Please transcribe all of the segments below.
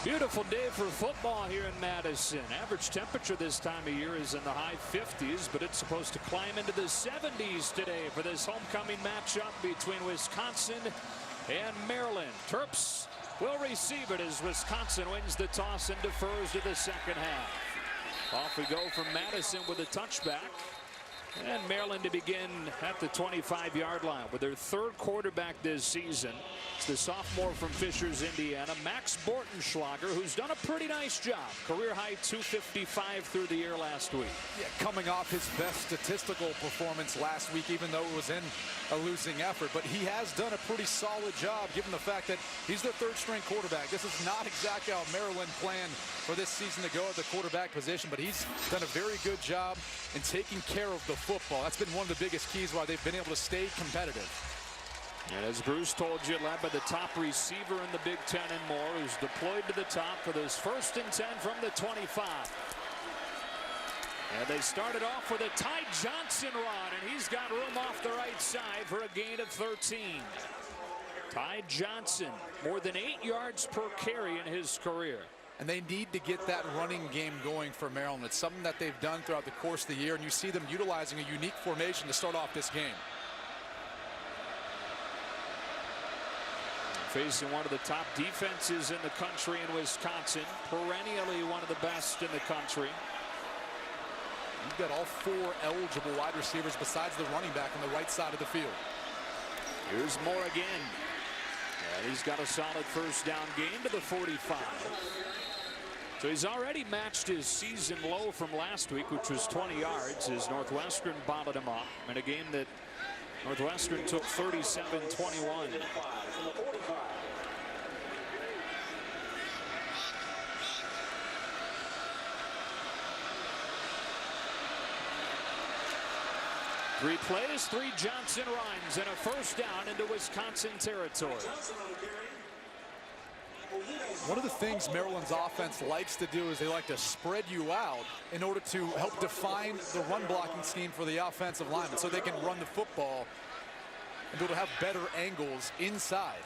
Beautiful day for football here in Madison. Average temperature this time of year is in the high 50s, but it's supposed to climb into the 70s today for this homecoming matchup between Wisconsin and Maryland. Terps will receive it as Wisconsin wins the toss and defers to the second half. Off we go from Madison with a touchback. And Maryland to begin at the 25-yard line with their third quarterback this season. It's the sophomore from Fishers, Indiana, Max Bortenschlager, who's done a pretty nice job. Career high 255 through the air last week. Yeah, coming off his best statistical performance last week, even though it was in a losing effort. But he has done a pretty solid job given the fact that he's the third-string quarterback. This is not exactly how Maryland planned for this season to go at the quarterback position, but he's done a very good job in taking care of the football. That's been one of the biggest keys why they've been able to stay competitive. And as Bruce told you, led by the top receiver in the Big Ten and more, who's deployed to the top for this 1st and 10 from the 25. And they started off with a Ty Johnson run, and he's got room off the right side for a gain of 13. Ty Johnson, more than 8 yards per carry in his career. And they need to get that running game going for Maryland. It's something that they've done throughout the course of the year, and you see them utilizing a unique formation to start off this game. Facing one of the top defenses in the country in Wisconsin, perennially one of the best in the country. You've got all 4 eligible wide receivers besides the running back on the right side of the field. Here's Moore again. And he's got a solid first down gain to the 45. So he's already matched his season low from last week, which was 20 yards, as Northwestern bottled him up in a game that Northwestern took 37-21. Three plays, 3 Johnson runs, and a first down into Wisconsin territory. One of the things Maryland's offense likes to do is they like to spread you out in order to help define the run blocking scheme for the offensive linemen so they can run the football and be able to have better angles inside.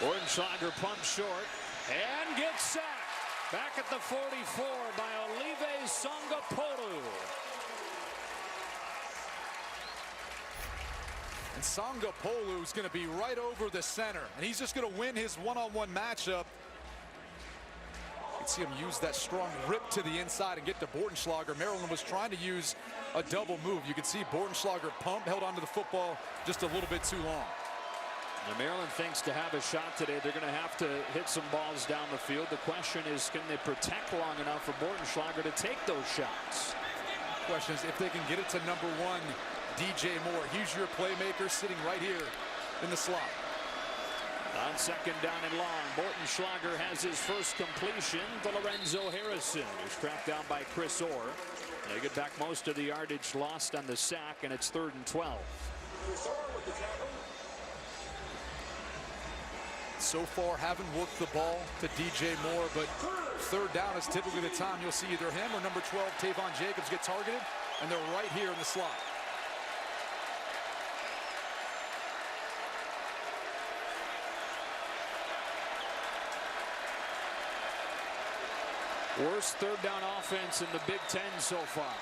Bortenschlager pumps short and gets sacked. Back at the 44 by Olive Sangapolu. And Sangapolu is going to be right over the center, and he's just going to win his one-on-one matchup. You can see him use that strong rip to the inside and get to Bortenschlager. Maryland was trying to use a double move. You can see Bortenschlager pump, held onto the football just a little bit too long. Now Maryland thinks to have a shot today, they're going to have to hit some balls down the field. The question is, can they protect long enough for Bortenschlager to take those shots? The question is if they can get it to number 1, DJ Moore. He's your playmaker sitting right here in the slot. On second down and long, Bortenschlager has his first completion to Lorenzo Harrison, who's tracked down by Chris Orr. They get back most of the yardage lost on the sack, and it's 3rd and 12. So far haven't worked the ball to DJ Moore, but 3rd down is typically the time you'll see either him or number 12 Tavon Jacobs get targeted, and they're right here in the slot. Worst 3rd down offense in the Big Ten so far.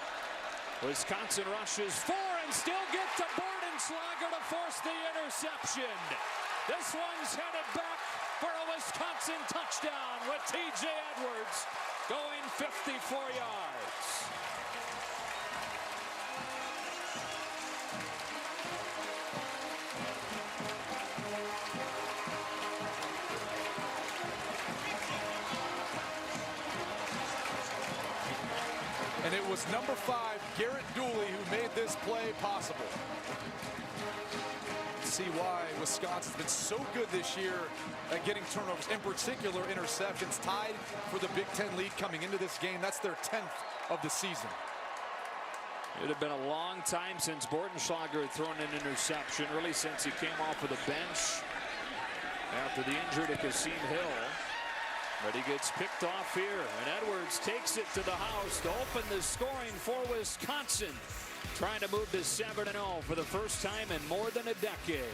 Wisconsin rushes 4 and still get to Bortenschlager to force the interception. This one's headed back for a Wisconsin touchdown with T.J. Edwards going 54 yards. And it was number 5, Garrett Dooley, who made this play possible. See why Wisconsin's been so good this year at getting turnovers, in particular interceptions, tied for the Big Ten lead coming into this game. That's their 10th of the season. It had been a long time since Bortenschlager had thrown an interception, really since he came off of the bench after the injury to Kasim Hill. But he gets picked off here, and Edwards takes it to the house to open the scoring for Wisconsin. trying to move to 7-0 for the first time in more than a decade.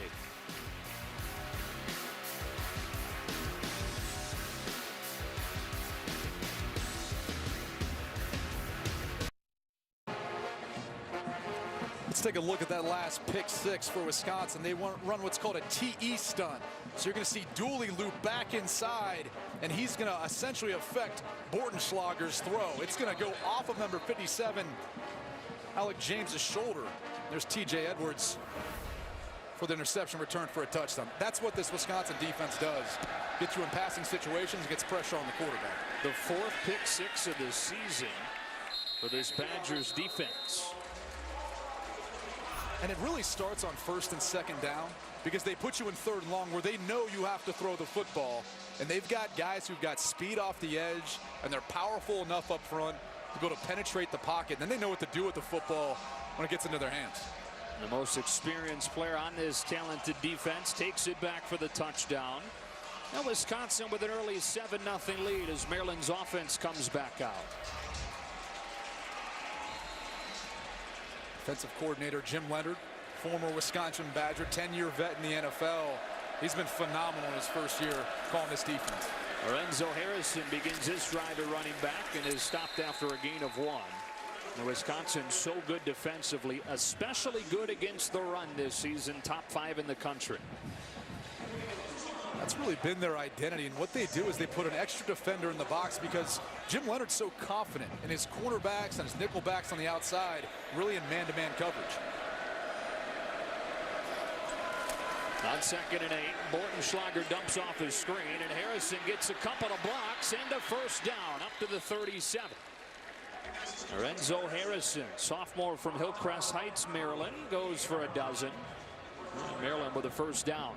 Let's take a look at that last pick six for Wisconsin. They run what's called a TE stunt. So you're going to see Dooley loop back inside, and he's going to essentially affect Bortenschlager's throw. It's going to go off of number 57, Alec James's shoulder. There's TJ Edwards for the interception return for a touchdown. That's what this Wisconsin defense does. Gets you in passing situations, gets pressure on the quarterback. The fourth pick six of the season for this Badgers defense. And it really starts on first and second down because they put you in third and long where they know you have to throw the football. And they've got guys who've got speed off the edge, and they're powerful enough up front to be able to penetrate the pocket. And then they know what to do with the football when it gets into their hands. The most experienced player on this talented defense takes it back for the touchdown. Now Wisconsin with an early 7-0 lead as Maryland's offense comes back out. Defensive coordinator Jim Leonard, former Wisconsin Badger, 10-year vet in the NFL. He's been phenomenal in his first year calling this defense. Lorenzo Harrison begins his drive at running back and is stopped after a gain of 1. And Wisconsin so good defensively, especially good against the run this season, top 5 in the country. That's really been their identity, and what they do is they put an extra defender in the box because Jim Leonard's so confident in his cornerbacks and his nickel backs on the outside, really in man-to-man coverage. On 2nd and 8, Bortenschlager dumps off his screen, and Harrison gets a couple of blocks and a first down up to the 37. Lorenzo Harrison, sophomore from Hillcrest Heights, Maryland, goes for a dozen. Maryland with a first down.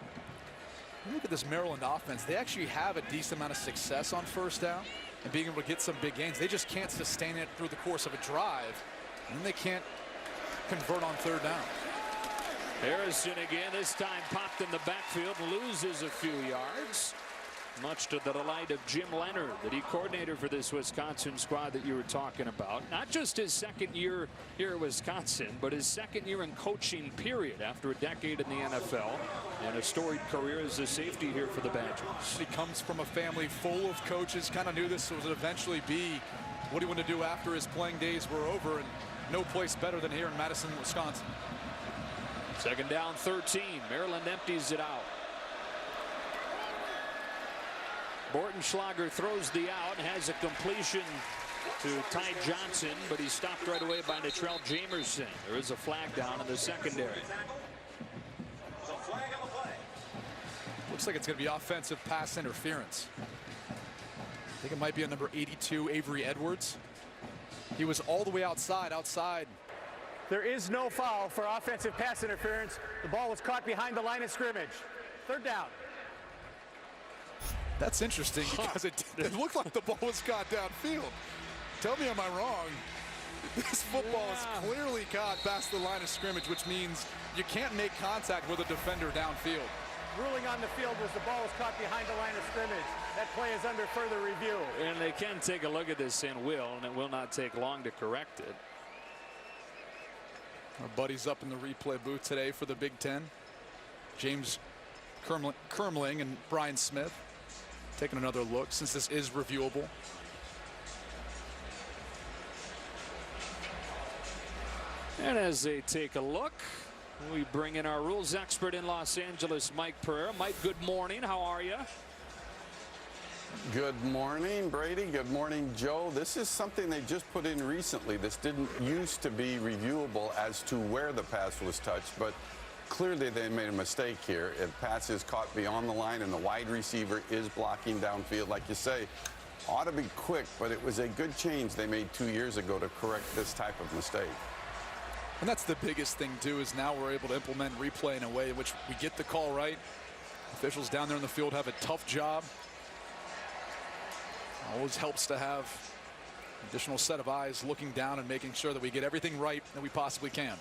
Look at this Maryland offense. They actually have a decent amount of success on first down and being able to get some big gains. They just can't sustain it through the course of a drive, and then they can't convert on third down. Harrison again, this time popped in the backfield, loses a few yards. Much to the delight of Jim Leonard, the D coordinator for this Wisconsin squad that you were talking about. Not just his second year here at Wisconsin, but his second year in coaching period after a decade in the NFL and a storied career as a safety here for the Badgers. He comes from a family full of coaches, kind of knew this would eventually be what he wanted to do after his playing days were over, and no place better than here in Madison, Wisconsin. 2nd down, 13. Maryland empties it out. Bortenschlager throws the out and has a completion to Ty Johnson, but he's stopped right away by Natrell Jamerson. There is a flag down in the secondary. Looks like it's going to be offensive pass interference. I think it might be on number 82, Avery Edwards. He was all the way outside. There is no foul for offensive pass interference. The ball was caught behind the line of scrimmage. 3rd down. That's interesting because it looked like the ball was caught downfield. Tell me, am I wrong? This football is clearly caught past the line of scrimmage, which means you can't make contact with a defender downfield. Ruling on the field was the ball was caught behind the line of scrimmage. That play is under further review. And they can take a look at this and it will not take long to correct it. Our buddies up in the replay booth today for the Big Ten. James Kermling and Brian Smith taking another look since this is reviewable. And as they take a look, we bring in our rules expert in Los Angeles, Mike Pereira. Mike, good morning. How are you? Good morning, Brady. Good morning, Joe. This is something they just put in recently. This didn't used to be reviewable as to where the pass was touched, but clearly they made a mistake here. If pass is caught beyond the line and the wide receiver is blocking downfield, like you say, ought to be quick, but it was a good change they made 2 years ago to correct this type of mistake. And that's the biggest thing, too, is now we're able to implement replay in a way in which we get the call right. Officials down there in the field have a tough job. Always helps to have an additional set of eyes looking down and making sure that we get everything right that we possibly can.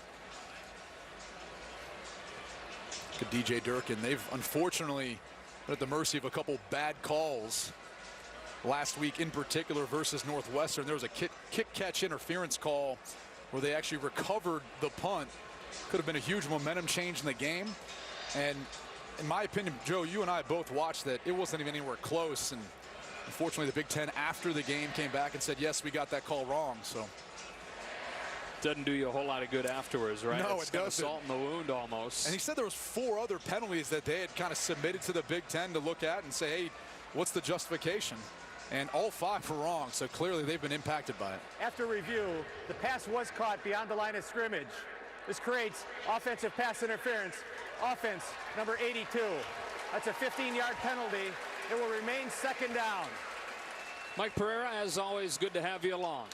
Good DJ Durkin. They've unfortunately been at the mercy of a couple bad calls last week, in particular versus Northwestern. There was a kick catch interference call where they actually recovered the punt. Could have been a huge momentum change in the game. And in my opinion, Joe, you and I both watched that. It wasn't even anywhere close. And unfortunately, the Big Ten after the game came back and said, yes, we got that call wrong. So doesn't do you a whole lot of good afterwards, right? No, it's it doesn't. Salt in the wound almost. And he said there was 4 other penalties that they had kind of submitted to the Big Ten to look at and say, hey, what's the justification? And all 5 were wrong, so clearly they've been impacted by it. After review, the pass was caught beyond the line of scrimmage. This creates offensive pass interference. Offense number 82. That's a 15-yard penalty. It will remain second down. Mike Pereira, as always, good to have you along.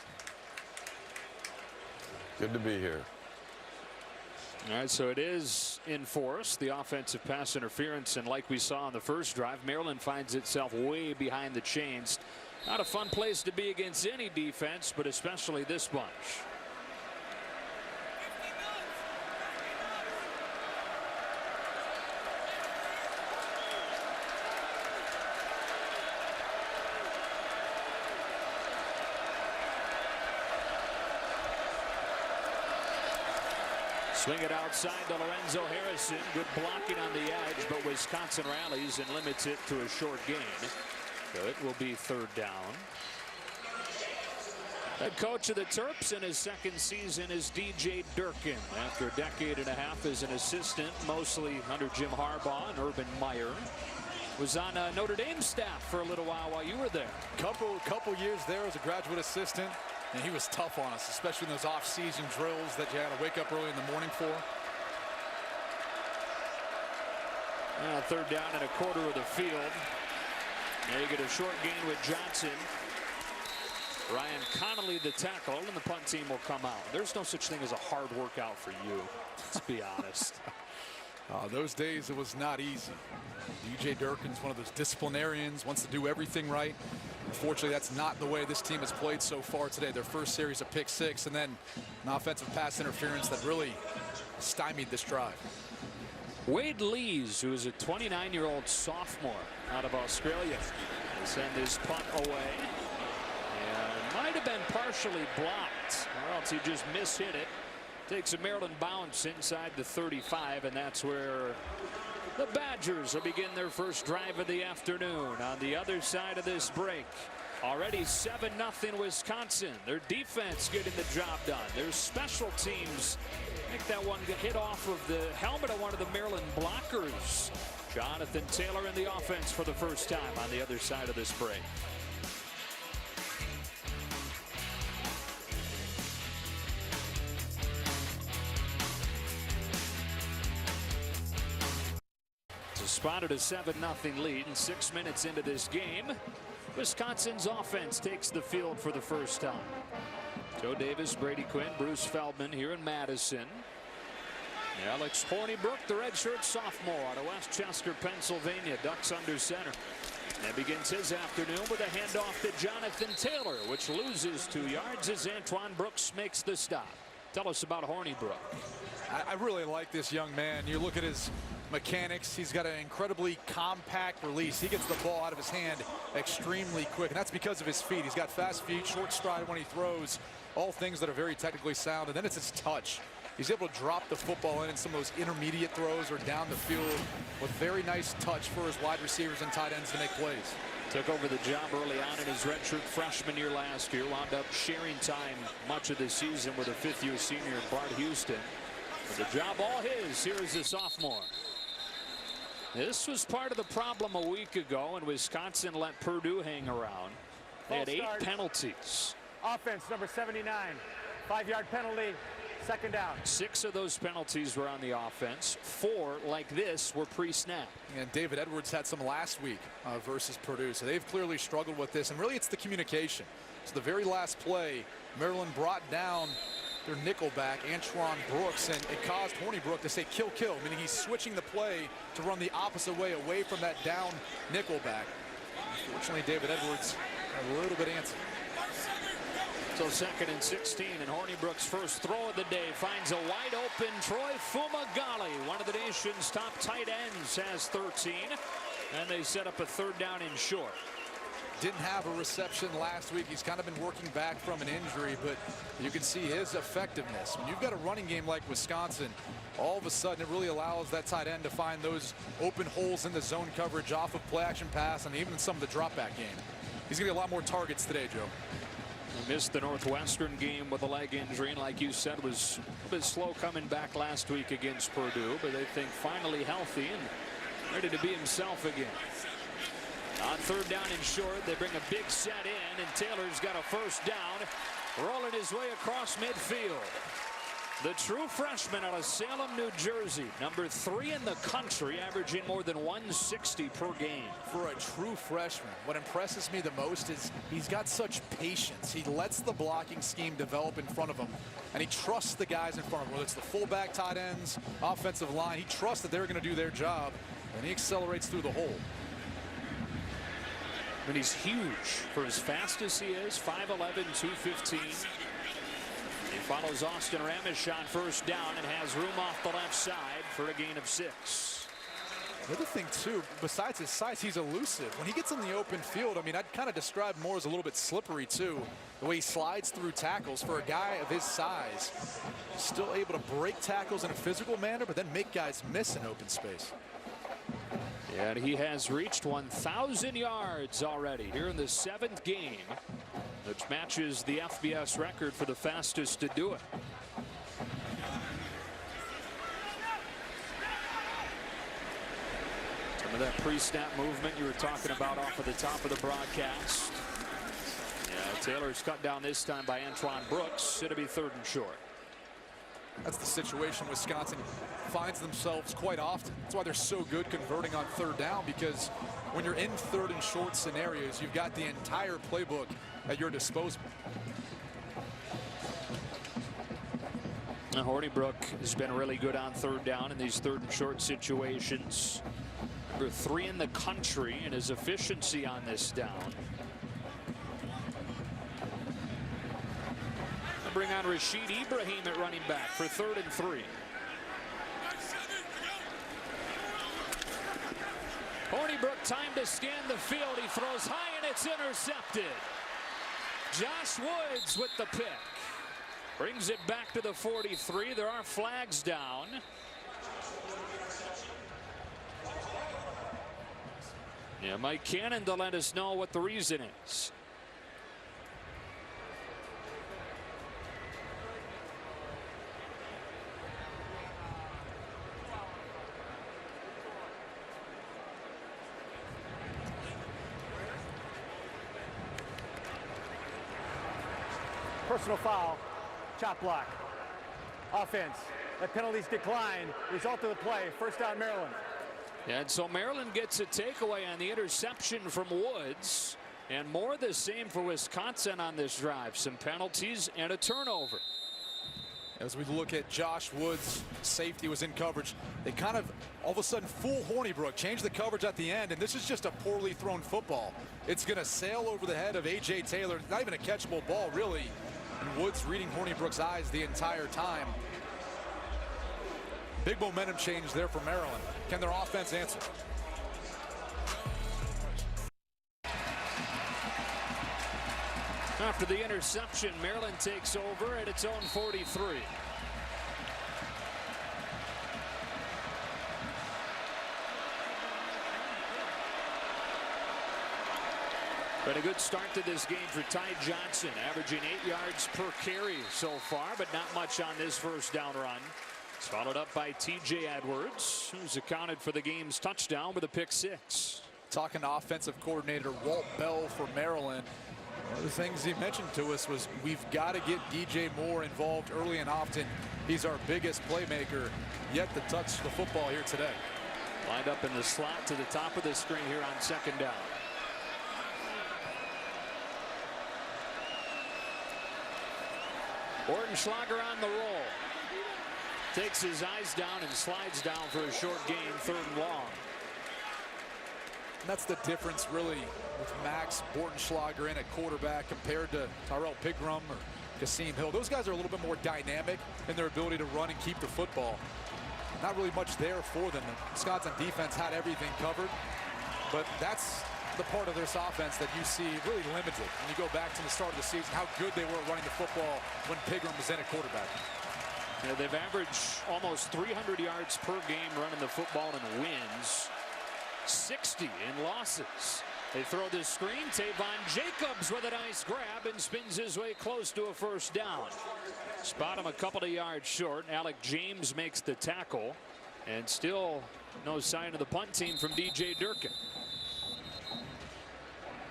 Good to be here. All right, so it is enforced, the offensive pass interference, and like we saw on the first drive, Maryland finds itself way behind the chains. Not a fun place to be against any defense, but especially this bunch. Swing it outside to Lorenzo Harrison. Good blocking on the edge, but Wisconsin rallies and limits it to a short gain. So it will be third down. Head coach of the Terps in his second season is DJ Durkin. After a decade and a half as an assistant, mostly under Jim Harbaugh and Urban Meyer. Was on Notre Dame staff for a little while you were there. Couple years there as a graduate assistant. And he was tough on us, especially in those off-season drills that you had to wake up early in the morning for. Third down and a quarter of the field. Now you get a short gain with Johnson. Ryan Connolly the tackle, and the punt team will come out. There's no such thing as a hard workout for you, let's be honest. Those days it was not easy. DJ Durkin's one of those disciplinarians, wants to do everything right. Unfortunately, that's not the way this team has played so far today. Their first series of pick 6 and then an offensive pass interference that really stymied this drive. Wade Lees, who is a 29-year-old sophomore out of Australia, will send his punt away. And might have been partially blocked, or else he just mishit it. Takes a Maryland bounce inside the 35, and that's where the Badgers will begin their first drive of the afternoon on the other side of this break. Already 7-0 Wisconsin. Their defense getting the job done. Their special teams make that one hit off of the helmet of one of the Maryland blockers. Jonathan Taylor in the offense for the first time on the other side of this break. Spotted a 7-0 lead, and 6 minutes into this game, Wisconsin's offense takes the field for the first time. Joe Davis, Brady Quinn, Bruce Feldman here in Madison. Alex Hornibrook, the redshirt sophomore out of Westchester, Pennsylvania, ducks under center. And begins his afternoon with a handoff to Jonathan Taylor, which loses 2 yards as Antoine Brooks makes the stop. Tell us about Hornibrook. I really like this young man. You look at his mechanics. He's got an incredibly compact release. He gets the ball out of his hand extremely quick, and that's because of his feet. He's got fast feet, short stride when he throws, all things that are very technically sound. And then it's his touch. He's able to drop the football in some of those intermediate throws or down the field with very nice touch for his wide receivers and tight ends to make plays. Took over the job early on in his redshirt freshman year last year. Wound up sharing time much of the season with a fifth-year senior Bart Houston. But the job all his. Here is the sophomore. This was part of the problem a week ago, and Wisconsin let Purdue hang around. They had 8 penalties. Offense number 79. 5-yard penalty. Second down. 6 of those penalties were on the offense. 4 like this were pre-snap. And David Edwards had some last week versus Purdue. So they've clearly struggled with this. And really it's the communication. So the very last play, Maryland brought down their nickelback, Antoine Brooks, and it caused Hornibrook to say kill, kill, meaning he's switching the play to run the opposite way, away from that down nickelback. Unfortunately, David Edwards a little bit antsy. So 2nd and 16, and Hornibrook's first throw of the day finds a wide open Troy Fumagalli. One of the nation's top tight ends has 13, and they set up a 3rd down and short. didn't have a reception last week. He's kind of been working back from an injury, but you can see his effectiveness. When you've got a running game like Wisconsin, all of a sudden it really allows that tight end to find those open holes in the zone coverage off of play action pass and even in some of the drop back game. He's going to get a lot more targets today, Joe. He missed the Northwestern game with a leg injury, and like you said, was a bit slow coming back last week against Purdue, but they think finally healthy and ready to be himself again. On third down and short, they bring a big set in, and Taylor's got a first down, rolling his way across midfield. The true freshman out of Salem, New Jersey, number 3 in the country, averaging more than 160 per game. For a true freshman, what impresses me the most is he's got such patience. He lets the blocking scheme develop in front of him, and he trusts the guys in front of him, whether it's the fullback, tight ends, offensive line. He trusts that they're going to do their job, and he accelerates through the hole. And he's huge for as fast as he is, 5'11", 215. He follows Austin Ramish on first down and has room off the left side for a gain of 6. The other thing, too, besides his size, he's elusive. When he gets in the open field, I mean, I'd kind of describe more as a little bit slippery, too. The way he slides through tackles for a guy of his size. Still able to break tackles in a physical manner, but then make guys miss in open space. Yeah, and he has reached 1,000 yards already here in the 7th game, which matches the FBS record for the fastest to do it. Some of that pre-snap movement you were talking about off of the top of the broadcast. Yeah, Taylor's cut down this time by Antoine Brooks. It'll be 3rd and short. That's the situation Wisconsin finds themselves quite often. That's why they're so good converting on 3rd down, because when you're in 3rd and short scenarios, you've got the entire playbook at your disposal. Now, Hornibrook has been really good on 3rd down in these 3rd and short situations. Number 3 in the country in his efficiency on this down. Bring on Rashid Ibrahim at running back for 3rd and 3. Hornibrook time to scan the field. He throws high and it's intercepted. Josh Woods with the pick. Brings it back to the 43. There are flags down. Yeah, Mike Cannon to let us know what the reason is. Personal foul, chop block. Offense. That penalties decline. Result of the play. First down, Maryland. And so Maryland gets a takeaway on the interception from Woods. And more the same for Wisconsin on this drive. Some penalties and a turnover. As we look at Josh Woods, safety was in coverage. They kind of all of a sudden fool Hornibrook, change the coverage at the end, and this is just a poorly thrown football. It's going to sail over the head of A.J. Taylor. Not even a catchable ball, really. And Woods reading Hornibrook's eyes the entire time. Big momentum change there for Maryland. Can their offense answer? After the interception, Maryland takes over at its own 43. But a good start to this game for Ty Johnson, averaging 8 yards per carry so far, but not much on this first down run. It's followed up by T.J. Edwards, who's accounted for the game's touchdown with a pick 6. Talking to offensive coordinator Walt Bell for Maryland, one of the things he mentioned to us was we've got to get DJ Moore involved early and often. He's our biggest playmaker yet to touch the football here today. Lined up in the slot to the top of the screen here on second down. Ortenschlager on the roll. Takes his eyes down and slides down for a short gain, 3rd and long. And that's the difference, really, with Max Bortenschlager in at quarterback compared to Tyrell Pigram or Kasim Hill. Those guys are a little bit more dynamic in their ability to run and keep the football. Not really much there for them. The Wisconsin defense had everything covered, but that's the part of this offense that you see really limited when you go back to the start of the season, how good they were running the football when Pigram was in at quarterback. Yeah, they've averaged almost 300 yards per game running the football in wins, 60 in losses. They throw this screen. Tavon Jacobs with a nice grab and spins his way close to a first down. Spot him a couple of yards short. Alec James makes the tackle, and still no sign of the punt team from DJ Durkin.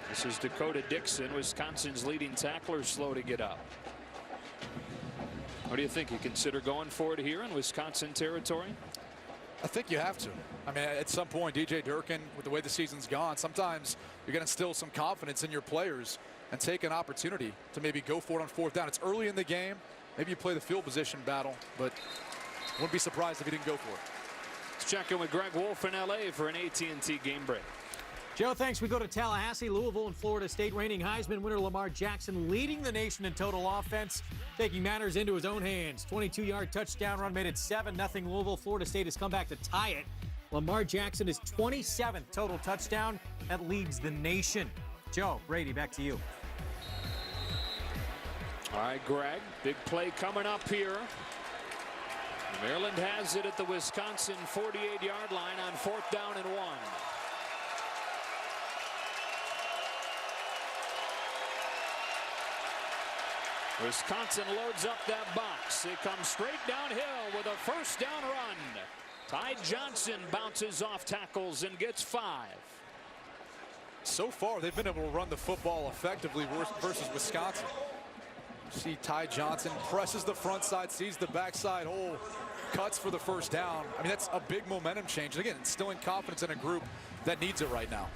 This is Dakota Dixon, Wisconsin's leading tackler, slow to get up. What do you think? You consider going for it here in Wisconsin territory? I think you have to. I mean, at some point, DJ Durkin, with the way the season's gone, sometimes you're going to instill some confidence in your players and take an opportunity to maybe go for it on fourth down. It's early in the game. Maybe you play the field position battle, but wouldn't be surprised if he didn't go for it. Let's check in with Greg Wolf in L.A. for an AT&T game break. Joe, thanks. We go to Tallahassee. Louisville and Florida State reigning Heisman winner Lamar Jackson leading the nation in total offense, taking matters into his own hands. 22-yard touchdown run made it 7-0 Louisville. Florida State has come back to tie it. Lamar Jackson is 27th total touchdown. That leads the nation. Joe, Brady, back to you. All right, Greg, big play coming up here. Maryland has it at the Wisconsin 48-yard line on 4th down and 1. Wisconsin loads up that box. They come straight downhill with a first down run. Ty Johnson bounces off tackles and gets 5. So far, they've been able to run the football effectively versus Wisconsin. See Ty Johnson presses the front side, sees the backside hole, cuts for the first down. I mean, that's a big momentum change. Again, instilling confidence in a group that needs it right now.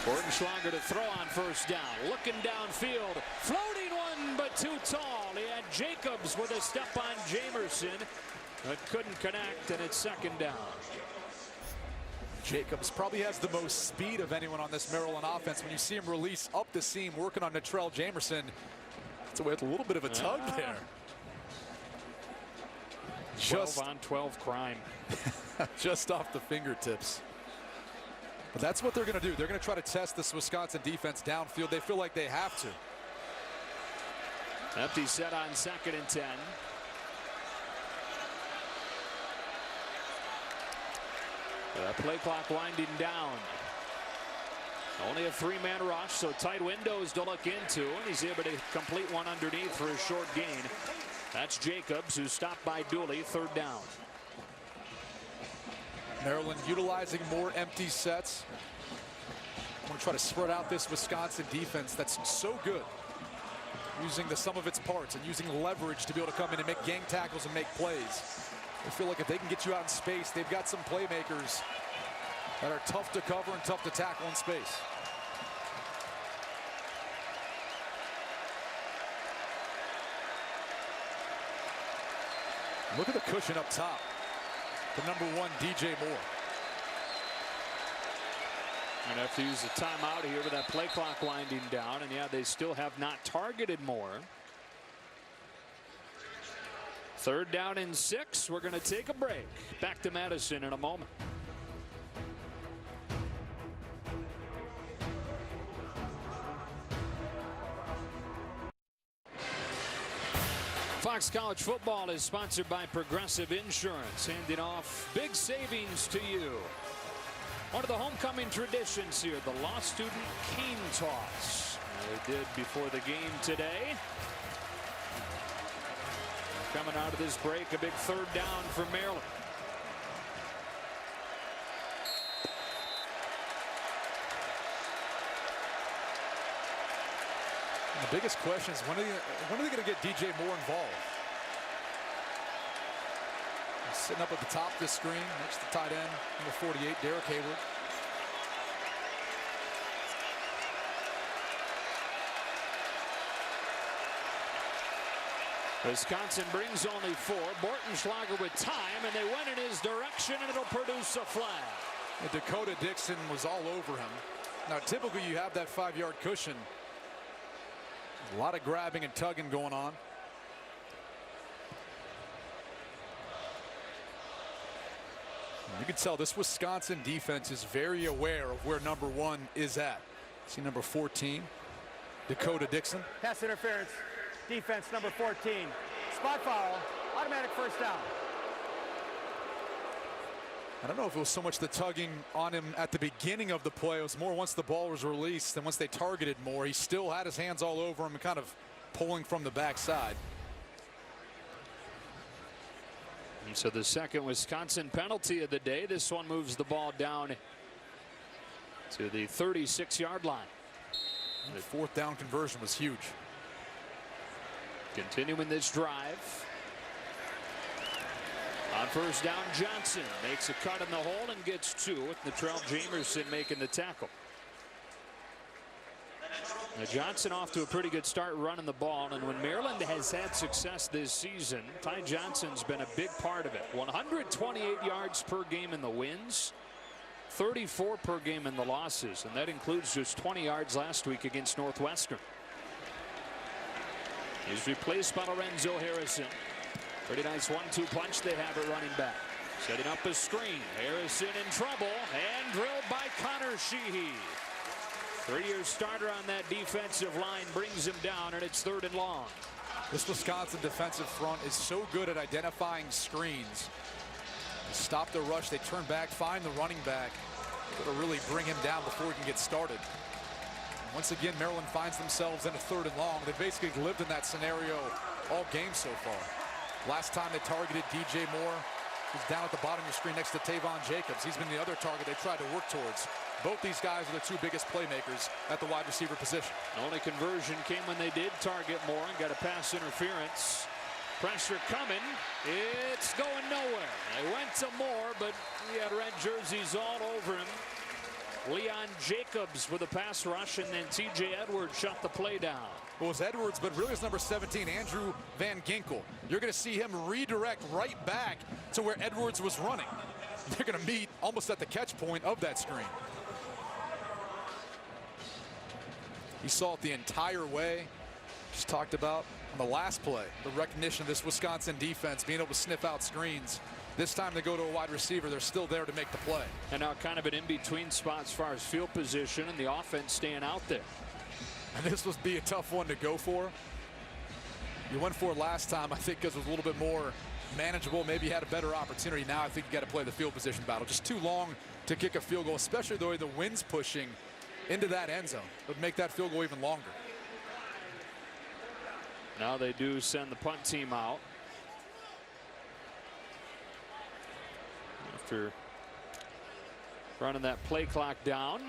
Bortenschlager to throw on first down. Looking downfield. Floating one, but too tall. He had Jacobs with a step on Jamerson, but couldn't connect, and it's 2nd down. Jacobs probably has the most speed of anyone on this Maryland offense. When you see him release up the seam, working on Natrell Jamerson, it's a little bit of a tug there. 12 on 12 crime. Just off the fingertips. But that's what they're going to do. They're going to try to test this Wisconsin defense downfield. They feel like they have to. Empty set on 2nd and 10. That play clock winding down. Only a 3-man rush, so tight windows to look into, and he's able to complete one underneath for a short gain. That's Jacobs, who's stopped by Dooley, 3rd down. Maryland utilizing more empty sets. I'm going to try to spread out this Wisconsin defense that's so good, using the sum of its parts and using leverage to be able to come in and make gang tackles and make plays. I feel like if they can get you out in space, they've got some playmakers that are tough to cover and tough to tackle in space. Look at the cushion up top. The number 1, DJ Moore. And have to use a timeout here with that play clock winding down. And yeah, they still have not targeted Moore. 3rd down and 6. We're going to take a break. Back to Madison in a moment. Fox College Football is sponsored by Progressive Insurance, handing off big savings to you. One of the homecoming traditions here, the law student cane toss. They did before the game today. Coming out of this break, a big 3rd down for Maryland. The biggest question is when are they going to get DJ Moore involved? He's sitting up at the top of the screen next to tight end number 48, Derek Hayward. Wisconsin brings only 4. Bortenschlager with time, and they went in his direction, and it'll produce a flag. And Dakota Dixon was all over him. Now, typically you have that 5-yard cushion. A lot of grabbing and tugging going on. You can tell this Wisconsin defense is very aware of where number 1 is at. See number 14, Dakota Dixon. Pass interference. Defense number 14. Spot foul. Automatic first down. I don't know if it was so much the tugging on him at the beginning of the play. It was more once the ball was released and once they targeted more. He still had his hands all over him and kind of pulling from the backside. And so the second Wisconsin penalty of the day. This one moves the ball down to the 36-yard line. And the 4th down conversion was huge. Continuing this drive. On first down, Johnson makes a cut in the hole and gets 2 with Natrell Jamerson making the tackle. Now Johnson off to a pretty good start running the ball, and when Maryland has had success this season, Ty Johnson's been a big part of it. 128 yards per game in the wins, 34 per game in the losses, and that includes just 20 yards last week against Northwestern. He's replaced by Lorenzo Harrison. Pretty nice 1-2 punch they have at running back. Setting up a screen. Harrison in trouble and drilled by Connor Sheehy. 3-year starter on that defensive line brings him down, and it's 3rd and long. This Wisconsin defensive front is so good at identifying screens. They stop the rush, they turn back, find the running back. Got to really bring him down before he can get started. Once again, Maryland finds themselves in a 3rd and long. They basically lived in that scenario all game so far. Last time they targeted DJ Moore, who's down at the bottom of your screen next to Tavon Jacobs. He's been the other target they tried to work towards. Both these guys are the 2 biggest playmakers at the wide receiver position. The only conversion came when they did target Moore and got a pass interference. Pressure coming. It's going nowhere. They went to Moore, but he had red jerseys all over him. Leon Jacobs with a pass rush, and then TJ Edwards shut the play down. It was Edwards, but really it's number 17, Andrew Van Ginkel. You're going to see him redirect right back to where Edwards was running. They're going to meet almost at the catch point of that screen. He saw it the entire way. Just talked about on the last play, the recognition of this Wisconsin defense being able to sniff out screens. This time they go to a wide receiver. They're still there to make the play. And now kind of an in-between spot as far as field position and the offense staying out there. And this would be a tough one to go for. You went for it last time, I think, because it was a little bit more manageable. Maybe you had a better opportunity. Now I think you got to play the field position battle. Just too long to kick a field goal, especially the way the wind's pushing into that end zone. It would make that field goal even longer. Now they do send the punt team out. After running that play clock down.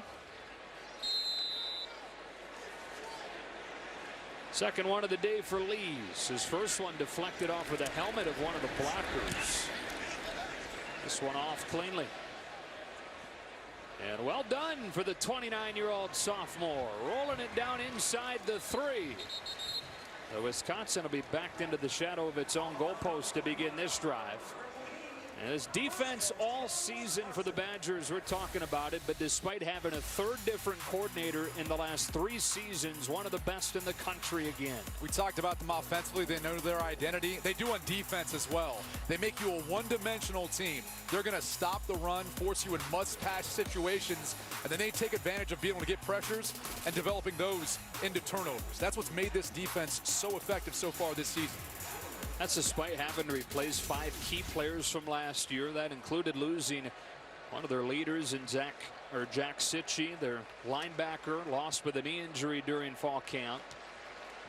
Second one of the day for Lees. His first one deflected off of the helmet of one of the blockers. This one off cleanly. And well done for the 29-year-old sophomore. Rolling it down inside the 3. The Wisconsin will be backed into the shadow of its own goalpost to begin this drive. And this defense all season for the Badgers, we're talking about it, but despite having a 3rd different coordinator in the last 3 seasons, one of the best in the country again. We talked about them offensively. They know their identity. They do on defense as well. They make you a one-dimensional team. They're going to stop the run, force you in must-pass situations, and then they take advantage of being able to get pressures and developing those into turnovers. That's what's made this defense so effective so far this season. That's despite having to replace 5 key players from last year. That included losing one of their leaders in Jack Sitchie, their linebacker, lost with a knee injury during fall camp.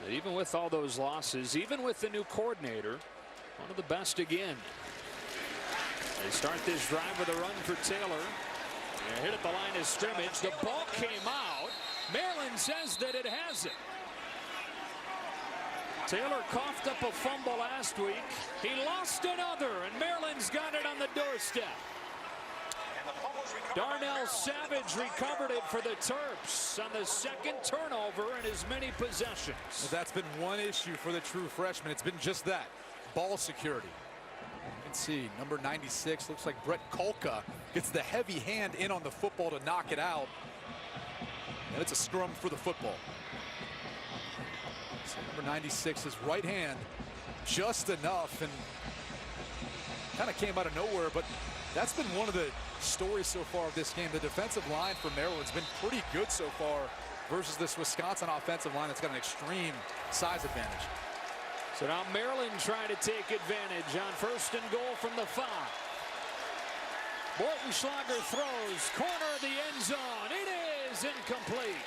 But even with all those losses, even with the new coordinator, one of the best again. They start this drive with a run for Taylor. They're hit at the line of scrimmage. The ball came out. Maryland says that it hasn't. Taylor coughed up a fumble last week. He lost another, and Maryland's got it on the doorstep. Darnell Savage recovered it for the Terps on the 2nd turnover in as many possessions. Well, that's been one issue for the true freshman. It's been just that, ball security. You can see number 96, looks like Brett Kolka gets the heavy hand in on the football to knock it out. And it's a scrum for the football. So number 96, his right hand, just enough, and kind of came out of nowhere, but That's been one of the stories so far of this game. The defensive line for Maryland's been pretty good so far versus this Wisconsin offensive line that's got an extreme size advantage. So now Maryland trying to take advantage on 1st and goal from the 5. Bortenschlager throws, corner of the end zone. It is incomplete.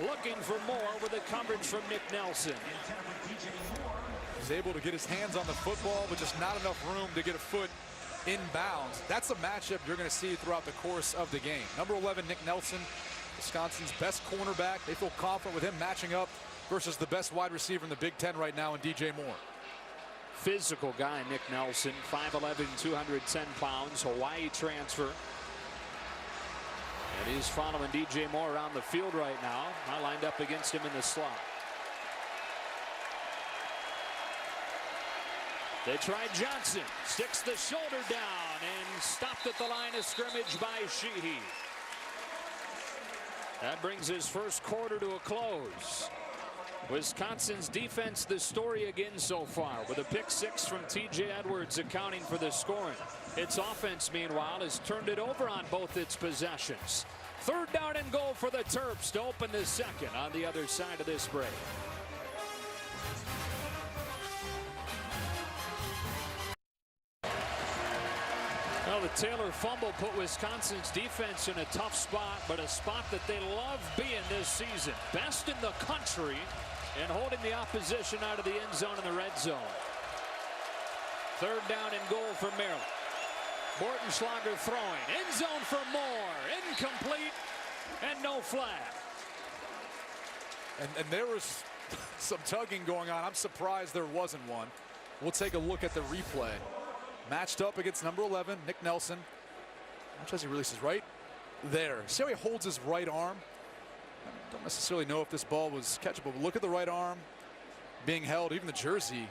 Looking for more with the coverage from Nick Nelson. He's able to get his hands on the football, but just not enough room to get a foot inbounds. That's a matchup you're going to see throughout the course of the game. Number 11, Nick Nelson, Wisconsin's best cornerback. They feel confident with him matching up versus the best wide receiver in the Big Ten right now in DJ Moore. Physical guy, Nick Nelson, 5'11", 210 pounds, Hawaii transfer. And he's following DJ Moore around the field right now. Now lined up against him in the slot. They try Johnson, sticks the shoulder down and stopped at the line of scrimmage by Sheehy. That brings his first quarter to a close. Wisconsin's defense the story again so far, with a pick 6 from TJ Edwards accounting for the scoring. Its offense, meanwhile, has turned it over on both its possessions. 3rd down and goal for the Terps to open the second on the other side of this break. Well, the Taylor fumble put Wisconsin's defense in a tough spot, but a spot that they love being this season. Best in the country and holding the opposition out of the end zone in the red zone. 3rd down and goal for Maryland. Bortenschlager throwing. End zone for Moore. Incomplete and no flag. And there was some tugging going on. I'm surprised there wasn't one. We'll take a look at the replay. Matched up against number 11, Nick Nelson. Watch as he releases right there. See how he holds his right arm? I don't necessarily know if this ball was catchable, but look at the right arm being held, even the jersey.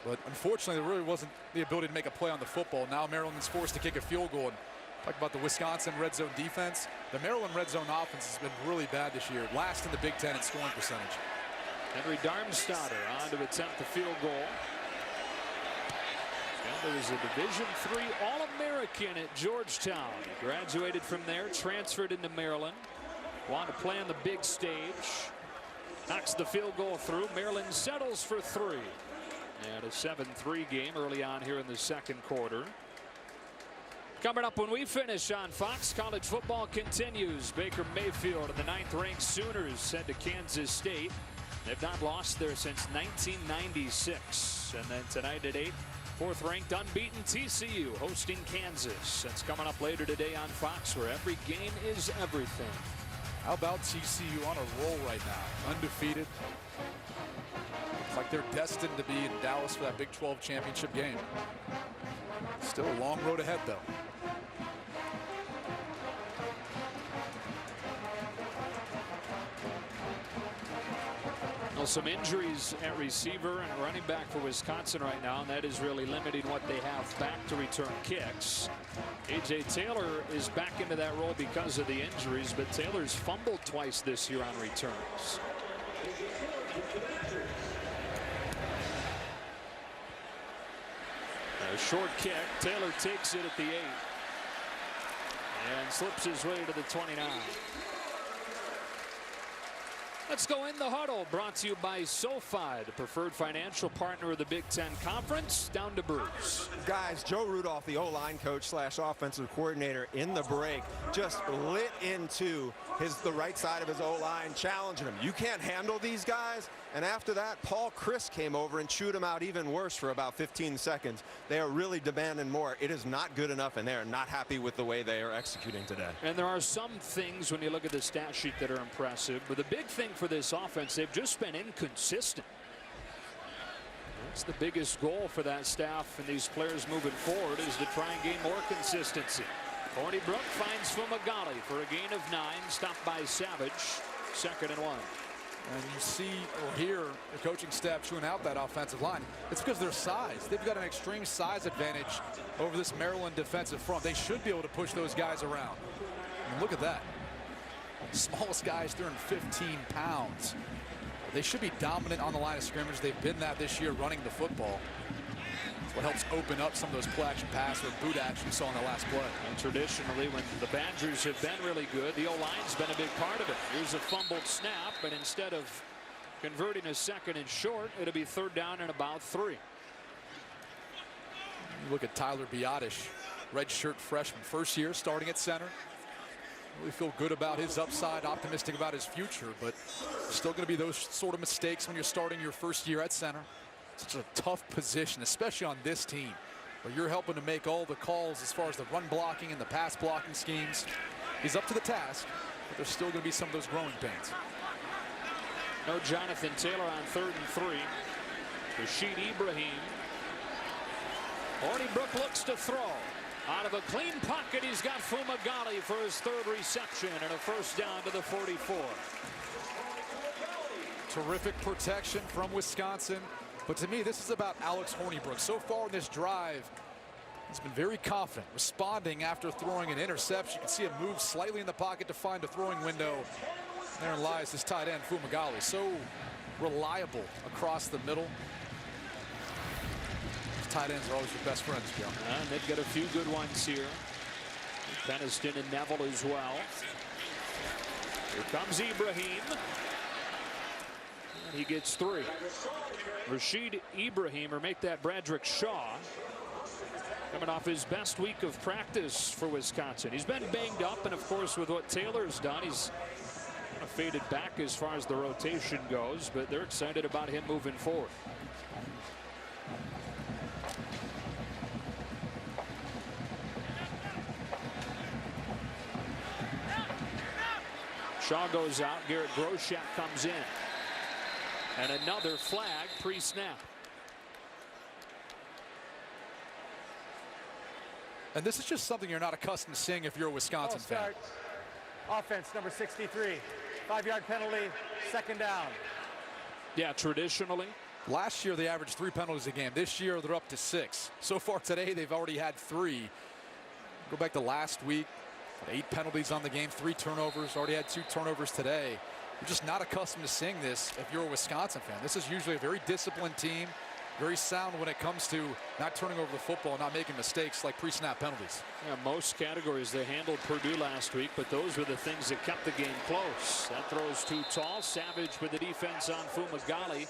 But unfortunately, there really wasn't the ability to make a play on the football. Now Maryland's forced to kick a field goal. And talk about the Wisconsin red zone defense. The Maryland red zone offense has been really bad this year. Last in the Big Ten in scoring percentage. Henry Darmstadter on to attempt the field goal. There was a Division III All-American at Georgetown. He graduated from there, transferred into Maryland. Wanted to play on the big stage. Knocks the field goal through. Maryland settles for 3. And a 7-3 game early on here in the second quarter. Coming up when we finish on Fox, college football continues. Baker Mayfield and the 9th-ranked Sooners head to Kansas State. They've not lost there since 1996. And then tonight at 8. 4th-ranked unbeaten TCU hosting Kansas. That's coming up later today on Fox, where every game is everything. How about TCU on a roll right now? Undefeated. Looks like they're destined to be in Dallas for that Big 12 championship game. Still a long road ahead, though. Well, some injuries at receiver and running back for Wisconsin right now, and that is really limiting what they have back to return kicks. A.J. Taylor is back into that role because of the injuries, but Taylor's fumbled twice this year on returns. A short kick. Taylor takes it at the 8 and slips his way to the 29. Let's go in the huddle, brought to you by SoFi, the preferred financial partner of the Big Ten Conference. Down to Bruce. Guys, Joe Rudolph, the O-line coach / offensive coordinator, in the break, just lit into the right side of his O-line, challenging him. You can't handle these guys. And after that, Paul Chryst came over and chewed him out even worse for about 15 seconds. They are really demanding more. It is not good enough, and they are not happy with the way they are executing today. And there are some things when you look at the stat sheet that are impressive, but the big thing for this offense, they've just been inconsistent. That's the biggest goal for that staff and these players moving forward, is to try and gain more consistency. Hornibrook finds Fumagalli for a gain of 9, stopped by Savage. 2nd and 1. And you see or hear the coaching staff chewing out that offensive line. It's because of their size. They've got an extreme size advantage over this Maryland defensive front. They should be able to push those guys around. And look at that. Smallest guys, 315 pounds. They should be dominant on the line of scrimmage. They've been that this year running the football. what helps open up some of those play-action pass or boot action you saw in the last play. And traditionally, when the Badgers have been really good, the O-line's been a big part of it. Here's a fumbled snap, but instead of converting a second and short, it'll be third down and about 3. You look at Tyler Biotish, redshirt freshman, first year starting at center. Really feel good about his upside, optimistic about his future, but still going to be those sort of mistakes when you're starting your first year at center. Such a tough position, especially on this team, where you're helping to make all the calls as far as the run blocking and the pass blocking schemes. He's up to the task, but there's still going to be some of those growing pains. No Jonathan Taylor on 3rd and 3. Rashid Ibrahim. Hornibrook looks to throw. Out of a clean pocket, he's got Fumagalli for his 3rd reception and a first down to the 44. Terrific protection from Wisconsin. But to me, this is about Alex Hornibrook. So far in this drive, he's been very confident, responding after throwing an interception. You can see him move slightly in the pocket to find a throwing window. Therein lies his tight end, Fumagalli. So reliable across the middle. Tight ends are always your best friends, Joe. And they've got a few good ones here. Peniston and Neville as well. Here comes Ibrahim. And he gets 3. Rashid Ibrahim, or make that Bradrick Shaw, coming off his best week of practice for Wisconsin. He's been banged up, and of course with what Taylor's done, he's kind of faded back as far as the rotation goes, but they're excited about him moving forward. Shaw goes out. Garrett Groshek comes in. And another flag pre-snap. And this is just something you're not accustomed to seeing if you're a Wisconsin fan. Offense number 63. 5-yard penalty, 2nd down. Yeah, traditionally. Last year they averaged 3 penalties a game. This year they're up to 6. So far today they've already had 3. Go back to last week. 8 penalties on the game, 3 turnovers. Already had 2 turnovers today. You're just not accustomed to seeing this if you're a Wisconsin fan. This is usually a very disciplined team, very sound when it comes to not turning over the football, not making mistakes like pre-snap penalties. Yeah, most categories they handled Purdue last week, but those were the things that kept the game close. That throw's too tall. Savage with the defense on Fumagalli,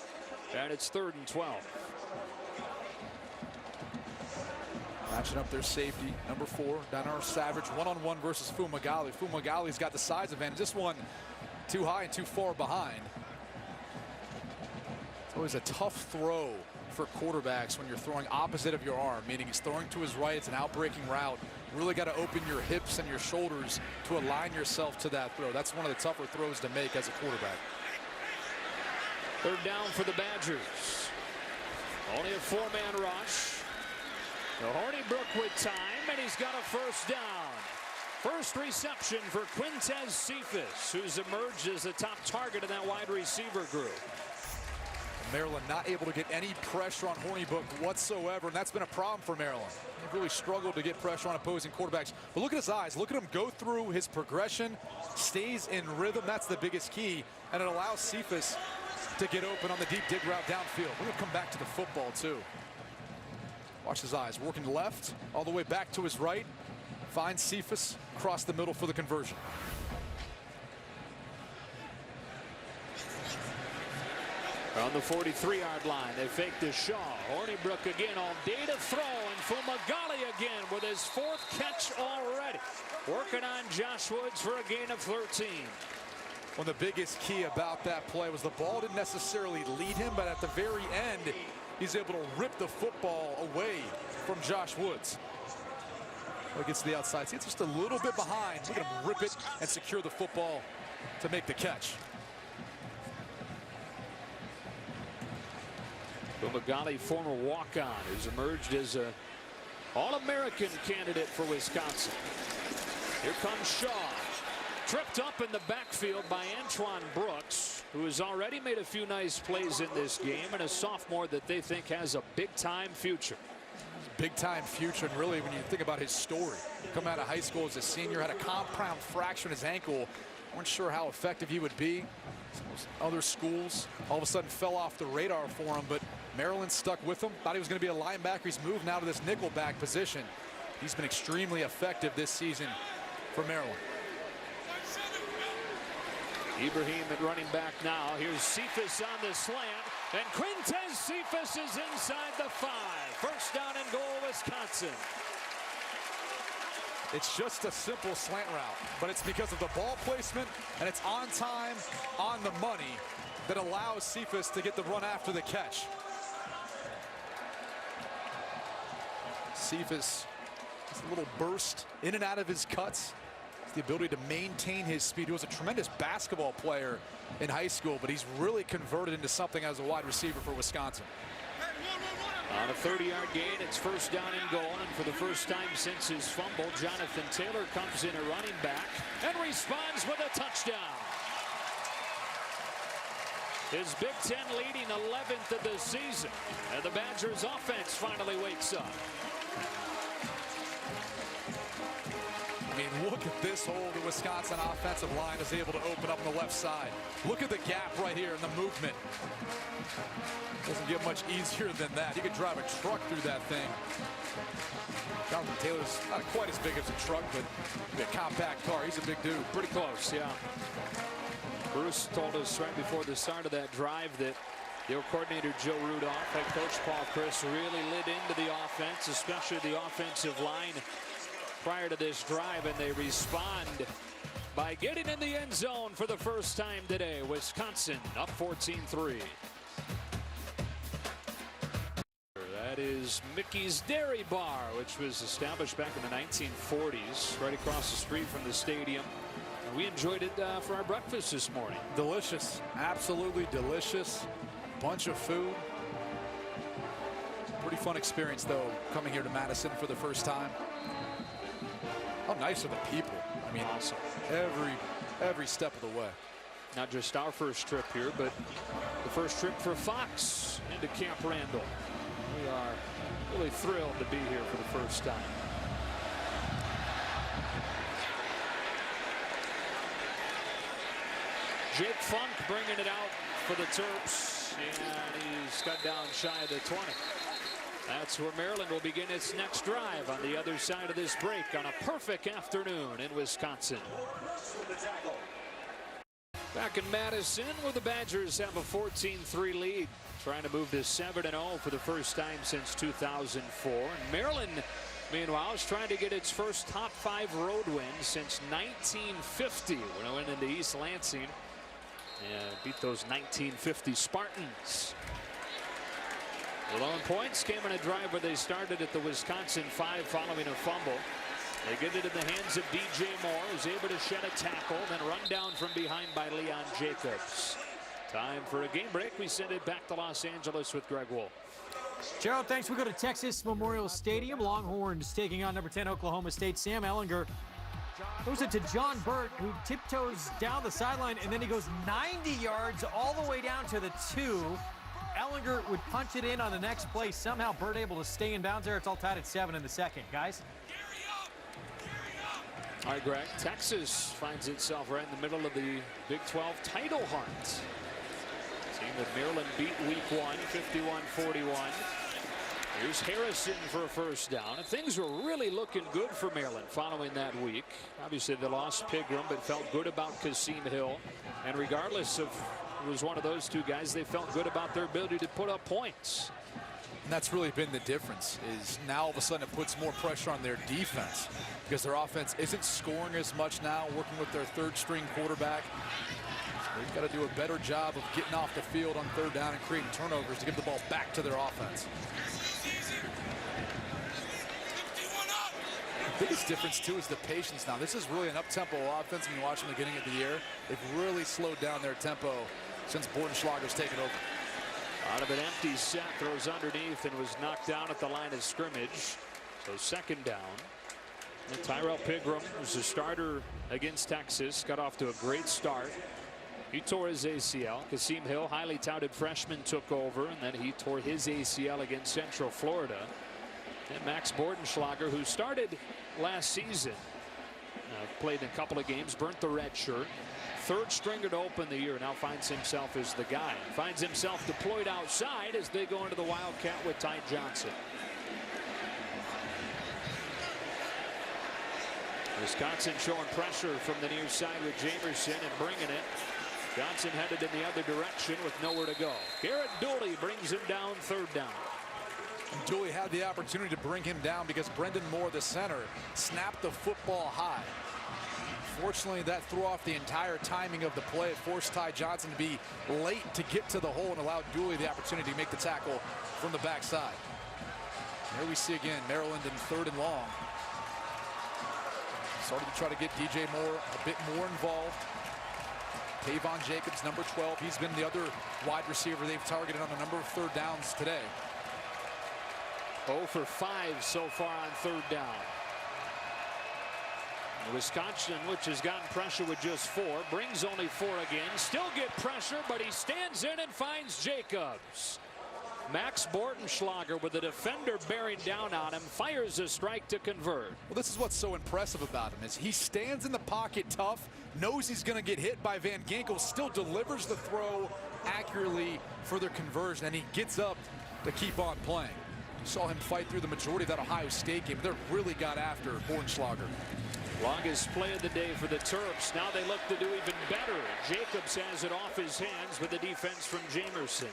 and it's 3rd and 12. Matching up their safety, number 4, Donar Savage, one-on-one versus Fumagalli. Fumagalli's got the size advantage. This one too high and too far behind. It's always a tough throw for quarterbacks when you're throwing opposite of your arm, meaning he's throwing to his right. It's an outbreaking route. You really got to open your hips and your shoulders to align yourself to that throw. That's one of the tougher throws to make as a quarterback. 3rd down for the Badgers. Only a 4-man rush. Hornibrook with time, and he's got a first down. First reception for Quintez Cephas, who's emerged as the top target in that wide receiver group. Maryland not able to get any pressure on Hornibrook whatsoever, and that's been a problem for Maryland. They've really struggled to get pressure on opposing quarterbacks. But look at his eyes. Look at him go through his progression, stays in rhythm. That's the biggest key, and it allows Cephas to get open on the deep dig route downfield. We're going to come back to the football, too. Watch his eyes, working left, all the way back to his right. Finds Cephas across the middle for the conversion. On the 43-yard line, they fake to Shaw. Hornibrook again on day to throw, and Fumagalli again with his 4th catch already. Working on Josh Woods for a gain of 13. One of the biggest key about that play was the ball didn't necessarily lead him, but at the very end, he's able to rip the football away from Josh Woods. Well, he gets to the outside. See, it's just a little bit behind. Look at him rip it and secure the football to make the catch. Fumagalli, former walk-on, has emerged as an All-American candidate for Wisconsin. Here comes Shaw. Tripped up in the backfield by Antoine Brooks, who has already made a few nice plays in this game, and a sophomore that they think has a big-time future. Big-time future, and really, when you think about his story, coming out of high school as a senior, had a compound fracture in his ankle, weren't sure how effective he would be. Other schools all of a sudden fell off the radar for him, but Maryland stuck with him. Thought he was going to be a linebacker. He's moved now to this nickel back position. He's been extremely effective this season for Maryland. Ibrahim at running back now. Here's Cephas on the slant. And Quintez Cephas is inside the 5. First down and goal, Wisconsin. It's just a simple slant route, but it's because of the ball placement, and it's on time, on the money, that allows Cephas to get the run after the catch. Cephas, a little burst in and out of his cuts. The ability to maintain his speed. He was a tremendous basketball player in high school, but he's really converted into something as a wide receiver for Wisconsin. On a 30-yard gain, it's first down and goal, and for the first time since his fumble, Jonathan Taylor comes in a running back and responds with a touchdown. His Big Ten leading 11th of the season, and the Badgers offense finally wakes up. I mean, look at this hole the Wisconsin offensive line is able to open up on the left side. Look at the gap right here in the movement. Doesn't get much easier than that. You could drive a truck through that thing. Jonathan Taylor's not quite as big as a truck, but a compact car. He's a big dude. Pretty close, yeah. Bruce told us right before the start of that drive that the coordinator Joe Rudolph, head coach Paul Chris, really lit into the offense, especially the offensive line prior to this drive, and they respond by getting in the end zone for the first time today. Wisconsin up 14-3. That is Mickey's Dairy Bar, which was established back in the 1940s, right across the street from the stadium. And we enjoyed it for our breakfast this morning. Delicious, absolutely delicious. Bunch of food. Pretty fun experience, though, coming here to Madison for the first time. How nice are the people? I mean, awesome. Every step of the way. Not just our first trip here, but the first trip for Fox into Camp Randall. We are really thrilled to be here for the first time. Jake Funk bringing it out for the Terps, and he's cut down shy of the 20. That's where Maryland will begin its next drive on the other side of this break on a perfect afternoon in Wisconsin. Back in Madison, where the Badgers have a 14-3 lead, trying to move to 7-0 for the first time since 2004. And Maryland, meanwhile, is trying to get its first top 5 road win since 1950, when it went into East Lansing and beat those 1950 Spartans. 11 points came in a drive where they started at the Wisconsin 5 following a fumble. They get it in the hands of DJ Moore, who's able to shed a tackle, then run down from behind by Leon Jacobs. Time for a game break. We send it back to Los Angeles with Greg Wolf. Gerald, thanks. We go to Texas Memorial Stadium. Longhorns taking on number 10 Oklahoma State. Sam Ehlinger throws it to John Burt, who tiptoes down the sideline, and then he goes 90 yards all the way down to the 2. Ehlinger would punch it in on the next play. Somehow Burt able to stay in bounds there. It's all tied at 7 in the second. Guys? All right, Greg. Texas finds itself right in the middle of the Big 12 title hunt. Team that Maryland beat week 1, 51-41. Here's Harrison for a first down. And things were really looking good for Maryland following that week. Obviously, they lost Pigram, but felt good about Kasim Hill. And regardless of who was one of those two guys, they felt good about their ability to put up points. And that's really been the difference, is now all of a sudden it puts more pressure on their defense because their offense isn't scoring as much now, working with their third-string quarterback. So they've got to do a better job of getting off the field on third down and creating turnovers to get the ball back to their offense. The biggest difference, too, is the patience now. This is really an up-tempo offense when you watch them at the beginning of the year. They've really slowed down their tempo since Bordenschlager's taken over. Out of an empty set, throws underneath and was knocked down at the line of scrimmage. So second down. And Tyrell Pigram, who's a starter against Texas, got off to a great start. He tore his ACL. Kasim Hill, highly touted freshman, took over, and then he tore his ACL against Central Florida. And Max Bordenschlager, who started last season, played in a couple of games, burnt the red shirt. Third stringer to open the year, now finds himself as the guy. Finds himself deployed outside as they go into the Wildcat with Ty Johnson. Wisconsin showing pressure from the near side with Jamerson and bringing it. Johnson headed in the other direction with nowhere to go. Garrett Dooley brings him down, third down. Dooley had the opportunity to bring him down because Brendan Moore, the center, snapped the football high. Fortunately, that threw off the entire timing of the play. It forced Ty Johnson to be late to get to the hole and allowed Dooley the opportunity to make the tackle from the backside. Here we see again Maryland in third and long. Started to try to get DJ Moore a bit more involved. Tavon Jacobs, number 12. He's been the other wide receiver they've targeted on a number of third downs today. 0 for 5 so far on third down. Wisconsin, which has gotten pressure with just 4, brings only 4 again. Still get pressure, but he stands in and finds Jacobs. Max Bortenschlager, with the defender bearing down on him, fires a strike to convert. Well, this is what's so impressive about him is he stands in the pocket tough, knows he's going to get hit by Van Ginkel, still delivers the throw accurately for their conversion, and he gets up to keep on playing. You saw him fight through the majority of that Ohio State game. They really got after Bortenschlager. Longest play of the day for the Terps. Now they look to do even better. Jacobs has it off his hands with the defense from Jamerson.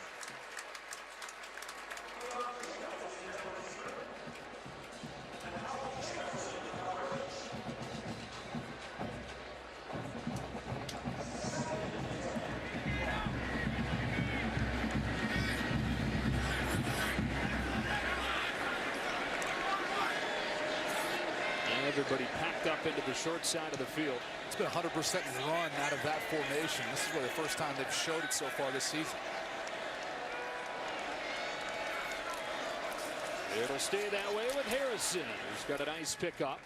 Everybody packed up into the short side of the field. It's been 100% run out of that formation. This is really the first time they've showed it so far this season. It'll stay that way with Harrison. He's got a nice pickup.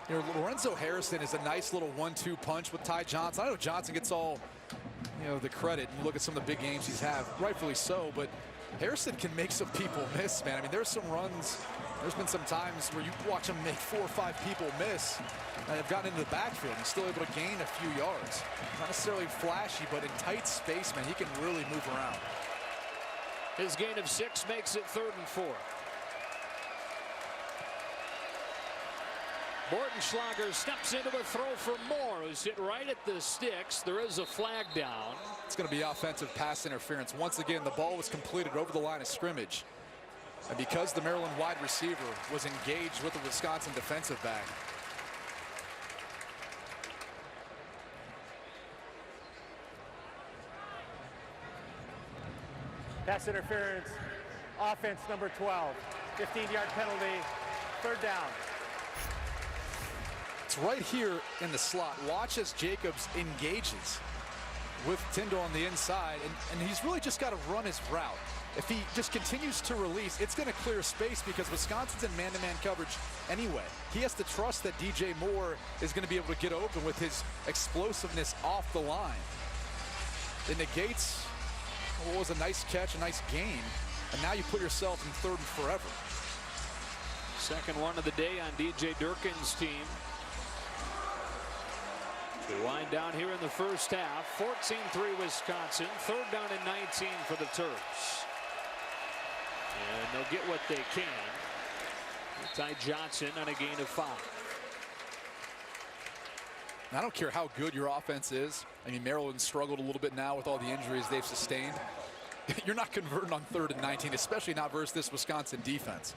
You know, Lorenzo Harrison is a nice little 1-2 punch with Ty Johnson. I know Johnson gets all, the credit. And you look at some of the big games he's had, rightfully so, but Harrison can make some people miss, man. I mean, there's some runs. There's been some times where you watch him make 4 or 5 people miss, and have gotten into the backfield. He's still able to gain a few yards. Not necessarily flashy, but in tight space, man, he can really move around. His gain of 6 makes it 3rd and 4. Bortenschlager steps into a throw for Moore, who's hit right at the sticks. There is a flag down. It's going to be offensive pass interference. Once again, the ball was completed over the line of scrimmage. And because the Maryland wide receiver was engaged with the Wisconsin defensive back. Pass interference, offense number 12. 15-yard penalty, 3rd down. It's right here in the slot. Watch as Jacobs engages with Tyndall on the inside, and he's really just got to run his route. If he just continues to release, it's going to clear space because Wisconsin's in man-to-man coverage anyway. He has to trust that DJ Moore is going to be able to get open with his explosiveness off the line. It negates what was a nice catch, a nice gain, and now you put yourself in 3rd and forever. Second one of the day on DJ Durkin's team. They wind down here in the first half. 14-3 Wisconsin. 3rd down and 19 for the Terps. And they'll get what they can. Ty Johnson on a gain of 5. I don't care how good your offense is. I mean, Maryland struggled a little bit now with all the injuries they've sustained. You're not converting on 3rd and 19, especially not versus this Wisconsin defense.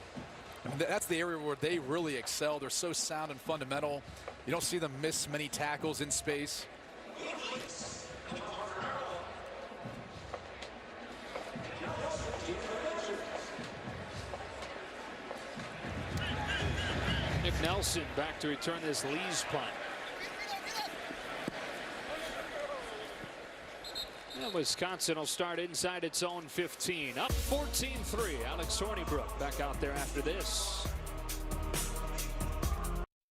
I mean, that's the area where they really excel. They're so sound and fundamental. You don't see them miss many tackles in space. Nick Nelson back to return this Lee's punt. And Wisconsin will start inside its own 15. Up 14-3. Alex Hornibrook back out there after this.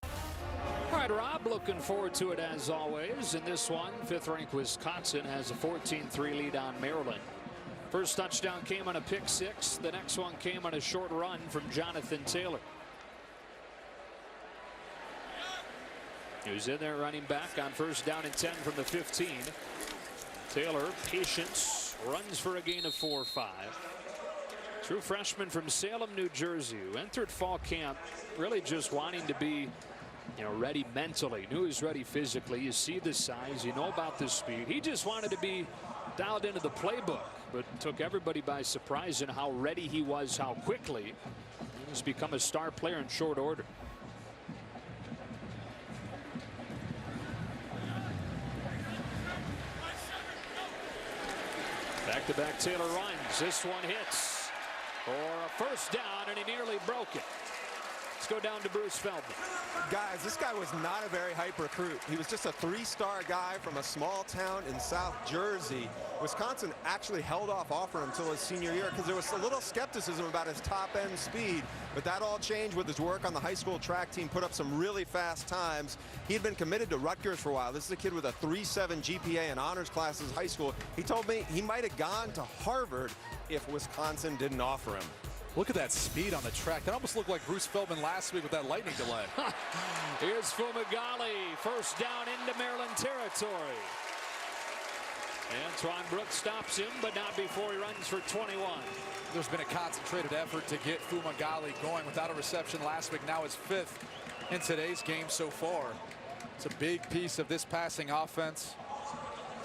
All right, Rob, looking forward to it as always. In this one, 5th-ranked Wisconsin has a 14-3 lead on Maryland. First touchdown came on a pick 6. The next one came on a short run from Jonathan Taylor. He was in there running back on 1st down and 10 from the 15. Taylor, patience, runs for a gain of 4 or 5. True freshman from Salem, New Jersey, who entered fall camp really just wanting to be, ready mentally. Knew he was ready physically. You see the size, you know about the speed. He just wanted to be dialed into the playbook, but took everybody by surprise in how ready he was, how quickly. He's become a star player in short order. Back-to-back Taylor runs. This one hits for a 1st down, and he nearly broke it. Let's go down to Bruce Feldman. Guys, this guy was not a very hype recruit. He was just a 3-star guy from a small town in South Jersey. Wisconsin actually held off offering him until his senior year because there was a little skepticism about his top-end speed. But that all changed with his work on the high school track team, put up some really fast times. He had been committed to Rutgers for a while. This is a kid with a 3.7 GPA in honors classes high school. He told me he might have gone to Harvard if Wisconsin didn't offer him. Look at that speed on the track. That almost looked like Bruce Feldman last week with that lightning delay. Here's Fumagalli. 1st down into Maryland territory. Antoine Brooks stops him, but not before he runs for 21. There's been a concentrated effort to get Fumagalli going without a reception last week. Now his 5th in today's game so far. It's a big piece of this passing offense.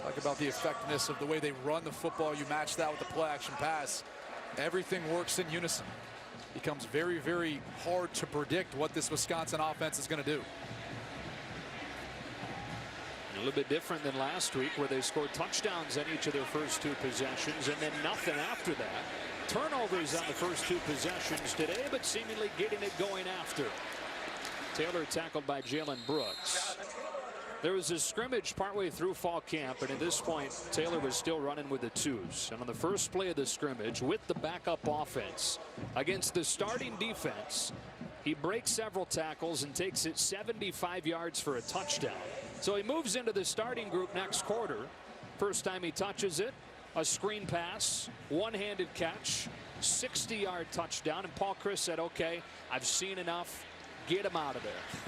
Talk about the effectiveness of the way they run the football. You match that with the play action pass. Everything works in unison. Becomes very, very hard to predict what this Wisconsin offense is going to do. A little bit different than last week, where they scored touchdowns on each of their first 2 possessions and then nothing after that. Turnovers on the first 2 possessions today, but seemingly getting it going after. Taylor tackled by Jalen Brooks. There was a scrimmage partway through fall camp, and at this point, Taylor was still running with the 2s. And on the first play of the scrimmage, with the backup offense against the starting defense, he breaks several tackles and takes it 75 yards for a touchdown. So he moves into the starting group next quarter. First time he touches it, a screen pass, one-handed catch, 60-yard touchdown. And Paul Chris said, okay, I've seen enough. Get him out of there.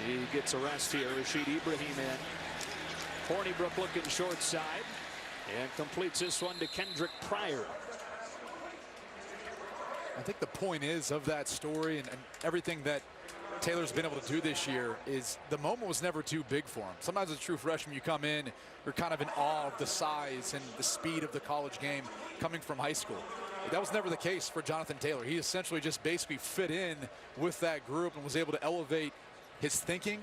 He gets a rest here. Rashid Ibrahim in. Hornibrook looking short side and completes this one to Kendrick Pryor. I think the point is of that story and everything that Taylor's been able to do this year is the moment was never too big for him. Sometimes as a true freshman, you come in, you're kind of in awe of the size and the speed of the college game coming from high school. That was never the case for Jonathan Taylor. He essentially just basically fit in with that group and was able to elevate his thinking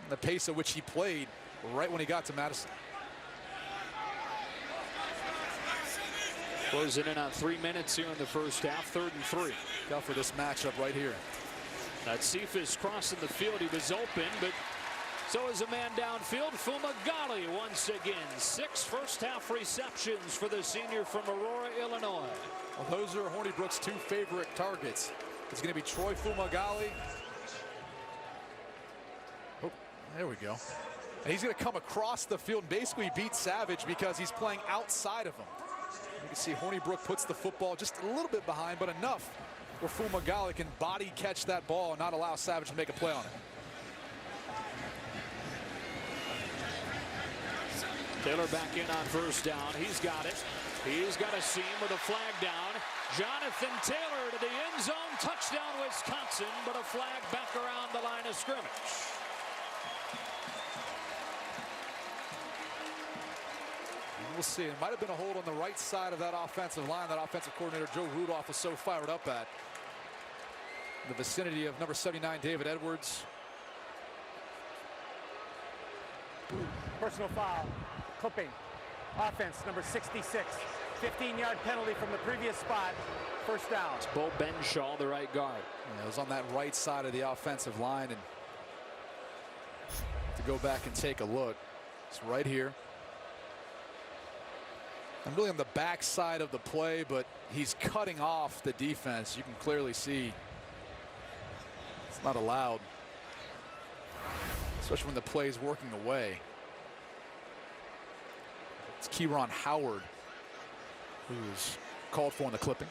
and the pace at which he played right when he got to Madison. Closing in on 3 minutes here in the first half. 3rd and 3. Go for this matchup right here. Cephas crossing the field. He was open, but so is a man downfield. Fumagalli once again. 6 first-half receptions for the senior from Aurora, Illinois. Well, those are Hornibrook's 2 favorite targets. It's going to be Troy Fumagalli. Oh, there we go. And he's going to come across the field and basically beat Savage because he's playing outside of him. You can see Hornibrook puts the football just a little bit behind, but enough where Fumagalli can body catch that ball and not allow Savage to make a play on it. Taylor back in on 1st down. He's got it. He's got a seam with a flag down. Jonathan Taylor to the end zone. Touchdown, Wisconsin, but a flag back around the line of scrimmage. We'll see. It might have been a hold on the right side of that offensive line that offensive coordinator Joe Rudolph was so fired up at. In the vicinity of number 79, David Edwards. Personal foul. Clipping. Offense, number 66. 15-yard penalty from the previous spot. 1st down. It's Bo Benshaw, the right guard. Yeah, it was on that right side of the offensive line. And to go back and take a look, it's right here. I'm really on the back side of the play, but he's cutting off the defense. You can clearly see it's not allowed, especially when the play is working away. It's Kieron Howard who's called for in the clipping.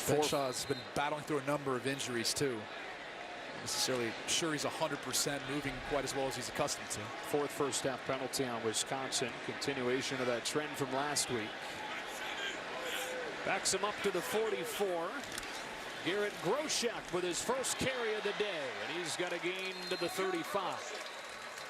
Benshaw's been battling through a number of injuries too. Not necessarily sure he's 100% moving quite as well as he's accustomed to. Fourth first half penalty on Wisconsin. Continuation of that trend from last week. Backs him up to the 44. Garrett Groshek with his first carry of the day, and he's got a gain to the 35.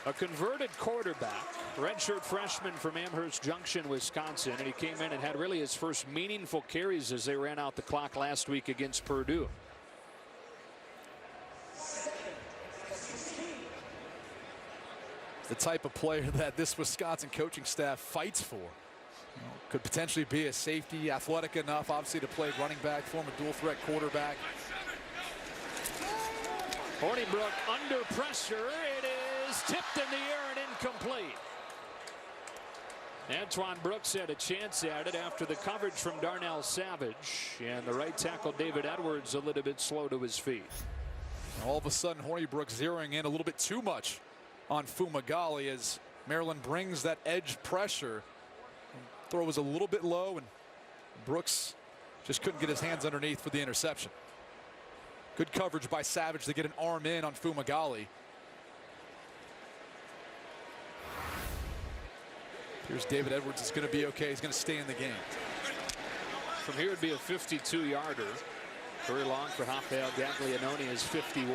A converted quarterback, redshirt freshman from Amherst Junction, Wisconsin, and he came in and had really his first meaningful carries as they ran out the clock last week against Purdue. The type of player that this Wisconsin coaching staff fights for. Could potentially be a safety, athletic enough, obviously, to play running back, form a dual threat quarterback. Hornibrook under pressure. It is tipped in the air and incomplete. Antoine Brooks had a chance at it after the coverage from Darnell Savage, and the right tackle David Edwards a little bit slow to his feet. All of a sudden, Hornibrook zeroing in a little bit too much on Fumagalli as Maryland brings that edge pressure. Throw was a little bit low, and Brooks just couldn't get his hands underneath for the interception. Good coverage by Savage to get an arm in on Fumagalli. Here's David Edwards. Is going to be okay. He's going to stay in the game. From here would be a 52-yarder. Very long for Rafael Gaglianone is 51.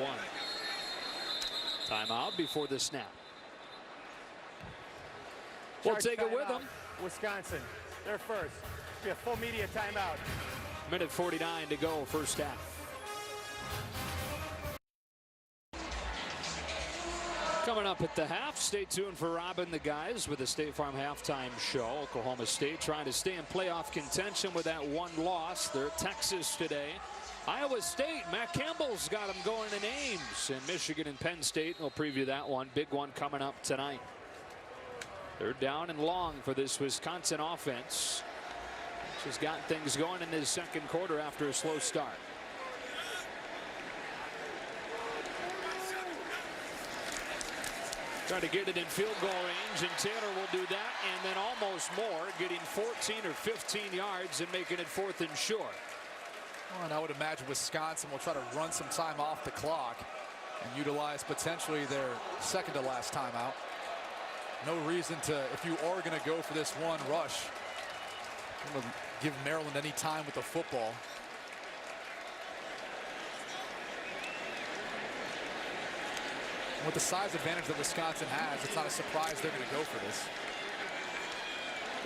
Timeout before the snap. We'll take it with them. Wisconsin, they're first. Be a full media timeout. Minute 49 to go, first half. Coming up at the half, stay tuned for Rob and the guys with the State Farm halftime show. Oklahoma State trying to stay in playoff contention with that one loss. They're at Texas today. Iowa State, Matt Campbell's got them going in Ames. And Michigan and Penn State, we'll preview that one. Big one coming up tonight. They're down and long for this Wisconsin offense, which has got things going in this second quarter after a slow start. Trying to get it in field goal range, and Taylor will do that, and then almost more, getting 14 or 15 yards and making it 4th and short. Well, and I would imagine Wisconsin will try to run some time off the clock and utilize potentially their second to last timeout. No reason to, if you are going to go for this one rush, give Maryland any time with the football. With the size advantage that Wisconsin has, it's not a surprise they're going to go for this.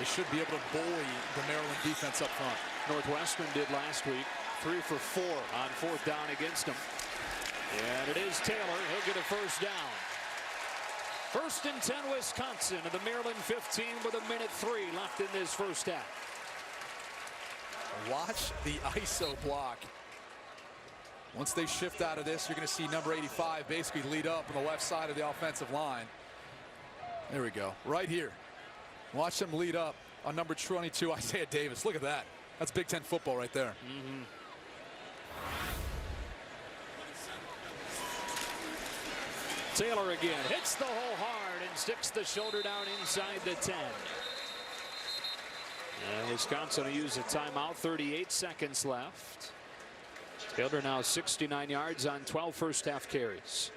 They should be able to bully the Maryland defense up front. Northwestern did last week, 3 for 4 on 4th down against them. And it is Taylor. He'll get a first down. 1st and 10 Wisconsin to the Maryland 15 with a minute 3 left in this first half. Watch the ISO block. Once they shift out of this, you're going to see number 85 basically lead up on the left side of the offensive line. There we go. Right here. Watch them lead up on number 22, Isaiah Davis. Look at that. That's Big Ten football right there. Taylor again hits the hole hard and sticks the shoulder down inside the 10. And Wisconsin will use a timeout. 38 seconds left. Taylor now 69 yards on 12 first half carries.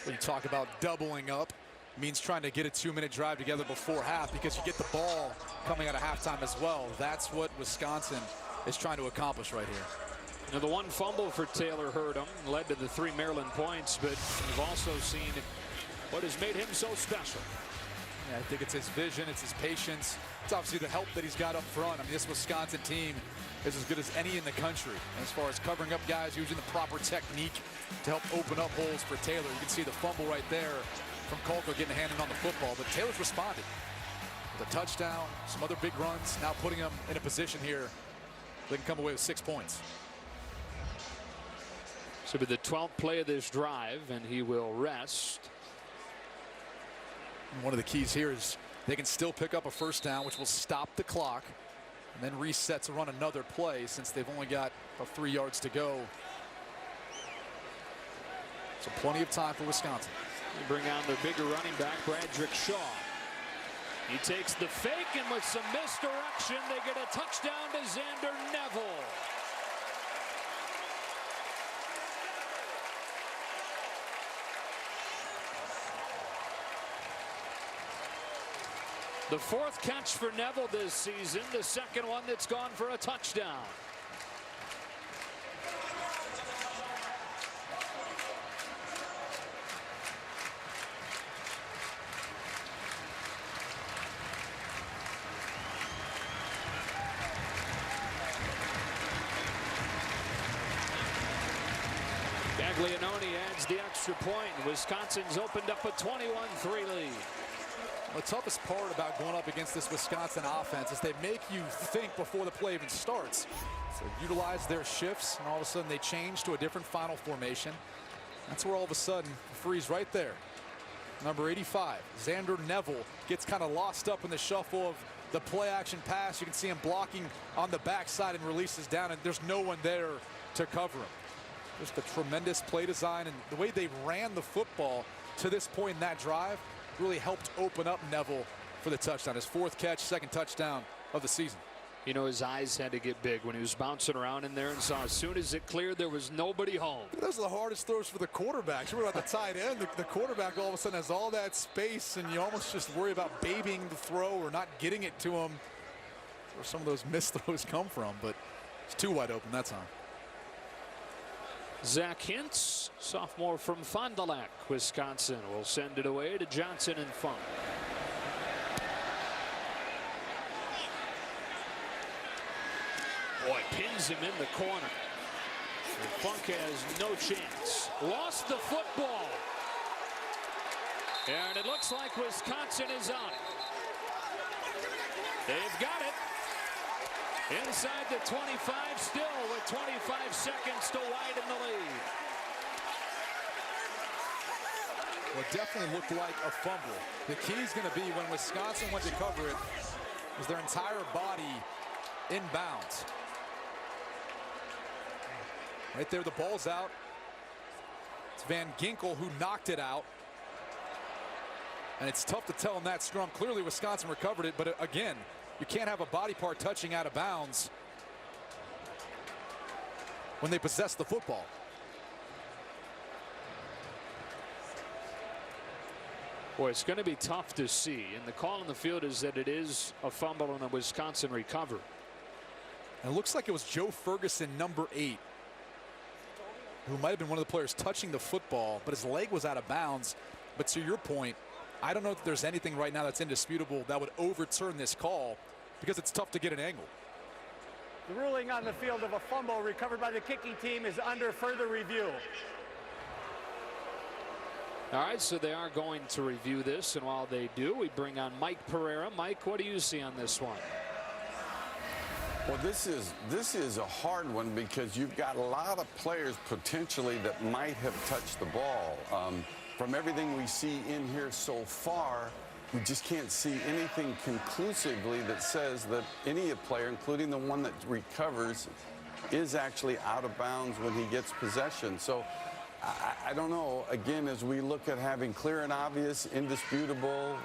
When you talk about doubling up, means trying to get a 2-minute drive together before half, because you get the ball coming out of halftime as well. That's what Wisconsin is trying to accomplish right here. Now, the one fumble for Taylor hurt him, led to the 3 Maryland points, but we've also seen what has made him so special. Yeah, I think it's his vision, it's his patience. It's obviously the help that he's got up front. I mean, this Wisconsin team is as good as any in the country as far as covering up guys, using the proper technique to help open up holes for Taylor. You can see the fumble right there from Colco getting a hand in on the football, but Taylor's responded with a touchdown, some other big runs, now putting him in a position here they can come away with 6 points. So be the 12th play of this drive, and he will rest. And one of the keys here is they can still pick up a first down, which will stop the clock, and then reset to run another play since they've only got about 3 yards to go. So plenty of time for Wisconsin. They bring on their bigger running back, Bradrick Shaw. He takes the fake, and with some misdirection, they get a touchdown to Xander Neville. The 4th catch for Neville this season, the 2nd one that's gone for a touchdown. Gaglianone adds the extra point. Wisconsin's opened up a 21-3 lead. The toughest part about going up against this Wisconsin offense is they make you think before the play even starts. So utilize their shifts, and all of a sudden they change to a different final formation. That's where all of a sudden freeze right there. Number 85, Xander Neville, gets kind of lost up in the shuffle of the play action pass. You can see him blocking on the backside and releases down, and there's no one there to cover him. Just a tremendous play design, and the way they ran the football to this point in that drive really helped open up Neville for the touchdown. His 4th catch, 2nd touchdown of the season. You know, his eyes had to get big when he was bouncing around in there and saw as soon as it cleared there was nobody home. Those are the hardest throws for the quarterbacks. You're about the tight end. The quarterback all of a sudden has all that space, and you almost just worry about babying the throw or not getting it to him. That's where some of those missed throws come from, but it's too wide open that time. Zach Hintz, sophomore from Fond du Lac, Wisconsin, will send it away to Johnson and Funk. Boy, pins him in the corner. And Funk has no chance. Lost the football. And it looks like Wisconsin is on it. They've got it. Inside the 25 still with 25 seconds to widen the lead. Well, it definitely looked like a fumble. The key is going to be when Wisconsin went to cover it, was their entire body inbounds. Right there, the ball's out. It's Van Ginkel who knocked it out. And it's tough to tell in that scrum. Clearly, Wisconsin recovered it, but again, you can't have a body part touching out of bounds when they possess the football. Boy, it's going to be tough to see. And the call on the field is that it is a fumble and a Wisconsin recovery. And it looks like it was Joe Ferguson, number 8, who might have been one of the players touching the football, but his leg was out of bounds. But to your point, I don't know if there's anything right now that's indisputable that would overturn this call, because it's tough to get an angle. The ruling on the field of a fumble recovered by the kicking team is under further review. All right, so they are going to review this, and while they do, we bring on Mike Pereira. Mike, what do you see on this one? Well, this is a hard one because you've got a lot of players potentially that might have touched the ball. From everything we see in here so far, we just can't see anything conclusively that says that any player, including the one that recovers, is actually out of bounds when he gets possession. So I don't know. Again, as we look at having clear and obvious, indisputable,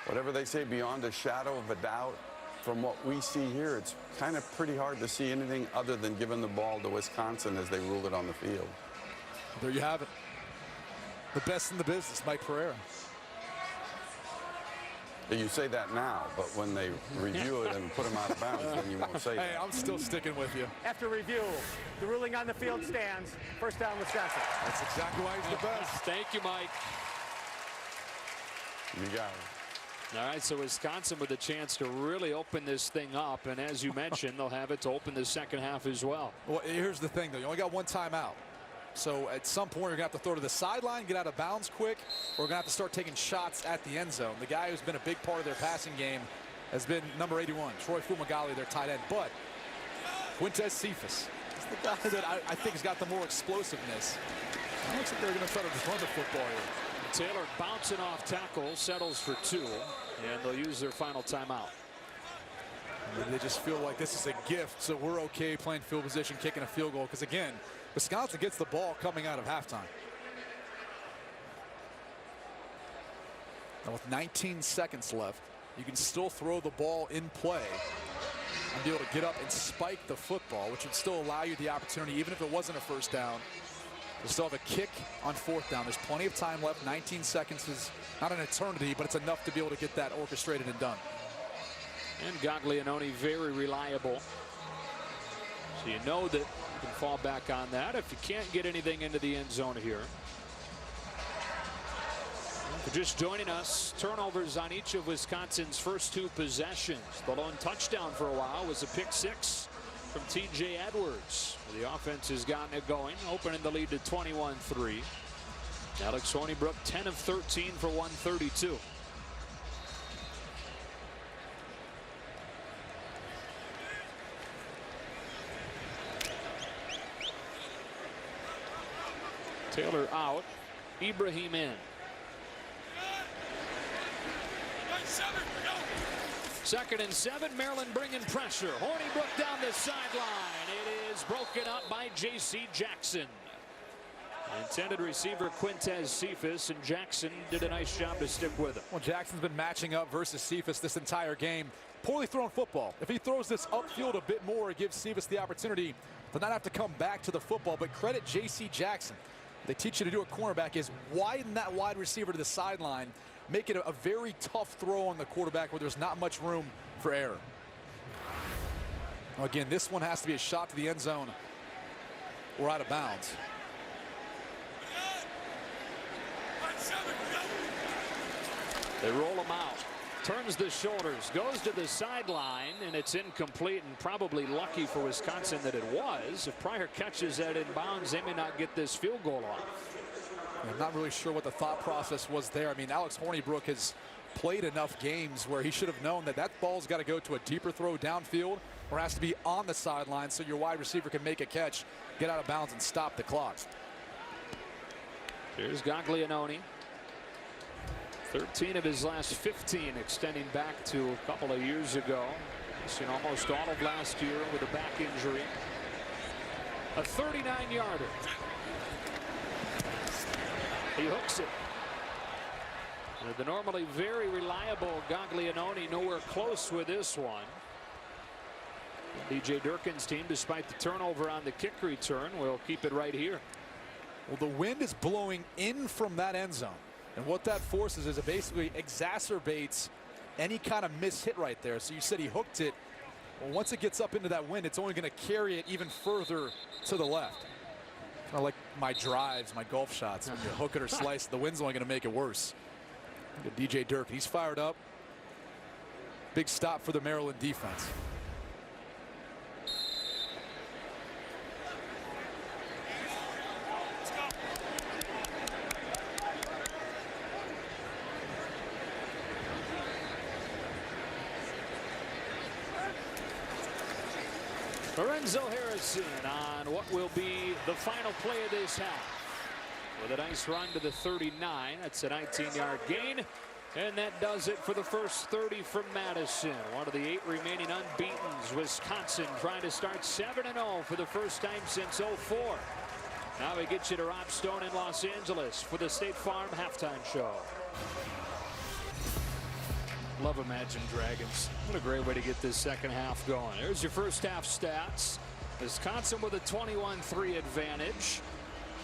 whatever they say, beyond a shadow of a doubt, from what we see here, it's kind of pretty hard to see anything other than giving the ball to Wisconsin as they rule it on the field. There you have it. The best in the business, Mike Pereira. You say that now, but when they review it and put him out of bounds, then you won't say that. Hey, I'm still sticking with you. After review, the ruling on the field stands. First down, Wisconsin. That's exactly why he's the best. Thank you, Mike. You got it. All right, so Wisconsin with a chance to really open this thing up, and as you mentioned, they'll have it to open the second half as well. Well, here's the thing, though. You only got one timeout. So at some point, you're going to have to throw to the sideline, get out of bounds quick, or we're going to have to start taking shots at the end zone. The guy who's been a big part of their passing game has been number 81, Troy Fumagalli, their tight end. But Quintez Cephas is the guy that I think has got the more explosiveness. It looks like they're going to try to run the football here. Taylor bouncing off tackle, settles for 2, and they'll use their final timeout. They just feel like this is a gift, so we're okay playing field position, kicking a field goal, because again, Wisconsin gets the ball coming out of halftime. Now with 19 seconds left, you can still throw the ball in play and be able to get up and spike the football, which would still allow you the opportunity, even if it wasn't a first down, They still have a kick on 4th down. There's plenty of time left. 19 seconds is not an eternity, but it's enough to be able to get that orchestrated and done. And Gaglianone very reliable. So you know that you can fall back on that if you can't get anything into the end zone here. For just joining us, turnovers on each of Wisconsin's first 2 possessions. The lone touchdown for a while was a pick 6 from T.J. Edwards. The offense has gotten it going, opening the lead to 21-3. Alex Hornibrook 10 of 13 for 132. Taylor out, Ibrahim in. 2nd and 7, Maryland bringing pressure. Hornibrook down the sideline. It is broken up by J.C. Jackson. Intended receiver Quintez Cephas, and Jackson did a nice job to stick with him. Well, Jackson's been matching up versus Cephas this entire game. Poorly thrown football. If he throws this upfield a bit more, it gives Cephas the opportunity to not have to come back to the football. But credit J.C. Jackson. They teach you to do a cornerback is widen that wide receiver to the sideline. Make it a very tough throw on the quarterback where there's not much room for error. Again, this one has to be a shot to the end zone or out of bounds. They roll him out. Turns the shoulders, goes to the sideline, and it's incomplete, and probably lucky for Wisconsin that it was. If Pryor catches that in bounds, they may not get this field goal off. I'm not really sure what the thought process was there. I mean, Alex Hornibrook has played enough games where he should have known that that ball's got to go to a deeper throw downfield or has to be on the sideline so your wide receiver can make a catch, get out of bounds, and stop the clock. Here's Gaglianone. 13 of his last 15, extending back to a couple of years ago. Seen almost all of last year with a back injury. A 39-yarder. He hooks it. The normally very reliable Gaglianone nowhere close with this one. DJ Durkin's team, despite the turnover on the kick return, will keep it right here. Well, the wind is blowing in from that end zone. And what that forces is it basically exacerbates any kind of miss hit right there. So you said he hooked it. Well, once it gets up into that wind, it's only going to carry it even further to the left. Kind of like my drives, my golf shots. When you hook it or slice, the wind's only going to make it worse. Look at DJ Durkin. He's fired up. Big stop for the Maryland defense. Lorenzo Harrison on what will be the final play of this half. With a nice run to the 39. That's a 19-yard gain. And that does it for the first 30 from Madison. One of the 8 remaining unbeatens. Wisconsin trying to start 7-0 for the first time since '04. Now we get you to Rob Stone in Los Angeles for the State Farm halftime show. Love Imagine Dragons. What a great way to get this second half going. There's your first half stats. Wisconsin with a 21-3 advantage.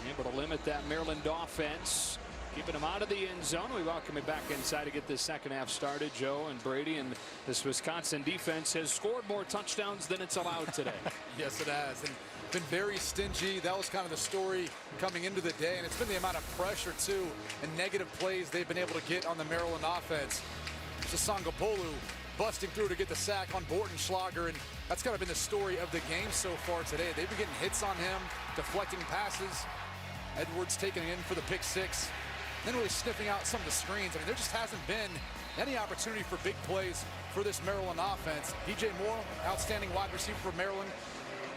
Able to limit that Maryland offense. Keeping them out of the end zone. We welcome you back inside to get this second half started. Joe and Brady, and this Wisconsin defense has scored more touchdowns than it's allowed today. Yes, it has. And been very stingy. That was kind of the story coming into the day. And it's been the amount of pressure, too, and negative plays they've been able to get on the Maryland offense. Sasangapolu busting through to get the sack on Bortenschlager, and that's kind of been the story of the game so far today. They've been getting hits on him, deflecting passes. Edwards taking it in for the pick 6, then really sniffing out some of the screens. I mean, there just hasn't been any opportunity for big plays for this Maryland offense. DJ Moore, outstanding wide receiver for Maryland,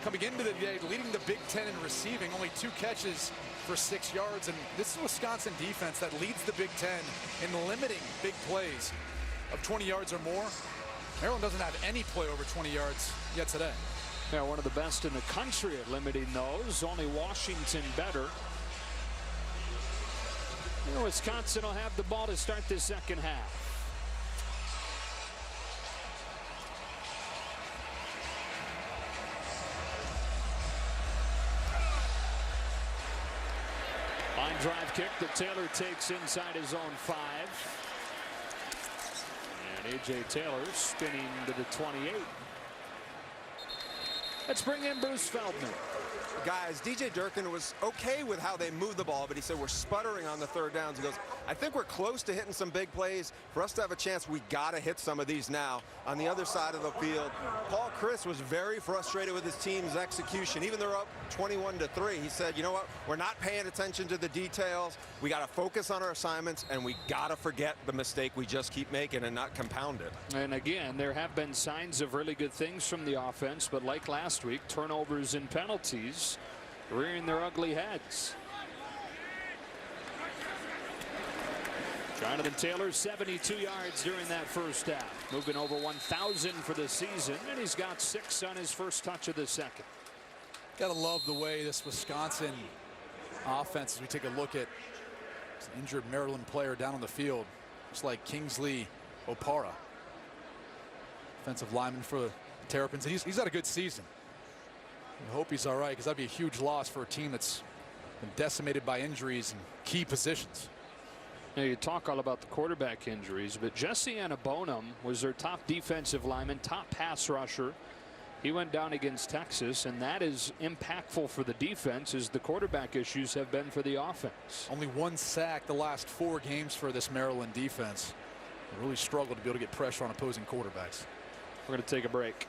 coming into the day leading the Big Ten in receiving, only 2 catches for 6 yards. And this is a Wisconsin defense that leads the Big Ten in limiting big plays of 20 yards or more. Maryland doesn't have any play over 20 yards yet today. Yeah, one of the best in the country at limiting those. Only Washington better. You know, Wisconsin will have the ball to start the second half. drive kick that Taylor takes inside his own 5. And A.J. Taylor spinning to the 28. Let's bring in Bruce Feldman. Guys, DJ Durkin was okay with how they moved the ball, but he said we're sputtering on the third downs. He goes, I think we're close to hitting some big plays. For us to have a chance, we got to hit some of these now. On the other side of the field, Paul Chryst was very frustrated with his team's execution. Even though they're up 21-3, he said, you know what, we're not paying attention to the details. We got to focus on our assignments, and we got to forget the mistake we just keep making and not compound it. And again, there have been signs of really good things from the offense, but like last week, turnovers and penalties rearing their ugly heads. Jonathan Taylor, 72 yards during that first half, moving over 1,000 for the season, and he's got 6 on his first touch of the second. Gotta love the way this Wisconsin offense, as we take a look at this injured Maryland player down on the field, just like Kingsley Opara, offensive lineman for the Terrapins. He's had a good season. I hope he's all right, because that'd be a huge loss for a team that's been decimated by injuries in key positions. Now, you talk all about the quarterback injuries, but Jesse Annabonum was their top defensive lineman, top pass rusher. He went down against Texas, and that is impactful for the defense as the quarterback issues have been for the offense. Only 1 sack the last 4 games for this Maryland defense. They really struggled to be able to get pressure on opposing quarterbacks. We're going to take a break.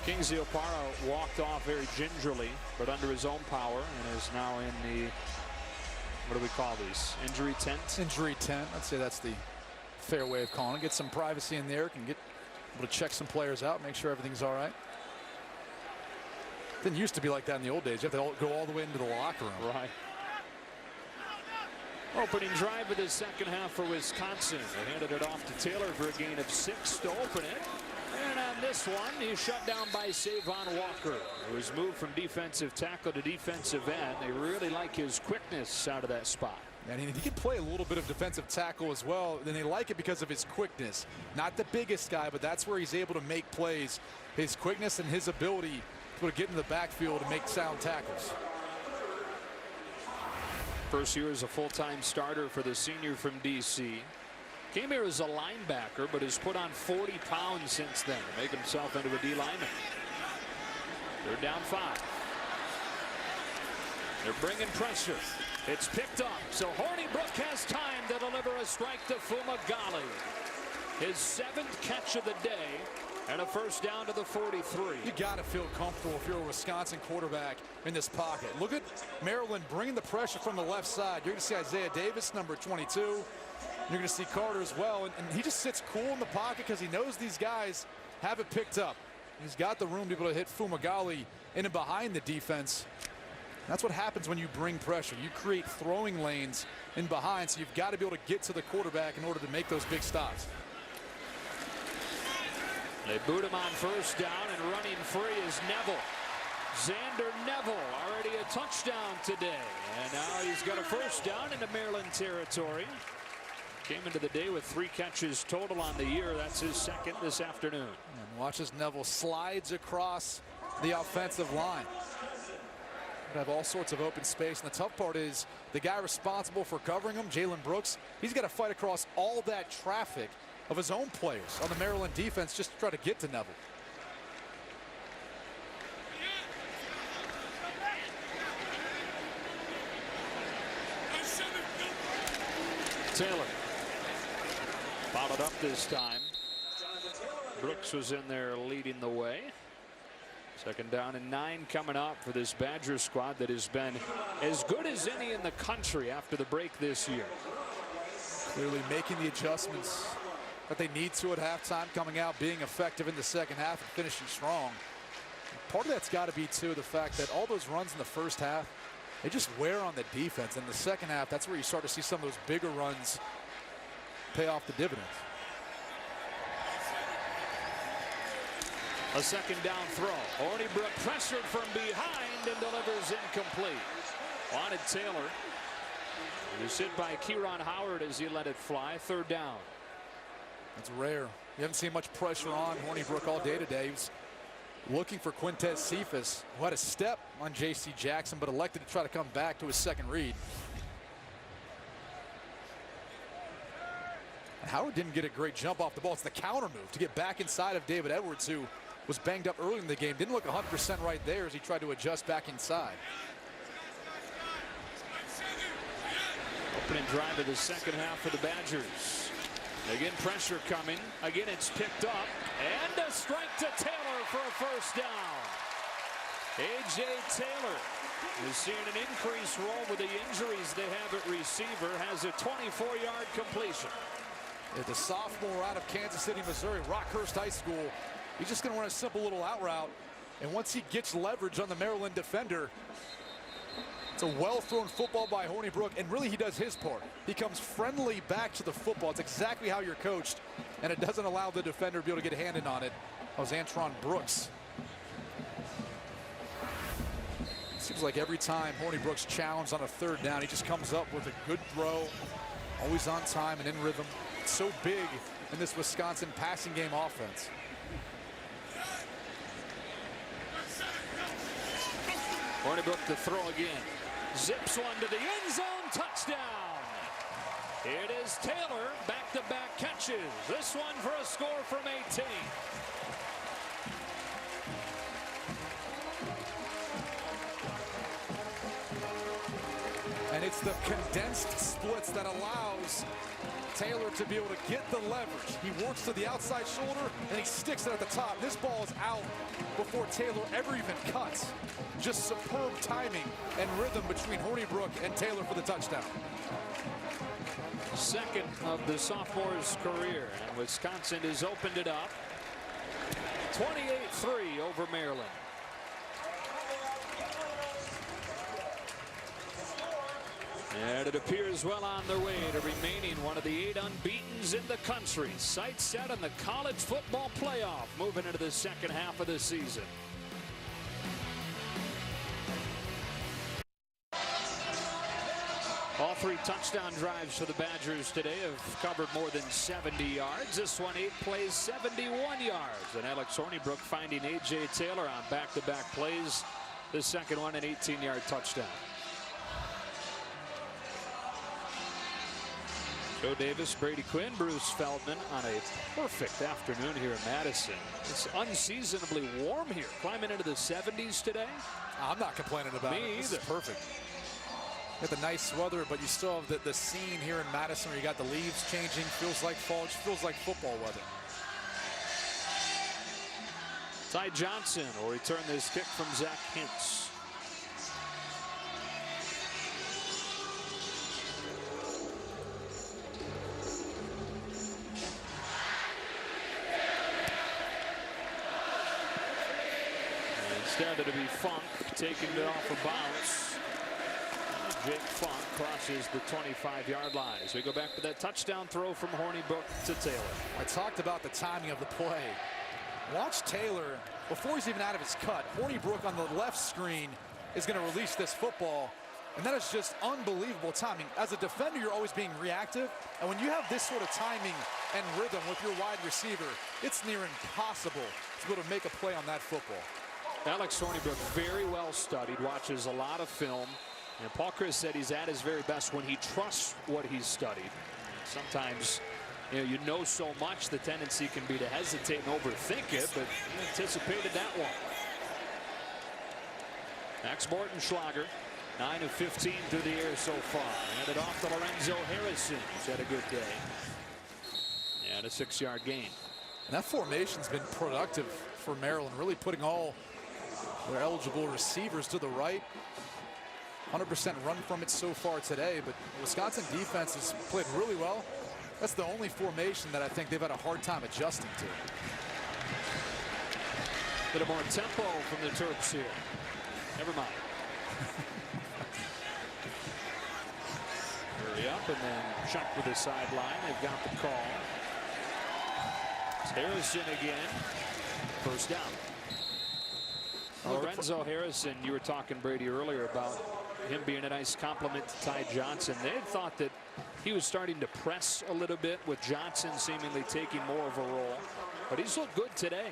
Kingsley Opara walked off very gingerly, but under his own power, and is now in the, what do we call these, injury tent? Injury tent. I'd say that's the fair way of calling it. Get some privacy in there, can get able to check some players out, make sure everything's all right. Didn't used to be like that in the old days. You have to go all the way into the locker room. Right. Opening drive of the second half for Wisconsin. They handed it off to Taylor for a gain of 6 to open it. And on this one, he's shut down by Savon Walker, who was moved from defensive tackle to defensive end. They really like his quickness out of that spot. And he can play a little bit of defensive tackle as well. Then they like it because of his quickness. Not the biggest guy, but that's where he's able to make plays. His quickness and his ability to get in the backfield and make sound tackles. First year as a full-time starter for the senior from D.C. Came here as a linebacker, but has put on 40 pounds since then to make himself into a D lineman. They're down 5. They're bringing pressure. It's picked up, so Hornibrook has time to deliver a strike to Fumagalli. His 7th catch of the day, and a first down to the 43. You got to feel comfortable if you're a Wisconsin quarterback in this pocket. Look at Maryland bringing the pressure from the left side. You're going to see Isaiah Davis, number 22. You're going to see Carter as well, and he just sits cool in the pocket because he knows these guys have it picked up. He's got the room to be able to hit Fumagalli in and behind the defense. That's what happens when you bring pressure. You create throwing lanes in behind, so you've got to be able to get to the quarterback in order to make those big stops. They boot him on first down, and running free is Neville. Xander Neville, already a touchdown today. And now he's got a first down into Maryland territory. Came into the day with 3 catches total on the year. That's his 2nd this afternoon. And watch as Neville slides across the offensive line. Have all sorts of open space, and the tough part is the guy responsible for covering him, Jalen Brooks, he's got to fight across all that traffic of his own players on the Maryland defense just to try to get to Neville. Taylor followed up this time. Brooks was in there leading the way. 2nd down and 9 coming up for this Badger squad that has been as good as any in the country after the break this year. Clearly making the adjustments that they need to at halftime, coming out, being effective in the second half and finishing strong. Part of that's got to be, too, the fact that all those runs in the first half, they just wear on the defense. In the second half, that's where you start to see some of those bigger runs pay off the dividends. A 2nd down throw. Hornibrook pressured from behind and delivers incomplete. Wanted Taylor. He was hit by Kieron Howard as he let it fly. 3rd down. It's rare You haven't seen much pressure on Hornibrook all day today. He was looking for Quintez Cephas, who had a step on J.C. Jackson, but elected to try to come back to his second read. And Howard didn't get a great jump off the ball. It's the counter move to get back inside of David Edwards, who was banged up early in the game. Didn't look 100% right there as he tried to adjust back inside. Opening drive of the second half for the Badgers. Again, pressure coming. Again, it's picked up. And a strike to Taylor for a first down. A.J. Taylor is seeing an increased role with the injuries they have at receiver. Has a 24-yard completion. The sophomore out of Kansas City, Missouri, Rockhurst High School. He's just going to run a simple little out route. And once he gets leverage on the Maryland defender, it's a well-thrown football by Hornibrook, and really he does his part. He comes friendly back to the football. It's exactly how you're coached, and it doesn't allow the defender to be able to get a hand in on it. That was Antron Brooks. Seems like every time Hornibrook's challenged on a third down, he just comes up with a good throw, always on time and in rhythm. It's so big in this Wisconsin passing game offense. Hornibrook to throw again. Zips one to the end zone. Touchdown. It is Taylor. Back-to-back catches. This one for a score from 18. And it's the condensed splits that allows Taylor to be able to get the leverage. He works to the outside shoulder and he sticks it at the top. This ball is out before Taylor ever even cuts. Just superb timing and rhythm between Hornibrook and Taylor for the touchdown. Second of the sophomore's career, and Wisconsin has opened it up 28-3 over Maryland. And it appears well on their way to remaining one of the 8 unbeatens in the country. Sights set on the college football playoff moving into the second half of the season. All 3 touchdown drives for the Badgers today have covered more than 70 yards. This one 8 plays, 71 yards. And Alex Hornibrook finding A.J. Taylor on back-to-back plays. The second one an 18-yard touchdown. Joe Davis, Brady Quinn, Bruce Feldman on a perfect afternoon here in Madison. It's unseasonably warm here, climbing into the 70s today. I'm not complaining about it. This is perfect. You got the nice weather, but you still have the scene here in Madison where you got the leaves changing. Feels like fall. It feels like football weather. Ty Johnson will return this kick from Zach Hintz. Instead to be Funk taking it off a bounce. Jake Funk crosses the 25-yard line. As we go back to that touchdown throw from Hornibrook to Taylor. I talked about the timing of the play. Watch Taylor before he's even out of his cut. Hornibrook on the left screen is going to release this football. And that is just unbelievable timing. As a defender, you're always being reactive. And when you have this sort of timing and rhythm with your wide receiver, it's near impossible to be able to make a play on that football. Alex Hornibrook, very well studied, watches a lot of film. And Paul Chris said he's at his very best when he trusts what he's studied. Sometimes, you know so much, the tendency can be to hesitate and overthink it, but he anticipated that one. Max Bortenschlager, 9 of 15 through the air so far. Handed off to Lorenzo Harrison, who's had a good day. And a 6-yard gain. And that formation's been productive for Maryland, really putting all their eligible receivers to the right. 100% run from it so far today, but Wisconsin defense has played really well. That's the only formation that I think they've had a hard time adjusting to. Bit more tempo from the Terps here. Never mind. Hurry up and then check with the sideline. They've got the call. It's Harrison again. First down. Lorenzo Harrison, you were talking, Brady, earlier about him being a nice compliment to Ty Johnson. They had thought that he was starting to press a little bit with Johnson seemingly taking more of a role. But he's looked good today.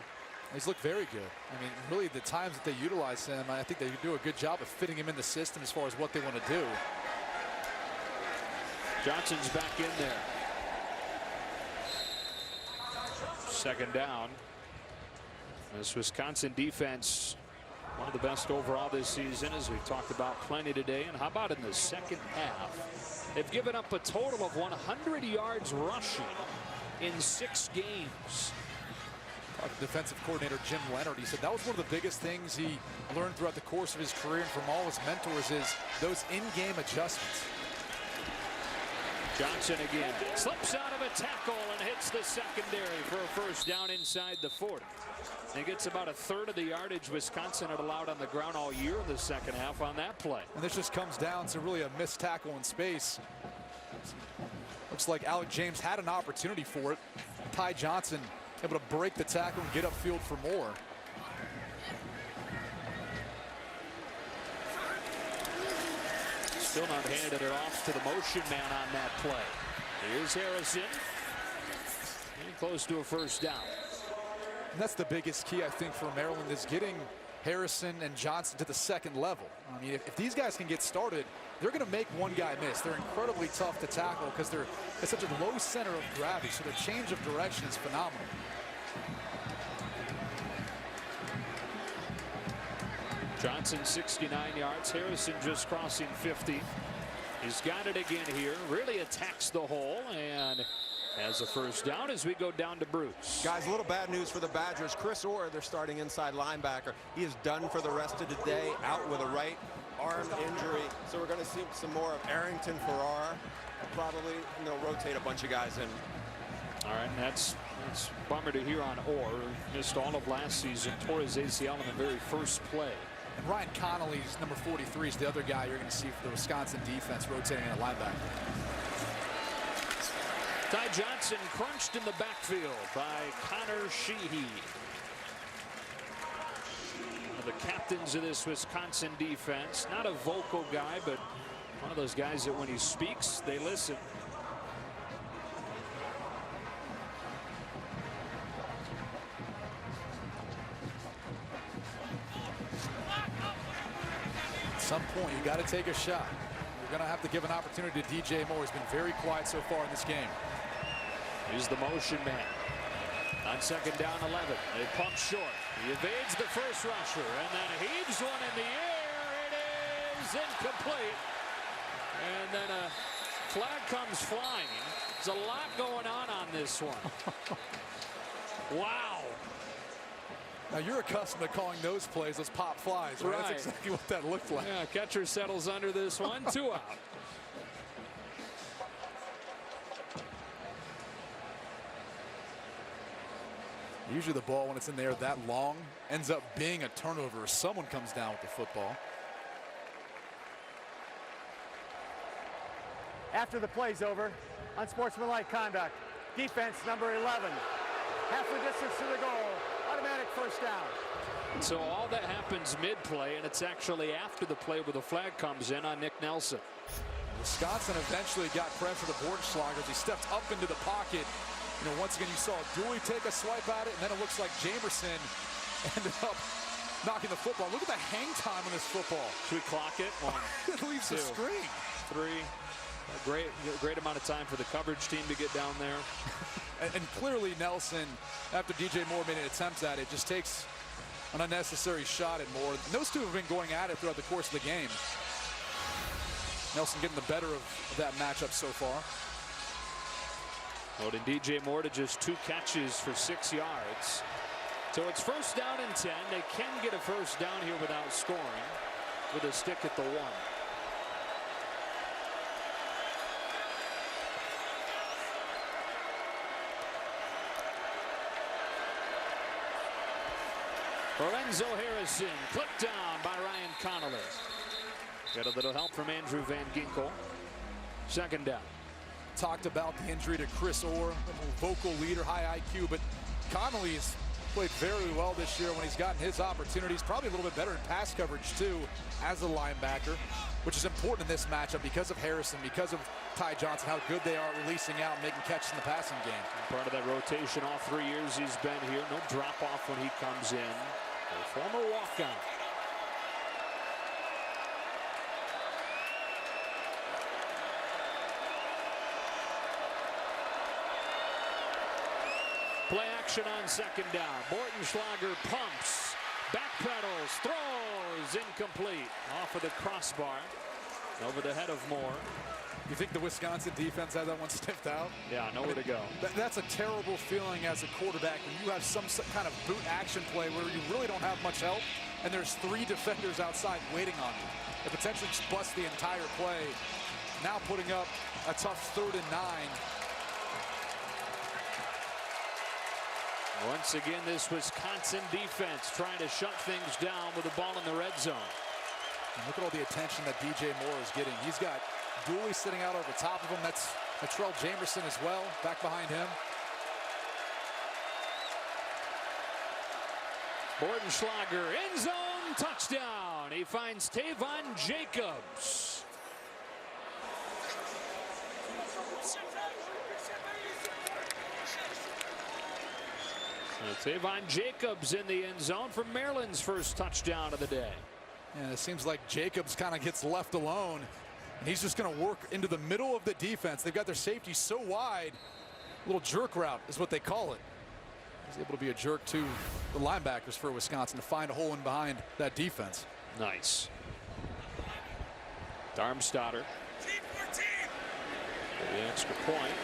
He's looked very good. I mean, really, the times that they utilize him, I think they do a good job of fitting him in the system as far as what they want to do. Johnson's back in there. Second down. This Wisconsin defense, one of the best overall this season, as we've talked about plenty today. And how about in the second half? They've given up a total of 100 yards rushing in 6 games. Defensive coordinator Jim Leonard, he said that was one of the biggest things he learned throughout the course of his career and from all his mentors is those in-game adjustments. Johnson again slips out of a tackle and hits the secondary for a first down inside the 40. He gets about 1/3 of the yardage Wisconsin had allowed on the ground all year in the second half on that play. And this just comes down to really a missed tackle in space. Looks like Alec James had an opportunity for it. Ty Johnson able to break the tackle and get upfield for more. Still not handed it off to the motion man on that play. Here's Harrison. Getting close to a first down. And that's the biggest key, I think, for Maryland is getting Harrison and Johnson to the second level. I mean, if these guys can get started, they're going to make one guy miss. They're incredibly tough to tackle because they're at such a low center of gravity, so their change of direction is phenomenal. Johnson 69 yards. Harrison just crossing 50. He's got it again here. Really attacks the hole and has a first down as we go down to Bruce. Guys, a little bad news for the Badgers. Chris Orr, their starting inside linebacker, he is done for the rest of the day, out with a right arm injury. So we're going to see some more of Arrington Farrar. Probably, rotate a bunch of guys in. All right, and that's a bummer to hear on Orr. Missed all of last season, tore his ACL in the very first play. And Ryan Connolly's number 43 is the other guy you're going to see for the Wisconsin defense rotating at linebacker. Ty Johnson crunched in the backfield by Connor Sheehy. One of the captains of this Wisconsin defense. Not a vocal guy, but one of those guys that when he speaks, they listen. At some point, you got to take a shot. You're going to have to give an opportunity to DJ Moore. He's been very quiet so far in this game. He's the motion man. On second down 11. They pump short. He evades the first rusher and then heaves one in the air. It is incomplete. And then a flag comes flying. There's a lot going on this one. Wow. Now you're accustomed to calling those plays, those pop flies, right? That's exactly what that looked like. Yeah, catcher settles under this one. 2 out. Usually the ball, when it's in there that long, ends up being a turnover. Someone comes down with the football. After the play's over, unsportsmanlike conduct. Defense number 11. Half the distance to the goal. Automatic first down. So all that happens mid-play, and it's actually after the play where the flag comes in on Nick Nelson. Wisconsin eventually got pressure to Bordenschlager as he stepped up into the pocket. Once again, you saw Dewey take a swipe at it, and then it looks like Jamerson ended up knocking the football. Look at the hang time on this football. Should we clock it? 1, it leaves 2, the screen. 3. A great amount of time for the coverage team to get down there. and clearly Nelson, after DJ Moore made an attempt at it, just takes an unnecessary shot at Moore. And those two have been going at it throughout the course of the game. Nelson getting the better of that matchup so far. Loading DJ Moore to just 2 catches for 6 yards. So it's first down and 10. They can get a first down here without scoring with a stick at the 1. Lorenzo Harrison clipped down by Ryan Connolly. Got a little help from Andrew Van Ginkel. Second down. Talked about the injury to Chris Orr, vocal leader, high IQ, but Connolly is played very well this year when he's gotten his opportunities. Probably a little bit better in pass coverage, too, as a linebacker, which is important in this matchup because of Harrison, because of Ty Johnson, how good they are at releasing out and making catches in the passing game. And part of that rotation all 3 years he's been here. No drop-off when he comes in. A former walk-on. Play action on second down. Bortenschlager pumps, backpedals, throws, incomplete. Off of the crossbar, over the head of Moore. You think the Wisconsin defense had that one sniffed out? Yeah, nowhere to go. That's a terrible feeling as a quarterback when you have some kind of boot action play where you really don't have much help, and there's 3 defenders outside waiting on you. It potentially just busts the entire play. Now putting up a tough 3rd and 9. Once again, this Wisconsin defense trying to shut things down with the ball in the red zone. And look at all the attention that DJ Moore is getting. He's got Dooley sitting out over top of him. That's Latrell Jamerson as well, back behind him. Bortenschlager, end zone, touchdown. He finds Tavon Jacobs. Tavon Jacobs in the end zone for Maryland's first touchdown of the day. And it seems like Jacobs kind of gets left alone, and he's just going to work into the middle of the defense. They've got their safety so wide. A little jerk route is what they call it. He's able to be a jerk to the linebackers for Wisconsin to find a hole in behind that defense. Nice. Darmstadter. The extra point.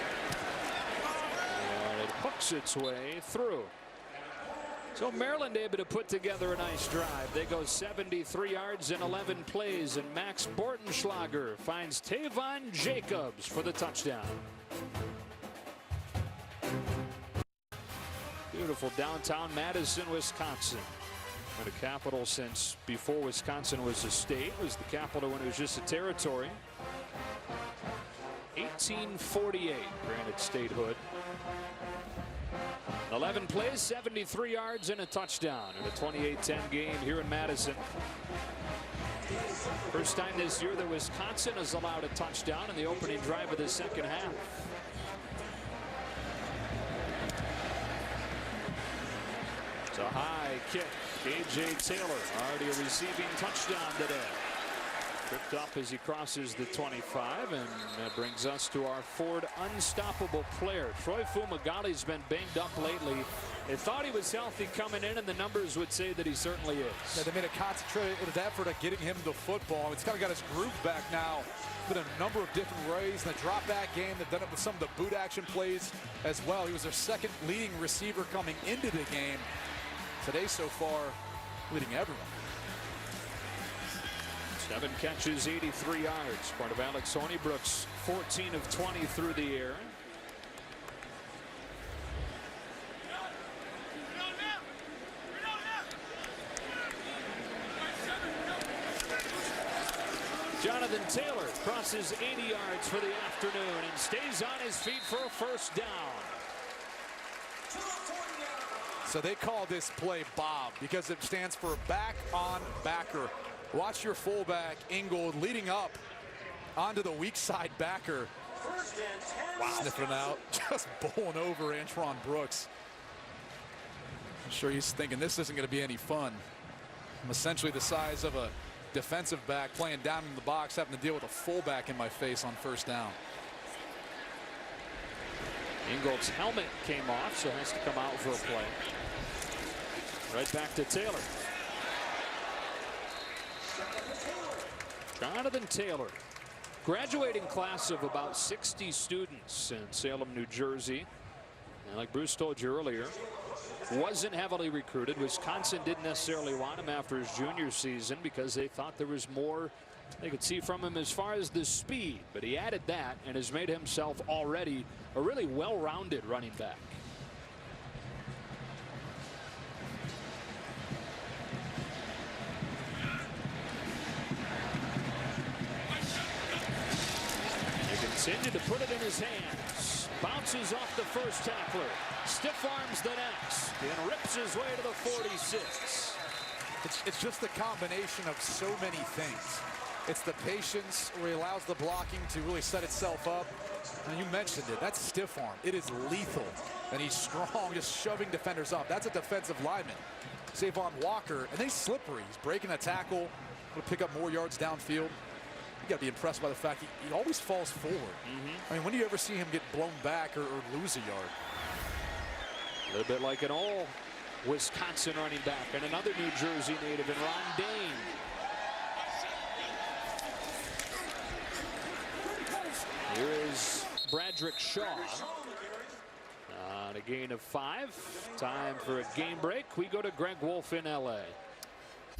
And it hooks its way through. So Maryland able to put together a nice drive. They go 73 yards in 11 plays, and Max Bortenschlager finds Tavon Jacobs for the touchdown. Beautiful downtown Madison, Wisconsin. The capital since before Wisconsin was a state. Was the capital when it was just a territory. 1848 granted statehood. 11 plays, 73 yards, and a touchdown in a 28-10 game here in Madison. First time this year that Wisconsin has allowed a touchdown in the opening drive of the second half. It's a high kick. A.J. Taylor already a receiving touchdown today. Tripped up as he crosses the 25, and that brings us to our Ford unstoppable player. Troy Fumagali's been banged up lately. They thought he was healthy coming in, and the numbers would say that he certainly is. Yeah, they made a concentrated effort at getting him the football. He's kind of got his groove back now. Been a number of different ways in the drop back game. They've done it with some of the boot action plays as well. He was their second leading receiver coming into the game. Today so far, leading everyone. 7 catches, 83 yards. Part of Alex Hornibrook's 14 of 20 through the air. Jonathan Taylor crosses 80 yards for the afternoon and stays on his feet for a first down. So they call this play Bob because it stands for back on backer. Watch your fullback Ingold leading up onto the weak side backer. Wow. Sniffing out, just bowling over Antron Brooks. I'm sure he's thinking this isn't going to be any fun. I'm essentially the size of a defensive back playing down in the box, having to deal with a fullback in my face on first down. Ingold's helmet came off, so has to come out for a play. Right back to Taylor. Jonathan Taylor, graduating class of about 60 students in Salem, New Jersey. And like Bruce told you earlier, wasn't heavily recruited. Wisconsin didn't necessarily want him after his junior season because they thought there was more they could see from him as far as the speed. But he added that and has made himself already a really well-rounded running back. They continue to put it in his hands. Bounces off the first tackler. Stiff arms the next. And rips his way to the 46. It's just the combination of so many things. It's the patience where he allows the blocking to really set itself up. And you mentioned it. That's stiff arm. It is lethal. And he's strong, just shoving defenders up. That's a defensive lineman. Savon Walker, and then he's slippery. He's breaking a tackle. Will pick up more yards downfield. You got to be impressed by the fact he always falls forward. I mean, when do you ever see him get blown back or lose a yard? A little bit like an all Wisconsin running back and another New Jersey native in Ron Dane. Here is Bradrick Shaw. On a gain of 5. Time for a game break. We go to Greg Wolf in LA.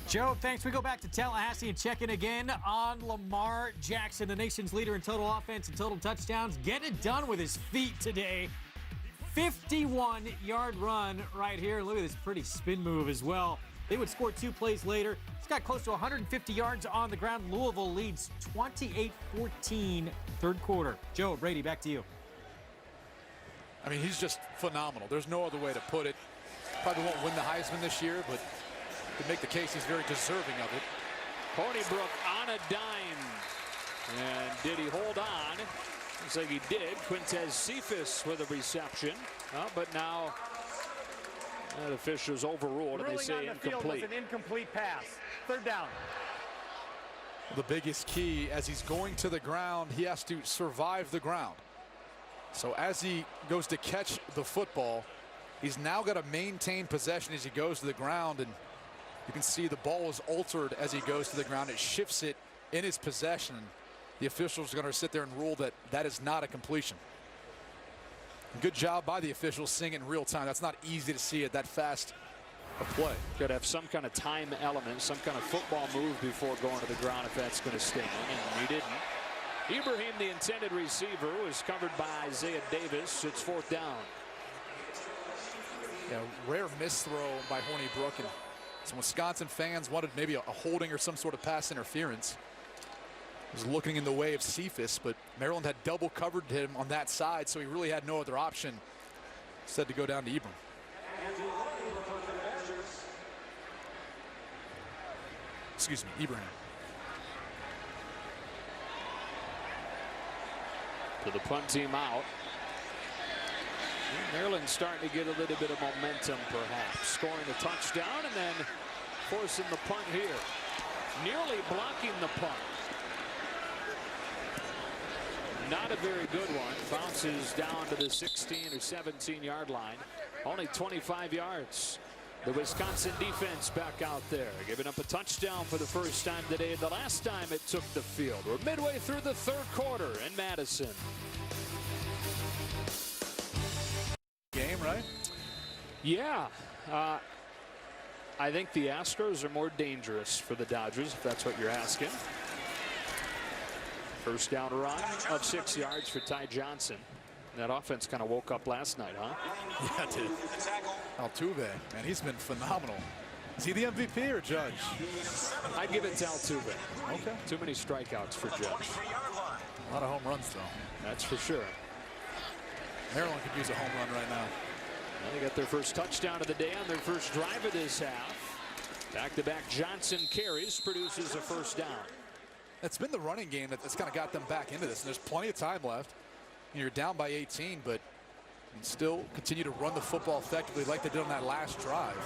Joe, thanks. We go back to Tallahassee and check in again on Lamar Jackson, the nation's leader in total offense and total touchdowns. Get it done with his feet today. 51-yard run right here. Look at this pretty spin move as well. They would score 2 plays later. He's got close to 150 yards on the ground. Louisville leads 28-14 third quarter. Joe, Brady, back to you. I mean, he's just phenomenal. There's no other way to put it. Probably won't win the Heisman this year, but to make the case he's very deserving of it. Hornibrook on a dime. And did he hold on? Looks like he did. Quintez Cephas with a reception. But now the officials overruled, and they say incomplete. Field was an incomplete pass. Third down. The biggest key, as he's going to the ground, he has to survive the ground. So as he goes to catch the football, he's now got to maintain possession as he goes to the ground, and you can see the ball is altered as he goes to the ground. It shifts it in his possession. The officials are going to sit there and rule that that is not a completion. Good job by the officials seeing it in real time. That's not easy to see it that fast a play. Got to have some kind of time element, some kind of football move before going to the ground if that's going to stand, and he didn't. Ibrahim, the intended receiver, was covered by Isaiah Davis. It's 4th down. Yeah, rare misthrow by Hornibrook, and some Wisconsin fans wanted maybe a holding or some sort of pass interference. Was looking in the way of Cephas, but Maryland had double covered him on that side, so he really had no other option. Said to go down to Ibrahim. Excuse me, Ibrahim. To the punt team out. Maryland's starting to get a little bit of momentum, perhaps. Scoring a touchdown and then forcing the punt here. Nearly blocking the punt. Not a very good one. Bounces down to the 16 or 17-yard line. Only 25 yards. The Wisconsin defense back out there, giving up a touchdown for the first time today. The last time it took the field. We're midway through the third quarter in Madison. Game, right? Yeah. I think the Astros are more dangerous for the Dodgers, if that's what you're asking. First down run of 6 yards for Ty Johnson. That offense kind of woke up last night, huh? Yeah, it did. Altuve, man, he's been phenomenal. Is he the MVP or Judge? I'd give it to Altuve. Okay. Too many strikeouts for Judge. A lot of home runs, though. That's for sure. Maryland could use a home run right now. Well, they got their first touchdown of the day on their first drive of this half. Back-to-back Johnson carries, produces a first down. It's been the running game that's kind of got them back into this, and there's plenty of time left. You're down by 18, but you can still continue to run the football effectively like they did on that last drive.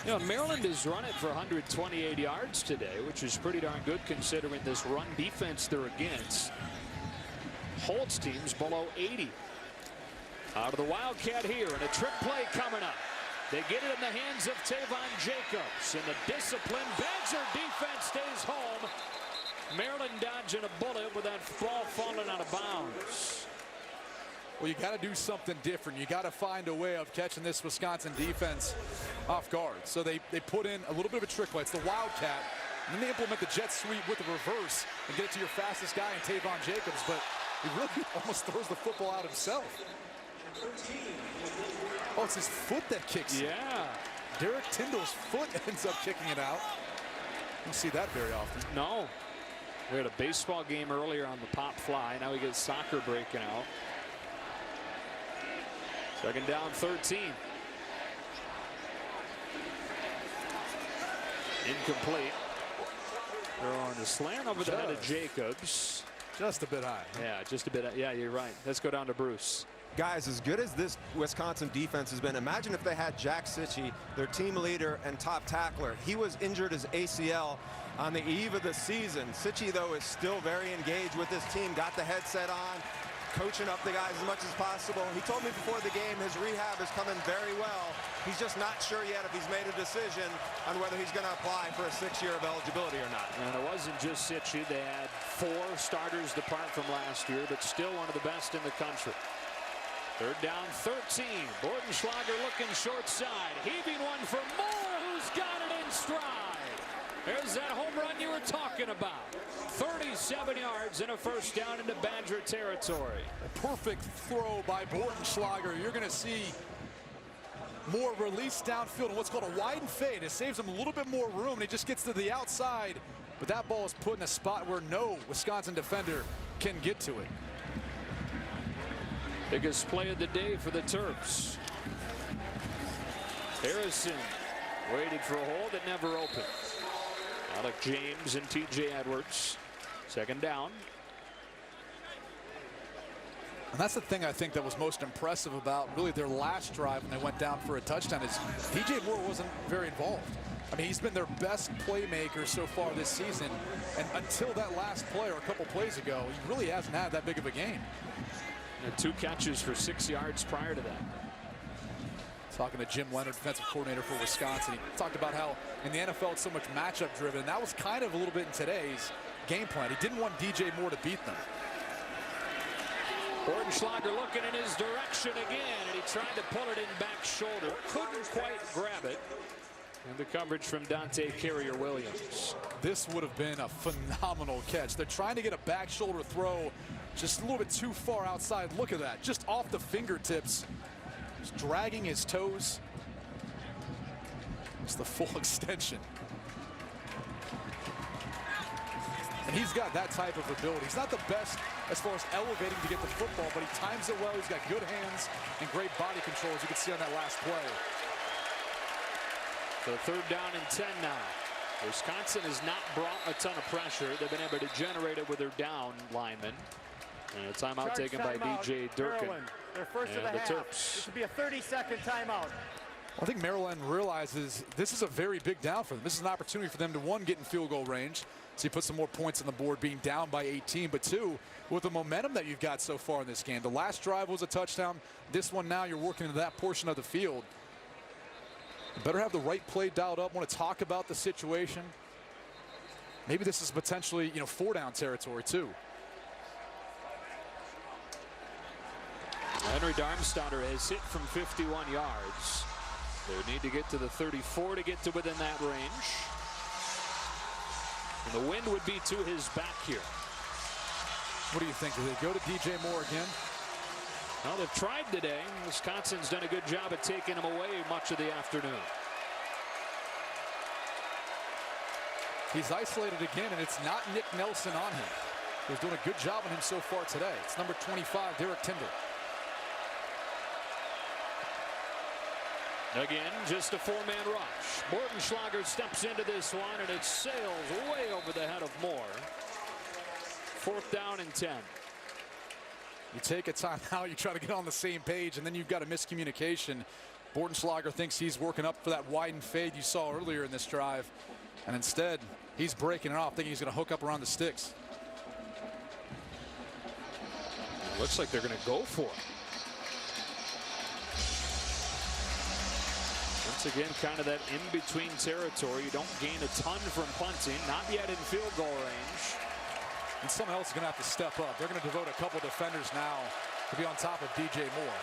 You know, Maryland has run it for 128 yards today, which is pretty darn good considering this run defense they're against. Holds teams below 80. Out of the Wildcat here, and a trick play coming up. They get it in the hands of Tavon Jacobs, and the disciplined Badger defense stays home. Maryland dodging a bullet with that ball falling out of bounds. Well, you got to do something different. You got to find a way of catching this Wisconsin defense off guard. So they put in a little bit of a trick play. It's the Wildcat. And then they implement the jet sweep with the reverse and get it to your fastest guy in Tavon Jacobs. But he really almost throws the football out himself. Oh, it's his foot that kicks it. Yeah. Derek Tyndall's foot ends up kicking it out. You don't see that very often. No. We had a baseball game earlier on the pop fly. Now we get soccer breaking out. Second down, 13. Incomplete. They're on the slant over the head of Jacobs. Just a bit high. Yeah, just a bit. Yeah, you're right. Let's go down to Bruce. Guys, as good as this Wisconsin defense has been, imagine if they had Jack Sitchie, their team leader and top tackler. He was injured his ACL on the eve of the season. Sitchie, though, is still very engaged with his team, got the headset on, coaching up the guys as much as possible. He told me before the game his rehab is coming very well. He's just not sure yet if he's made a decision on whether he's going to apply for a 6-year of eligibility or not. And it wasn't just Sitchie. They had 4 starters depart from last year, but still one of the best in the country. Third down, 13. Bordenschlager looking short side. Heaving one for Moore, who's got it in stride. There's that home run you were talking about. 37 yards and a first down into Badger territory. A perfect throw by Bordenschlager. You're going to see more release downfield and what's called a widen fade. It saves him a little bit more room, and he just gets to the outside. But that ball is put in a spot where no Wisconsin defender can get to it. Biggest play of the day for the Terps. Harrison waited for a hole that never opened. Alec James and TJ Edwards. Second down. And that's the thing I think that was most impressive about really their last drive when they went down for a touchdown is DJ Moore wasn't very involved. I mean, he's been their best playmaker so far this season. And until that last play or a couple plays ago, he really hasn't had that big of a game. And 2 catches for 6 yards prior to that. Talking to Jim Leonard, defensive coordinator for Wisconsin. He talked about how in the NFL it's so much matchup driven. That was kind of a little bit in today's game plan. He didn't want DJ Moore to beat them. Bordenschlager looking in his direction again, and he tried to pull it in back shoulder. Couldn't quite grab it. And the coverage from Dante Carrier-Williams. This would have been a phenomenal catch. They're trying to get a back shoulder throw just a little bit too far outside. Look at that, just off the fingertips. Just dragging his toes. It's the full extension. And he's got that type of ability. He's not the best as far as elevating to get the football, but he times it well. He's got good hands and great body control, as you can see on that last play. So third down and 10 now. Wisconsin has not brought a ton of pressure. They've been able to generate it with their down linemen. And a timeout taken by DJ Durkin. Maryland, their first of the half. Terps. This would be a 30-second timeout. I think Maryland realizes this is a very big down for them. This is an opportunity for them to, 1, get in field goal range, so you put some more points on the board being down by 18, but 2, with the momentum that you've got so far in this game. The last drive was a touchdown. This one now you're working into that portion of the field. You better have the right play dialed up. Want to talk about the situation. Maybe this is potentially, 4-down territory too. Henry Darmstadter has hit from 51 yards. They need to get to the 34 to get to within that range. And the wind would be to his back here. What do you think? Do they go to DJ Moore again? Well, they've tried today. Wisconsin's done a good job at taking him away much of the afternoon. He's isolated again, and it's not Nick Nelson on him. He's doing a good job on him so far today. It's number 25, Derek Tinder. Again, just a 4-man rush. Bordenschlager steps into this one, and it sails way over the head of Moore. Fourth down and 10. You take a timeout, you try to get on the same page, and then you've got a miscommunication. Bordenschlager thinks he's working up for that widened fade you saw earlier in this drive, and instead he's breaking it off, thinking he's going to hook up around the sticks. It looks like they're going to go for it. Once again, kind of that in-between territory. You don't gain a ton from punting, not yet in field goal range. And someone else is going to have to step up. They're going to devote a couple defenders now to be on top of DJ Moore.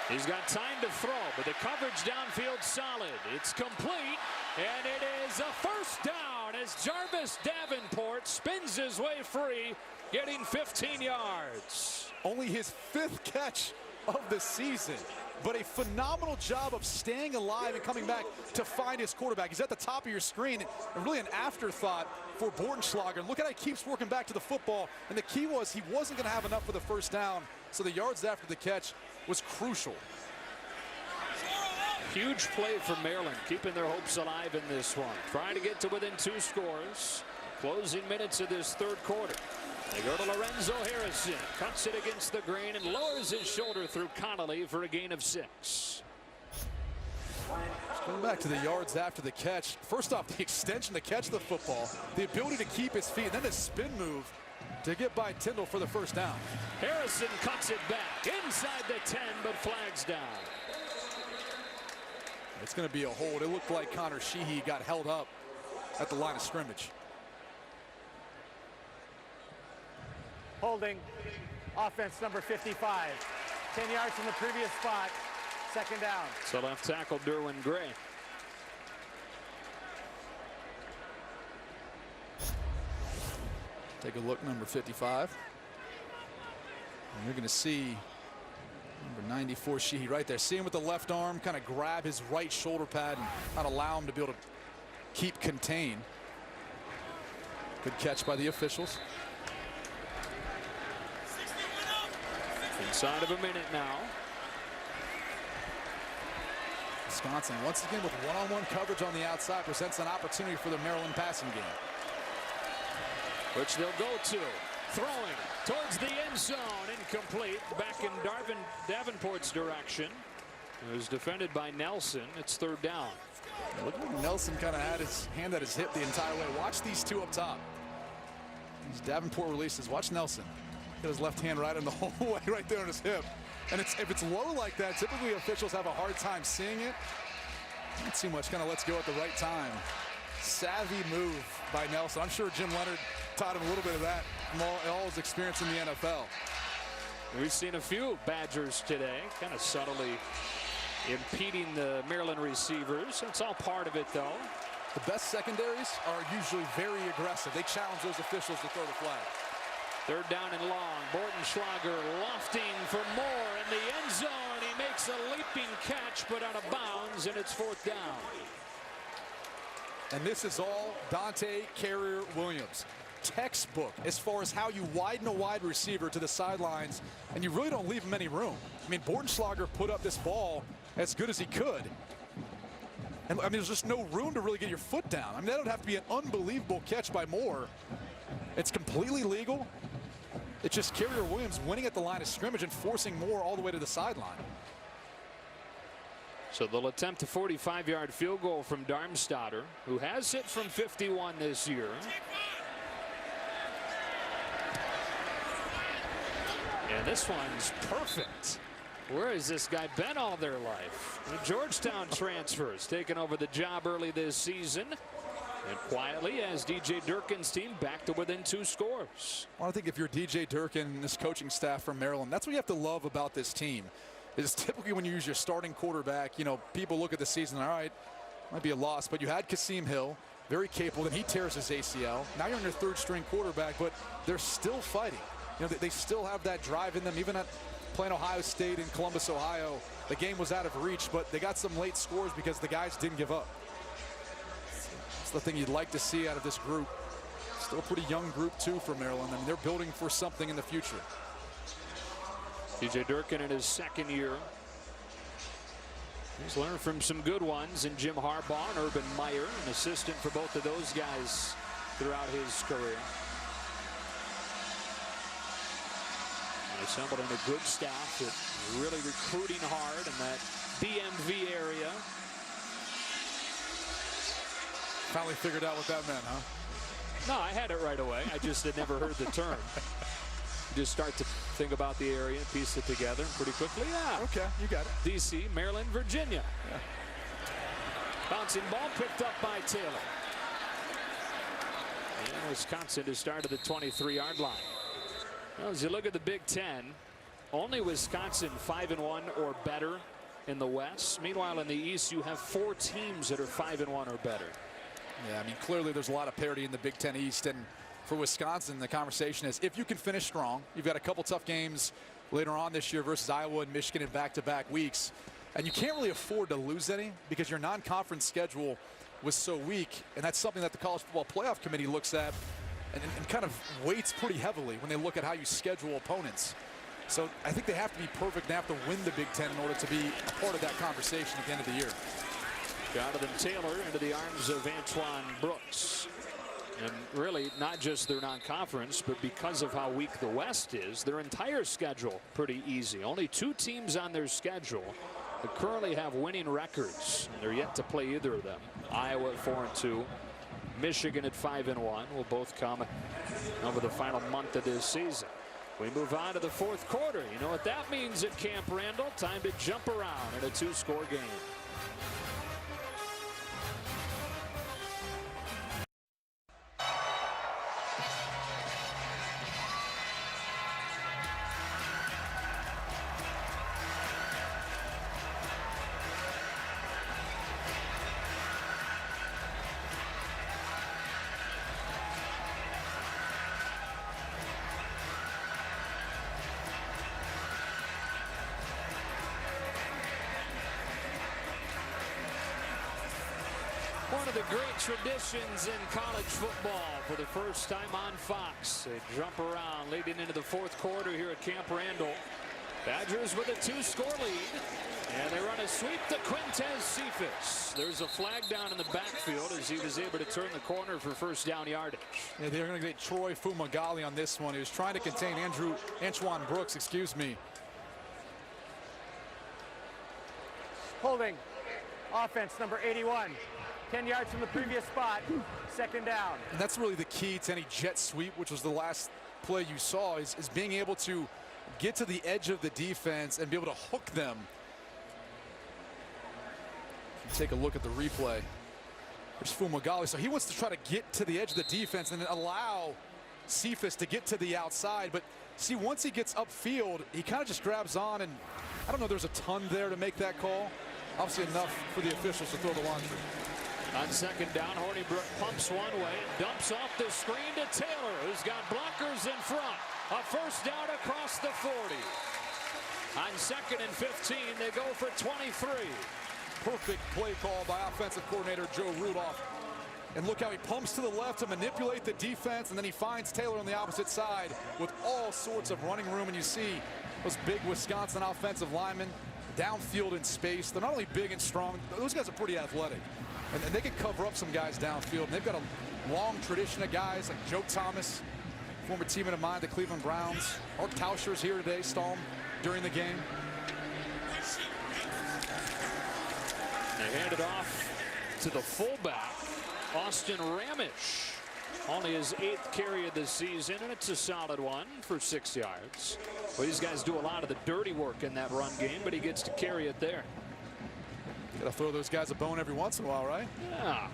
He's got time to throw, but the coverage downfield solid. It's complete, and it is a first down as Jarvis Davenport spins his way free, getting 15 yards. Only his 5th catch of the season. But a phenomenal job of staying alive and coming back to find his quarterback. He's at the top of your screen, and really an afterthought for Bordenschlager. Look at how he keeps working back to the football, and the key was he wasn't going to have enough for the first down, so the yards after the catch was crucial. Huge play for Maryland, keeping their hopes alive in this one. Trying to get to within 2 scores. Closing minutes of this third quarter. They go to Lorenzo Harrison. Cuts it against the grain and lowers his shoulder through Connolly for a gain of 6. Going back to the yards after the catch. First off, the extension to catch the football, the ability to keep his feet, and then the spin move to get by Tyndall for the first down. Harrison cuts it back inside the 10, but flags down. It's going to be a hold. It looked like Connor Sheehy got held up at the line of scrimmage. Holding. Offense number 55. 10 yards from the previous spot. Second down. So left tackle Derwin Gray. Take a look, number 55. And you're going to see number 94 Sheehy right there. See him with the left arm kind of grab his right shoulder pad and not allow him to be able to keep contained. Good catch by the officials. Inside of a minute now. Wisconsin once again with one-on-one coverage on the outside presents an opportunity for the Maryland passing game. Which they'll go to. Throwing towards the end zone. Incomplete. Back in Davenport's direction. It was defended by Nelson. It's third down. Look like Nelson kind of had his hand at his hip the entire way. Watch these two up top. These Davenport releases. Watch Nelson. Got his left hand right in the whole way right there on his hip. And if it's low like that, typically officials have a hard time seeing it. Not too much, kind of lets go at the right time. Savvy move by Nelson. I'm sure Jim Leonard taught him a little bit of that from all his experience in the NFL. We've seen a few Badgers today, kind of subtly impeding the Maryland receivers. It's all part of it, though. The best secondaries are usually very aggressive. They challenge those officials to throw the flag. Third down and long. Bordenschlager lofting for more in the end zone. He makes a leaping catch, but out of bounds, and it's fourth down. And this is all Dante Carrier-Williams. Textbook as far as how you widen a wide receiver to the sidelines, and you really don't leave him any room. I mean, Bordenschlager put up this ball as good as he could. And I mean, there's just no room to really get your foot down. I mean, that would have to be an unbelievable catch by Moore. It's completely legal. It's just Carrier-Williams winning at the line of scrimmage and forcing Moore all the way to the sideline. So they'll attempt a 45-yard field goal from Darmstadter, who has hit from 51 this year. And this one's perfect. Where has this guy been all their life? The Georgetown transfers taking over the job early this season. And quietly as DJ Durkin's team back to within 2 scores. Well, I think if you're DJ Durkin and this coaching staff from Maryland, that's what you have to love about this team. Is typically when you use your starting quarterback, you know, people look at the season, all right, might be a loss, but you had Kasim Hill, very capable, then he tears his ACL. Now you're on your third string quarterback, but they're still fighting. You know, they still have that drive in them, even at playing Ohio State in Columbus, Ohio. The game was out of reach, but they got some late scores because the guys didn't give up. That's the thing you'd like to see out of this group. Still a pretty young group, too, for Maryland. I mean, they're building for something in the future. DJ Durkin in his second year. He's learned from some good ones in Jim Harbaugh and Urban Meyer, an assistant for both of those guys throughout his career. And assembled in a good staff that's really recruiting hard in that DMV area. Finally figured out what that meant, huh? No, I had it right away. I just had never heard the term. You just start to think about the area, piece it together pretty quickly. Yeah. Okay, you got it. D.C., Maryland, Virginia. Yeah. Bouncing ball picked up by Taylor. And Wisconsin to start at the 23-yard line. Well, as you look at the Big Ten, only Wisconsin 5-1 or better in the West. Meanwhile, in the East, you have 4 teams that are 5-1 or better. Yeah, I mean, clearly there's a lot of parity in the Big Ten East, and for Wisconsin, the conversation is if you can finish strong, you've got a couple tough games later on this year versus Iowa and Michigan in back-to-back weeks. And you can't really afford to lose any because your non-conference schedule was so weak, and that's something that the College Football Playoff Committee looks at and kind of weights pretty heavily when they look at how you schedule opponents. So I think they have to be perfect. They have to win the Big Ten in order to be a part of that conversation at the end of the year. Jonathan Taylor into the arms of Antoine Brooks. And really not just their non-conference, but because of how weak the West is, their entire schedule pretty easy. Only 2 teams on their schedule that currently have winning records, and they're yet to play either of them. Iowa at 4-2, Michigan at 5-1 will both come over the final month of this season. We move on to the 4th quarter. You know what that means at Camp Randall. Time to jump around in a 2-score game. One of the great traditions in college football for the first time on Fox. They jump around leading into the 4th quarter here at Camp Randall. Badgers with a 2-score lead. And they run a sweep to Quintez Cephas. There's a flag down in the backfield as he was able to turn the corner for first down yardage. Yeah, they're going to get Troy Fumagalli on this one. He was trying to contain Antoine Brooks, excuse me. Holding. Offense number 81. 10 yards from the previous spot. 2nd down. And that's really the key to any jet sweep, which was the last play you saw, is being able to get to the edge of the defense and be able to hook them. If you take a look at the replay, there's Fumagalli. So he wants to try to get to the edge of the defense and then allow Cephas to get to the outside. But see, once he gets upfield, he kind of just grabs on, and I don't know, there's a ton there to make that call. Obviously enough for the officials to throw the laundry. On 2nd down, Hornibrook pumps one way and dumps off the screen to Taylor, who's got blockers in front. A first down across the 40. On 2nd and 15, they go for 23. Perfect play call by offensive coordinator Joe Rudolph. And look how he pumps to the left to manipulate the defense, and then he finds Taylor on the opposite side with all sorts of running room. And you see those big Wisconsin offensive linemen downfield in space. They're not only big and strong, those guys are pretty athletic. And they can cover up some guys downfield. And they've got a long tradition of guys like Joe Thomas, former teammate of mine, the Cleveland Browns. Art Tauscher's here today, saw him during the game. They hand it off to the fullback, Austin Ramich. Only his 8th carry of the season, and it's a solid one for 6 yards. Well, these guys do a lot of the dirty work in that run game, but he gets to carry it there. Gotta throw those guys a bone every once in a while, right? Yeah.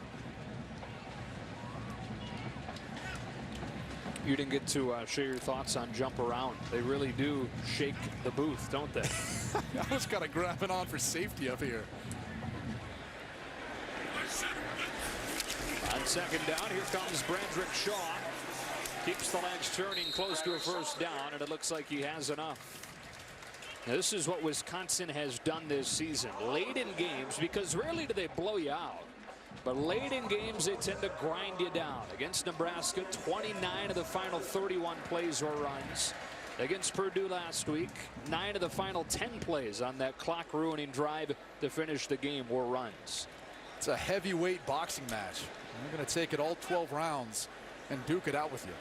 You didn't get to share your thoughts on jump around. They really do shake the booth, don't they? I was kind of grabbing on for safety up here. On 2nd down, here comes Brandrick Shaw. Keeps the legs turning close to a first down, and it looks like he has enough. Now, this is what Wisconsin has done this season. Late in games, because rarely do they blow you out, but late in games they tend to grind you down. Against Nebraska, 29 of the final 31 plays were runs. Against Purdue last week, 9 of the final 10 plays on that clock-ruining drive to finish the game were runs. It's a heavyweight boxing match. They're going to take it all 12 rounds and duke it out with you.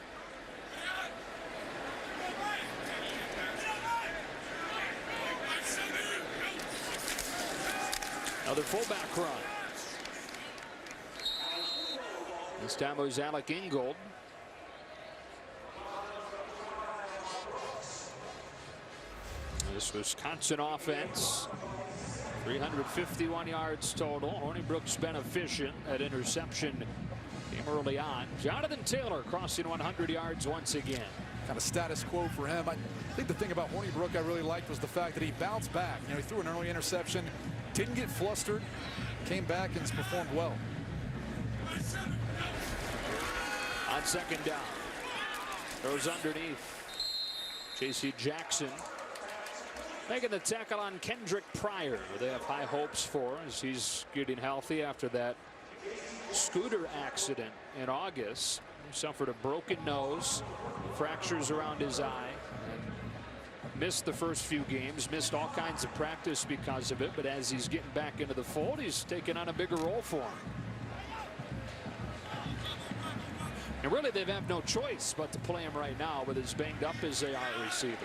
Another fullback run. This time it was Alec Ingold. This Wisconsin offense, 351 yards total. Hornibrook's been efficient at interception game early on. Jonathan Taylor crossing 100 yards once again. Kind of status quo for him. I think the thing about Hornibrook I really liked was the fact that he bounced back. You know, he threw an early interception, didn't get flustered, came back and performed well. On 2nd down, throws underneath. J.C. Jackson Making the tackle on Kendrick Pryor, who they have high hopes for as he's getting healthy after that scooter accident in August. He suffered a broken nose, fractures around his eye, and missed the first few games, missed all kinds of practice because of it, but as he's getting back into the fold, he's taking on a bigger role for him. And really, they have no choice but to play him right now with as banged up as they are receiver.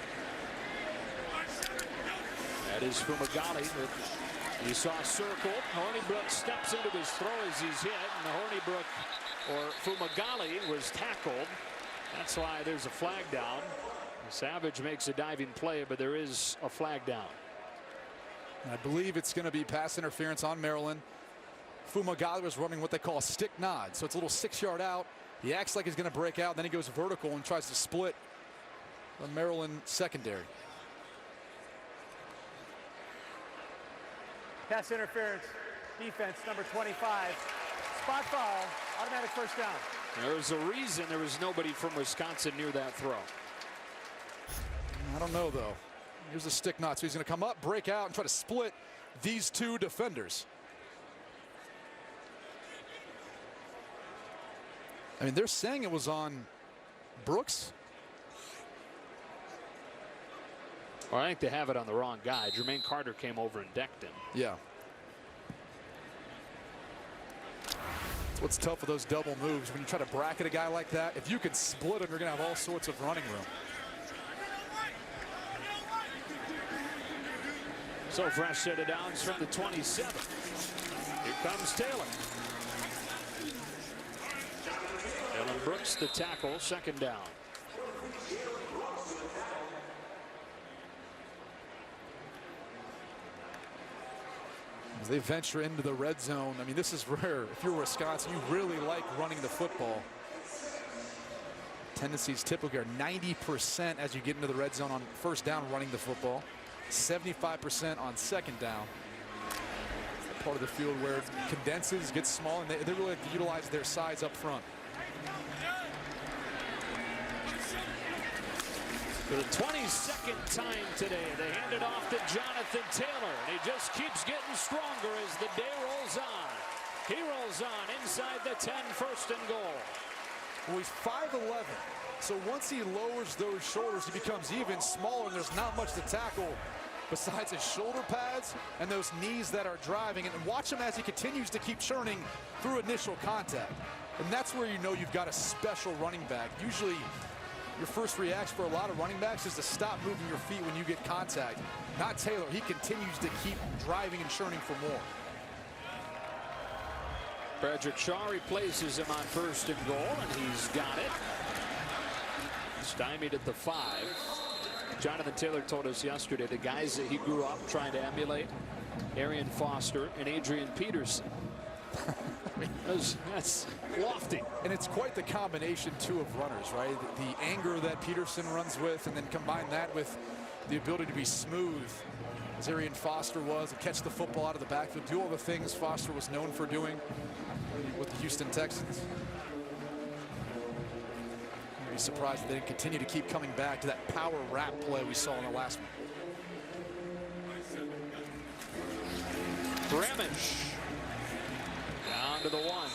That is Fumagalli. You saw circled. Hornibrook steps into his throw as he's hit, and Hornibrook or Fumagalli was tackled. That's why there's a flag down. Savage makes a diving play, but there is a flag down. I believe it's going to be pass interference on Maryland. Fumagalli was running what they call a stick nod, so it's a little 6-yard out. He acts like he's going to break out, then he goes vertical and tries to split the Maryland secondary. Pass interference, defense, number 25. Spot foul, automatic first down. There's a reason there was nobody from Wisconsin near that throw. I don't know, though. Here's a stick knot, so he's going to come up, break out, and try to split these two defenders. I mean, they're saying it was on Brooks. Well, I think they have it on the wrong guy. Jermaine Carter came over and decked him. Yeah. That's what's tough with those double moves. When you try to bracket a guy like that, if you can split him, you're going to have all sorts of running room. So fresh set of downs from the 27. Here comes Taylor. Dylan Brooks the tackle, second down. As they venture into the red zone, I mean, this is rare. If you're Wisconsin, you really like running the football. Tendencies typically are 90% as you get into the red zone on first down running the football. 75% on second down. Part of the field where it condenses, gets small, and they really have to utilize their size up front. For the 22nd time today, they hand it off to Jonathan Taylor, and he just keeps getting stronger as the day rolls on. He rolls on inside the 10, first and goal. Well, he's 5'11", so once he lowers those shoulders, he becomes even smaller, and there's not much to tackle besides his shoulder pads and those knees that are driving. And watch him as he continues to keep churning through initial contact. And that's where you know you've got a special running back. Usually, your first reaction for a lot of running backs is to stop moving your feet when you get contact. Not Taylor. He continues to keep driving and churning for more. Frederick Shaw replaces him on first and goal, and he's got it. Stymied at the 5. Jonathan Taylor told us yesterday the guys that he grew up trying to emulate, Arian Foster and Adrian Peterson. That's lofty. And it's quite the combination, too, of runners, right? The anger that Peterson runs with, and then combine that with the ability to be smooth, as Arian Foster was, and catch the football out of the backfield, do all the things Foster was known for doing with the Houston Texans. I'd be surprised if they didn't continue to keep coming back to that power wrap play we saw in the last one. Bramish down to the 1.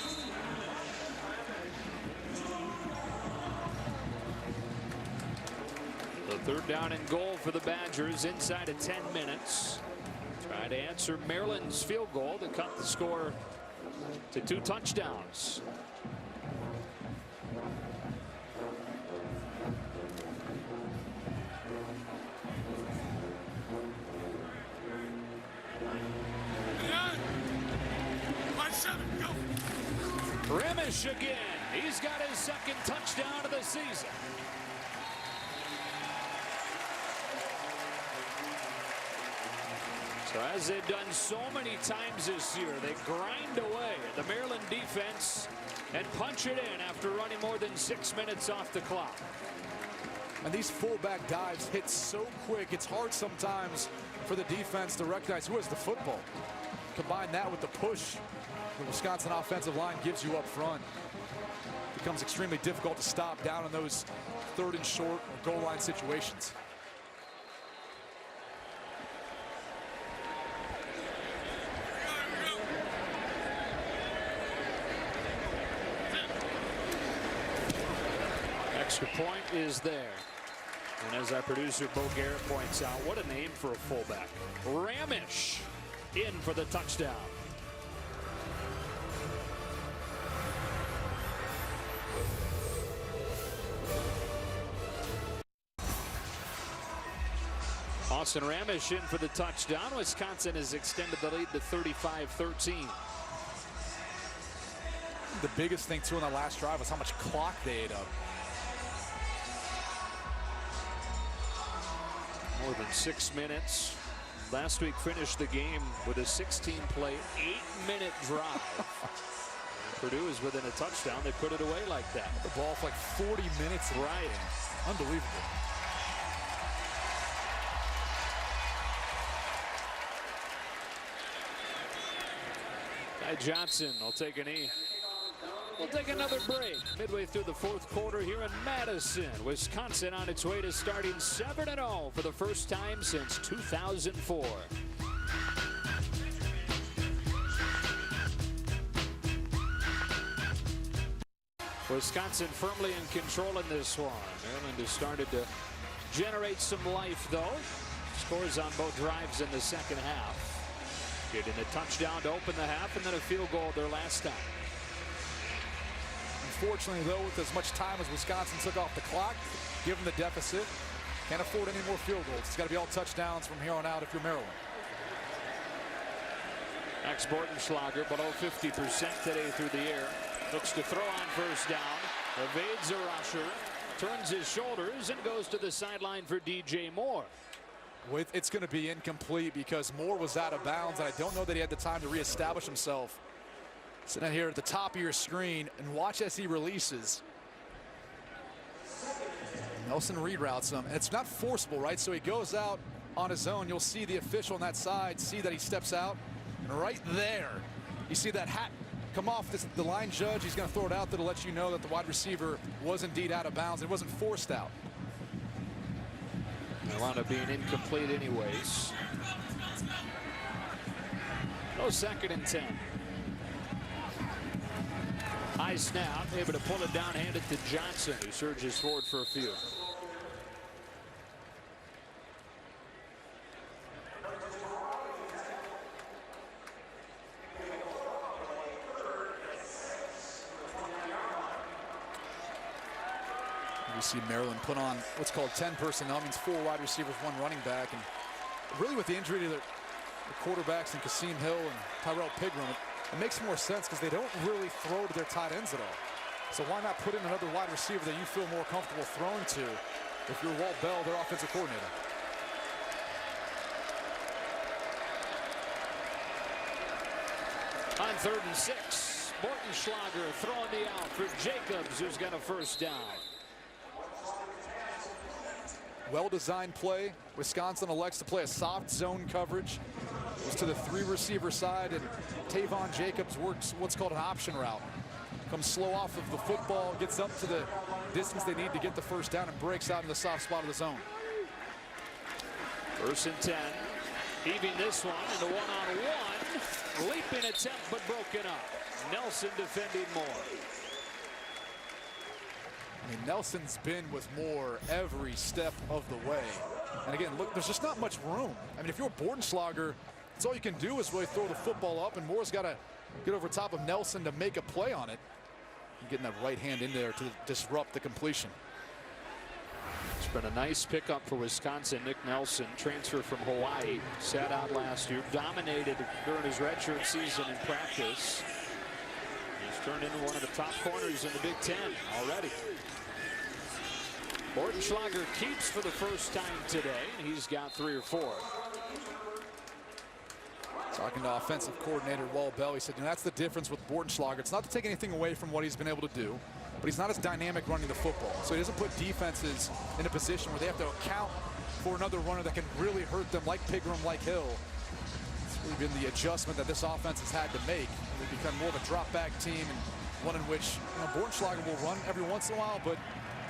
The third down and goal for the Badgers inside of 10 minutes. Trying to answer Maryland's field goal to cut the score to 2 touchdowns. Bramish again. He's got his second touchdown of the season. So as they've done so many times this year, they grind away at the Maryland defense and punch it in after running more than 6 minutes off the clock. And these fullback dives hit so quick, it's hard sometimes for the defense to recognize who has the football. Combine that with the push the Wisconsin offensive line gives you up front. It becomes extremely difficult to stop down in those third and short or goal line situations. Extra point is there. And as our producer Bo Garrett points out, what a name for a fullback. Ramish in for the touchdown. Austin Ramish in for the touchdown. Wisconsin has extended the lead to 35-13. The biggest thing, too, in that last drive was how much clock they ate up. More than 6 minutes. Last week finished the game with a 16-play, 8-minute drive. Purdue is within a touchdown. They put it away like that. The ball for like 40 minutes. Right. Unbelievable. Guy Johnson will take a knee. We'll take another break. Midway through the fourth quarter here in Madison. Wisconsin on its way to starting 7-0 for the first time since 2004. Wisconsin firmly in control in this one. Maryland has started to generate some life, though. Scores on both drives in the second half. Getting a touchdown to open the half and then a field goal their last time. Unfortunately, though, with as much time as Wisconsin took off the clock, given the deficit, can't afford any more field goals. It's got to be all touchdowns from here on out if you're Maryland. Max Bortenschlager below 50% today through the air. Looks to throw on first down. Evades a rusher. Turns his shoulders and goes to the sideline for DJ Moore. It's going to be incomplete because Moore was out of bounds, and I don't know that he had the time to reestablish himself. So now here at the top of your screen, and watch as he releases. Nelson reroutes him, and it's not forcible, right? So he goes out on his own. You'll see the official on that side see that he steps out, and right there, you see that hat come off the line judge. He's going to throw it out there to let you know that the wide receiver was indeed out of bounds. It wasn't forced out. It wound up being incomplete anyways. No 2nd and 10. High snap, able to pull it down, hand it to Johnson, who surges forward for a few. You see Maryland put on what's called 10 personnel, means 4 wide receivers, 1 running back, and really with the injury to the quarterbacks and Kasim Hill and Tyrell Pigram, it makes more sense because they don't really throw to their tight ends at all. So why not put in another wide receiver that you feel more comfortable throwing to if you're Walt Bell, their offensive coordinator? On 3rd and 6, Bortenschlager throwing the out for Jacobs, who's got a first down. Well-designed play. Wisconsin elects to play a soft zone coverage. Goes to the 3 receiver side, and Tavon Jacobs works what's called an option route. Comes slow off of the football, gets up to the distance they need to get the first down, and breaks out in the soft spot of the zone. 1st and 10. Heaving this one in the one-on-one. Leaping attempt, but broken up. Nelson defending Moore. I mean, Nelson's been with Moore every step of the way. And again, look, there's just not much room. I mean, if you're Bortenschlager, that's all you can do is really throw the football up, and Moore's got to get over top of Nelson to make a play on it. And getting that right hand in there to disrupt the completion. It's been a nice pickup for Wisconsin. Nick Nelson, transfer from Hawaii, sat out last year, dominated during his redshirt season in practice. He's turned into one of the top corners in the Big Ten already. Bortenschlager keeps for the first time today, and he's got 3 or 4. Talking to offensive coordinator Walt Bell, he said, you know, that's the difference with Bortenschlager. It's not to take anything away from what he's been able to do, but he's not as dynamic running the football. So he doesn't put defenses in a position where they have to account for another runner that can really hurt them, like Pigram, like Hill. It's really been the adjustment that this offense has had to make. They become more of a drop-back team, and one in which, you know, Bortenschlager will run every once in a while, but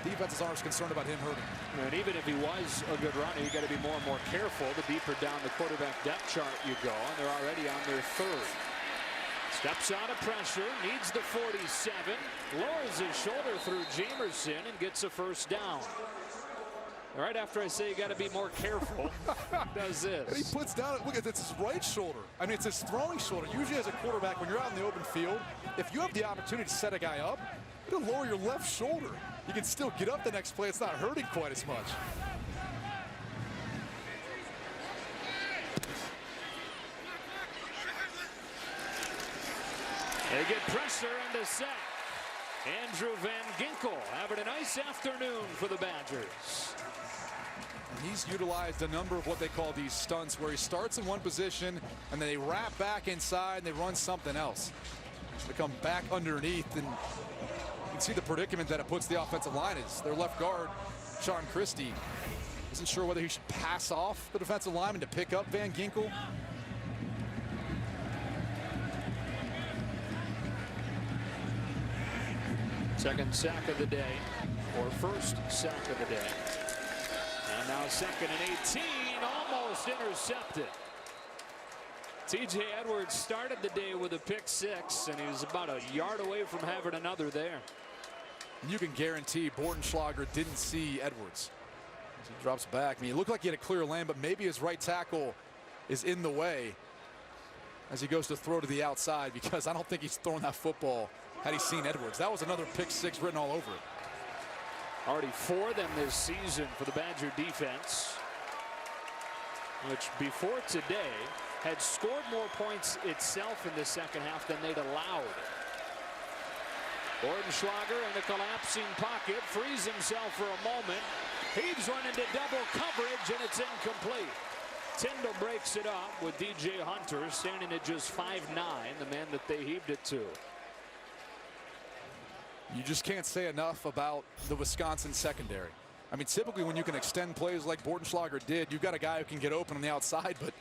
defenses aren't as concerned about him hurting. And even if he was a good runner, you got to be more and more careful. The deeper down the quarterback depth chart you go, and they're already on their 3rd. Steps out of pressure, needs the 47, lowers his shoulder through Jamerson and gets a first down. Right after I say you got to be more careful, does this. And he puts down, look at this, his right shoulder. I mean, it's his throwing shoulder. Usually as a quarterback, when you're out in the open field, if you have the opportunity to set a guy up, you can lower your left shoulder. You can still get up the next play. It's not hurting quite as much. They get pressure and a sack. Andrew Van Ginkel having a nice afternoon for the Badgers. And he's utilized a number of what they call these stunts, where he starts in one position and then they wrap back inside and they run something else. They come back underneath, and you can see the predicament that it puts the offensive line is. Their left guard, Sean Christie, isn't sure whether he should pass off the defensive lineman to pick up Van Ginkel. Second sack of the day, or first sack of the day. And now 2nd and 18, almost intercepted. TJ Edwards started the day with a pick 6, and he was about a yard away from having another there. And you can guarantee Bortenschlager didn't see Edwards as he drops back. I mean, it looked like he had a clear lane, but maybe his right tackle is in the way as he goes to throw to the outside, because I don't think he's thrown that football had he seen Edwards. That was another pick 6 written all over it. Already 4 of them this season for the Badger defense, which before today had scored more points itself in the second half than they'd allowed. Bortenschlager in a collapsing pocket, frees himself for a moment, heaves one into double coverage, and it's incomplete. Tyndall breaks it up with DJ Hunter standing at just 5'9", the man that they heaved it to. You just can't say enough about the Wisconsin secondary. I mean, typically when you can extend plays like Bortenschlager did, you've got a guy who can get open on the outside, but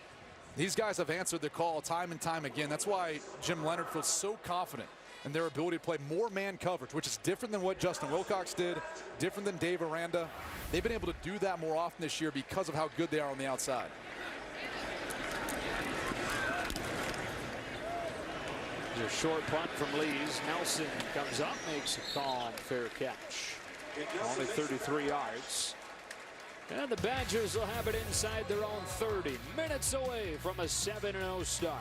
these guys have answered the call time and time again. That's why Jim Leonhard feels so confident in their ability to play more man coverage, which is different than what Justin Wilcox did, different than Dave Aranda. They've been able to do that more often this year because of how good they are on the outside. A short punt from Lees. Nelson comes up, makes a calm, fair catch. Only 33 yards. And the Badgers will have it inside their own 30. Minutes away from a 7-0 start.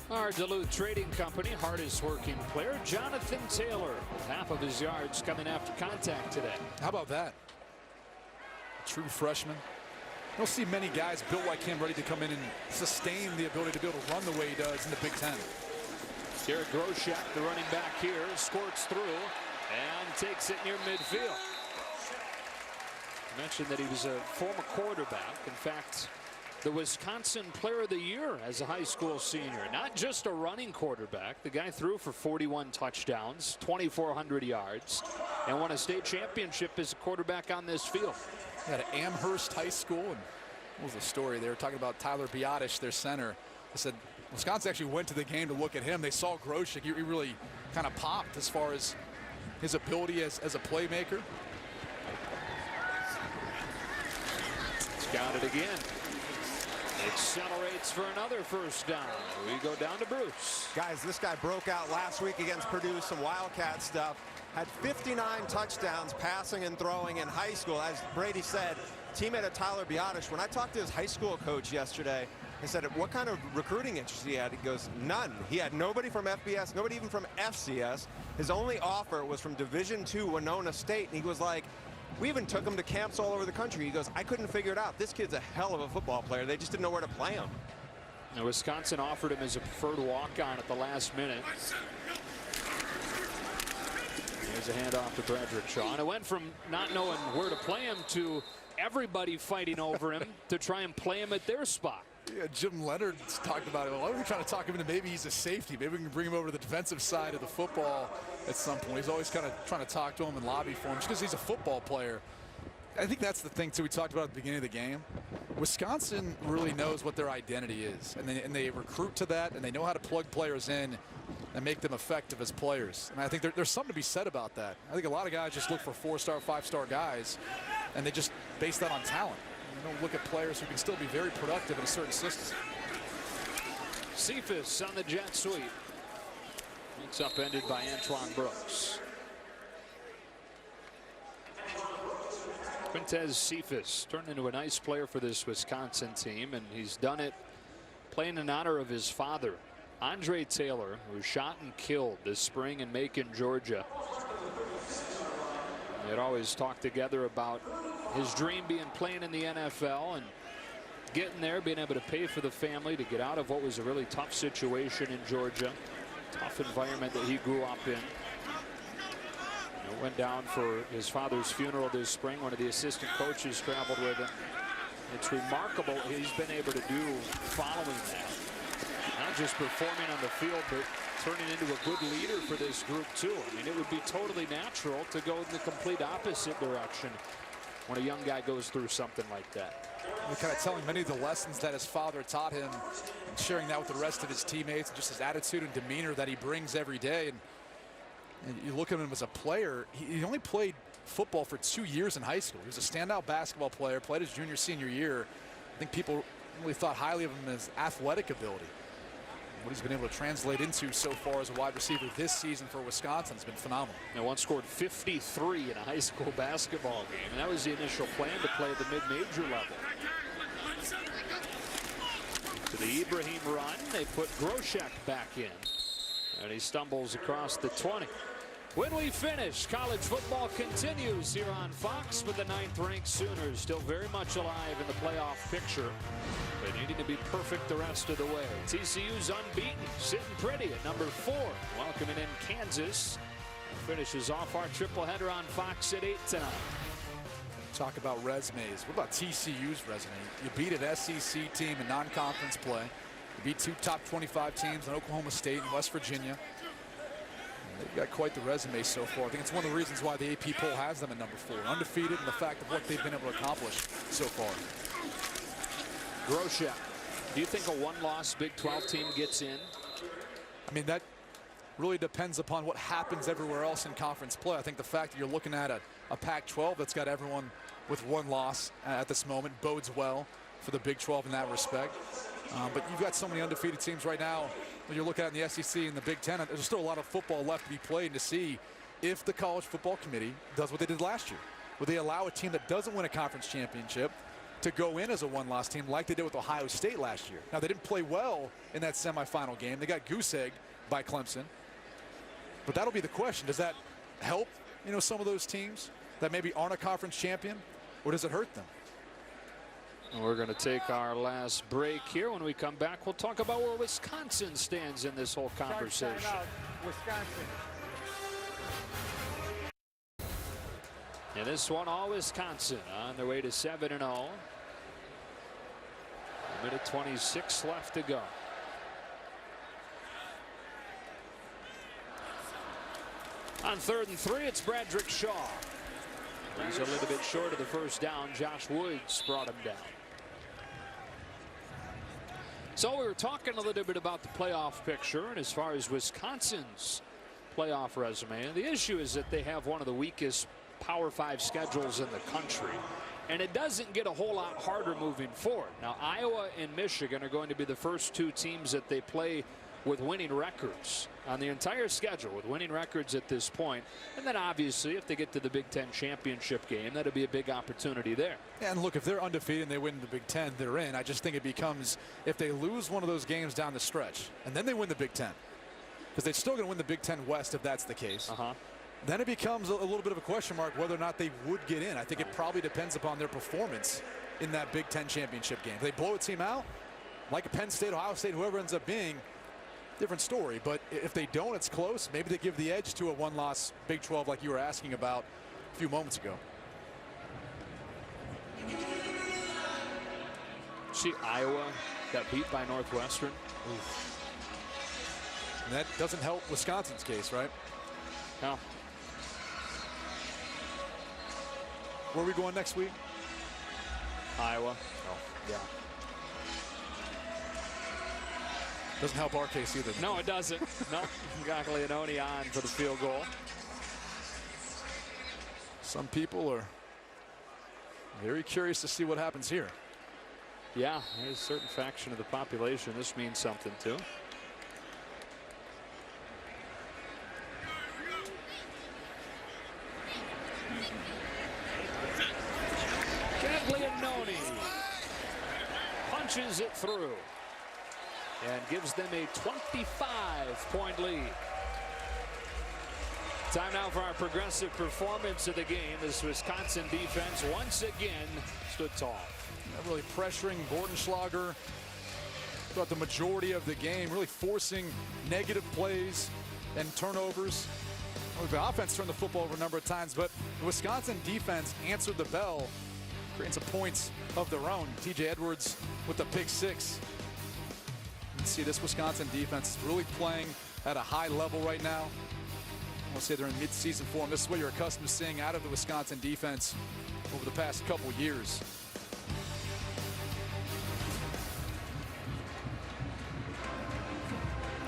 Our Duluth Trading Company hardest working player, Jonathan Taylor, with half of his yards coming after contact today. How about that? A true freshman. You don't see many guys built like him ready to come in and sustain the ability to be able to run the way he does in the Big Ten. Garrett Groshek, the running back here, squirts through and takes it near midfield. I mentioned that he was a former quarterback. In fact, the Wisconsin Player of the Year as a high school senior. Not just a running quarterback. The guy threw for 41 touchdowns, 2,400 yards, and won a state championship as a quarterback on this field. At Amherst High School. And what was the story? They were talking about Tyler Biotish, their center. They said Wisconsin actually went to the game to look at him. They saw Groshek. He really kind of popped as far as his ability as a playmaker. He's got it again. Accelerates for another first down. We go down to Bruce. Guys, this guy broke out last week against Purdue, some Wildcat stuff. Had 59 touchdowns passing and throwing in high school. As Brady said, teammate of Tyler Biotish. When I talked to his high school coach yesterday, I said, what kind of recruiting interest he had? He goes, none. He had nobody from FBS, nobody even from FCS. His only offer was from Division II Winona State. And he was like, we even took him to camps all over the country. He goes, I couldn't figure it out. This kid's a hell of a football player. They just didn't know where to play him. Now, Wisconsin offered him as a preferred walk-on at the last minute. There's a handoff to Bradrick Shaw. And it went from not knowing where to play him to everybody fighting over him to try and play him at their spot. Yeah, Jim Leonhard's talked about it. Why are we trying to talk him into maybe he's a safety? Maybe we can bring him over to the defensive side of the football at some point. He's always kind of trying to talk to him and lobby for him just because he's a football player. I think that's the thing, too, we talked about at the beginning of the game. Wisconsin really knows what their identity is, and they recruit to that, and they know how to plug players in and make them effective as players. And I think there's something to be said about that. I think a lot of guys just look for 4-star, 5-star guys, and they just base that on talent. You don't look at players who can still be very productive in a certain system. Cephas on the jet sweep. It's upended by Antoine Brooks. Quintez Cephas turned into a nice player for this Wisconsin team, and he's done it playing in honor of his father, Andre Taylor, who was shot and killed this spring in Macon, Georgia. They'd always talked together about his dream being playing in the NFL and getting there, being able to pay for the family to get out of what was a really tough situation in Georgia. Tough environment that he grew up in. Went down for his father's funeral this spring. One of the assistant coaches traveled with him. It's remarkable what he's been able to do following that. Not just performing on the field, but turning into a good leader for this group too. I mean, it would be totally natural to go in the complete opposite direction when a young guy goes through something like that. We're kind of telling many of the lessons that his father taught him and sharing that with the rest of his teammates, and just his attitude and demeanor that he brings every day. And you look at him as a player, he only played football for 2 years in high school. He was a standout basketball player, played his junior, senior year. I think people really thought highly of him as athletic ability. What he's been able to translate into so far as a wide receiver this season for Wisconsin has been phenomenal. Now, once scored 53 in a high school basketball game, and that was the initial plan, to play at the mid-major level. To the Ibrahim run, they put Groshek back in, and he stumbles across the 20. When we finish, college football continues here on Fox with the 9th-ranked Sooners still very much alive in the playoff picture, but needing to be perfect the rest of the way. TCU's unbeaten, sitting pretty at number 4, welcoming in Kansas. Finishes off our triple-header on Fox at 8 tonight. Talk about resumes. What about TCU's resume? You beat an SEC team in non-conference play. You beat 2 top 25 teams in Oklahoma State and West Virginia. They've got quite the resume so far. I think it's one of the reasons why the AP poll has them at number 4. Undefeated, and the fact of what they've been able to accomplish so far. Groshek, do you think a one-loss Big 12 team gets in? I mean, that really depends upon what happens everywhere else in conference play. I think the fact that you're looking at a Pac-12 that's got everyone with 1 loss at this moment bodes well for the Big 12 in that respect. But you've got so many undefeated teams right now when you're looking at in the SEC and the Big Ten. There's still a lot of football left to be played, to see if the College Football Committee does what they did last year, where they allow a team that doesn't win a conference championship to go in as a 1-loss team like they did with Ohio State last year. Now, they didn't play well in that semifinal game. They got goose-egged by Clemson. But that'll be the question. Does that help, some of those teams that maybe aren't a conference champion, or does it hurt them? We're going to take our last break here. When we come back, we'll talk about where Wisconsin stands in this whole conversation. Wisconsin. And this one, all Wisconsin on their way to 7-0. A minute 26 left to go. On 3rd and 3, it's Bradrick Shaw. He's a little bit short of the first down. Josh Woods brought him down. So we were talking a little bit about the playoff picture, and as far as Wisconsin's playoff resume, the issue is that they have one of the weakest Power 5 schedules in the country, and it doesn't get a whole lot harder moving forward. Now, Iowa and Michigan are going to be the first 2 teams that they play with winning records on the entire schedule, with winning records at this point. And then obviously if they get to the Big Ten championship game, that'll be a big opportunity there. Yeah, and look, if they're undefeated and they win the Big Ten, they're in. I just think it becomes, if they lose one of those games down the stretch and then they win the Big Ten, because they're still going to win the Big Ten West if that's the case, then it becomes a little bit of a question mark whether or not they would get in. I think it probably depends upon their performance in that Big Ten championship game. If they blow a team out, like a Penn State, Ohio State, whoever ends up being, different story. But if they don't, it's close. Maybe they give the edge to a 1-loss Big 12 like you were asking about a few moments ago. See, Iowa got beat by Northwestern. And that doesn't help Wisconsin's case, right? No. Where are we going next week? Iowa. Oh, yeah. Doesn't help our case either. No, it doesn't. No, Gaglianone on for the field goal. Some people are very curious to see what happens here. Yeah, there's a certain faction of the population this means something to. Gaglianone punches it through and gives them a 25-point lead. Time now for our progressive performance of the game. This Wisconsin defense once again stood tall. Really pressuring Bordenschlager throughout the majority of the game, really forcing negative plays and turnovers. Well, the offense turned the football over a number of times, but the Wisconsin defense answered the bell, creating some points of their own. TJ Edwards with the pick six. You can see this Wisconsin defense is really playing at a high level right now. I'll say they're in mid-season form. This is what you're accustomed to seeing out of the Wisconsin defense over the past couple years.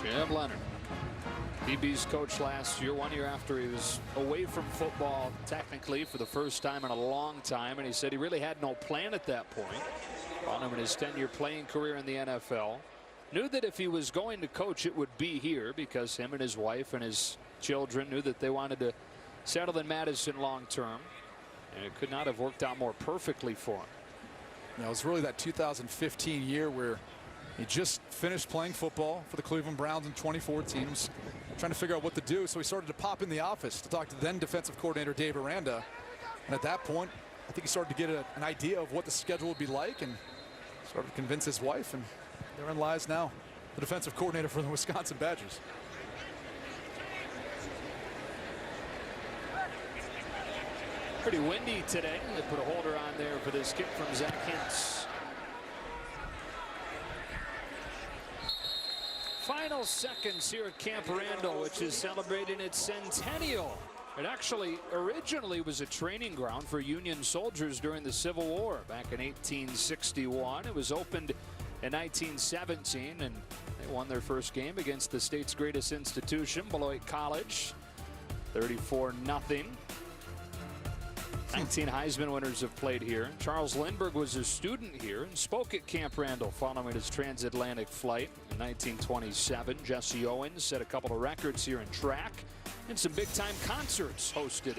Jim Leonard, DB's coach last year, 1 year after he was away from football technically for the first time in a long time, and he said he really had no plan at that point. On him in his 10-year playing career in the NFL. Knew that if he was going to coach, it would be here because him and his wife and his children knew that they wanted to settle in Madison long term, and it could not have worked out more perfectly for him. You know, it was really that 2015 year where he just finished playing football for the Cleveland Browns in 2014. He was trying to figure out what to do, so he started to pop in the office to talk to then defensive coordinator Dave Aranda. And at that point, I think he started to get an idea of what the schedule would be like and started to convince his wife, and therein lies now the defensive coordinator for the Wisconsin Badgers. Pretty windy today. They put a holder on there for this kick from Zach Hintz. Final seconds here at Camp Randall, which is celebrating its centennial. It actually originally was a training ground for Union soldiers during the Civil War back in 1861. It was opened in 1917, and they won their first game against the state's greatest institution, Beloit College, 34-0. 19 Heisman winners have played here. Charles Lindbergh was a student here and spoke at Camp Randall following his transatlantic flight in 1927. Jesse Owens set a couple of records here in track, and some big-time concerts hosted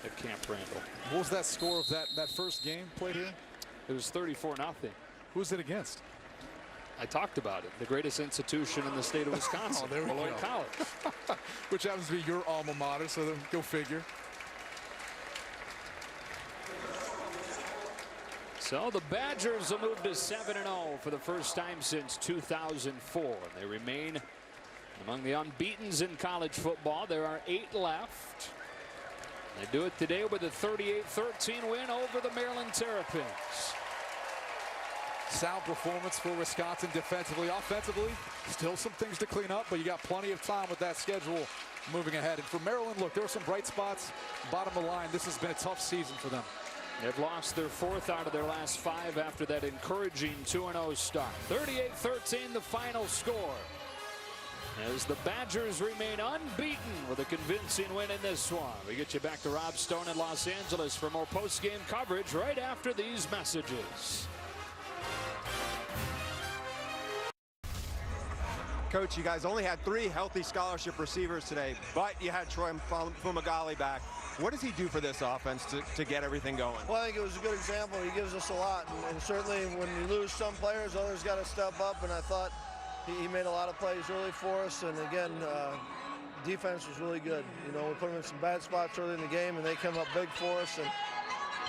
at Camp Randall. What was that score of that first game played here? It was 34-0. Who was it against? I talked about it. The greatest institution in the state of Wisconsin, Beloit College. Which happens to be your alma mater, so then go figure. So the Badgers will move to 7-0 for the first time since 2004. And they remain among the unbeatens in college football. There are 8 left. They do it today with a 38-13 win over the Maryland Terrapins. Sound performance for Wisconsin defensively. Offensively, still some things to clean up, but you got plenty of time with that schedule moving ahead. And for Maryland, look, there are some bright spots. Bottom of the line, this has been a tough season for them. They've lost their 4th out of their last 5 after that encouraging 2-0 start. 38-13 the final score, as the Badgers remain unbeaten with a convincing win in this one. We get you back to Rob Stone in Los Angeles for more post-game coverage right after these messages. Coach, you guys only had 3 healthy scholarship receivers today, but you had Troy Fumagalli back. What does he do for this offense to get everything going? Well, I think it was a good example. He gives us a lot, and certainly when you lose some players, others got to step up, and I thought he made a lot of plays early for us, and again, defense was really good. You know, we put them in some bad spots early in the game, and they come up big for us, and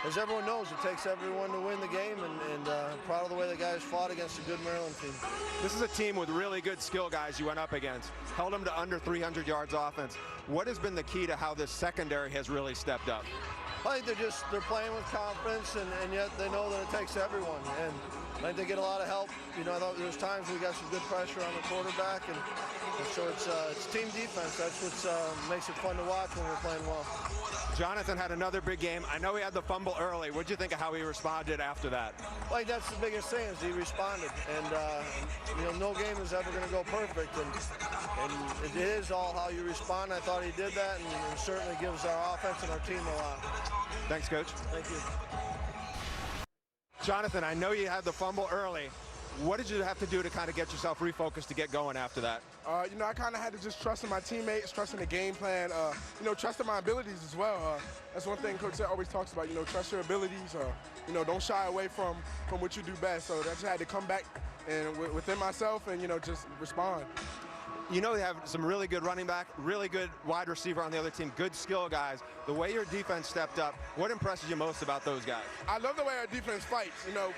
as everyone knows, it takes everyone to win the game, and proud of the way the guys fought against a good Maryland team. This is a team with really good skill guys you went up against. Held them to under 300 yards offense. What has been the key to how this secondary has really stepped up? I think they're playing with confidence, and yet they know that it takes everyone. And I think they get a lot of help. You know, I thought there was times we got some good pressure on the quarterback, and so it's team defense. That's what makes it fun to watch when we're playing well. Jonathan had another big game. I know he had the fumble early. What did you think of how he responded after that? Like, that's the biggest thing, is he responded. And, you know, no game is ever going to go perfect. And it is all how you respond. I thought he did that, and it certainly gives our offense and our team a lot. Thanks, Coach. Thank you. Jonathan, I know you had the fumble early. What did you have to do to kind of get yourself refocused to get going after that? You know, I kind of had to just trust in my teammates, trust in the game plan, you know, trust in my abilities as well. That's one thing Coach always talks about, you know, trust your abilities. You know, don't shy away from what you do best. So that's had to come back and within myself and, you know, just respond. You know, they have some really good running back, really good wide receiver on the other team, good skill guys. The way your defense stepped up, what impresses you most about those guys? I love the way our defense fights. You know,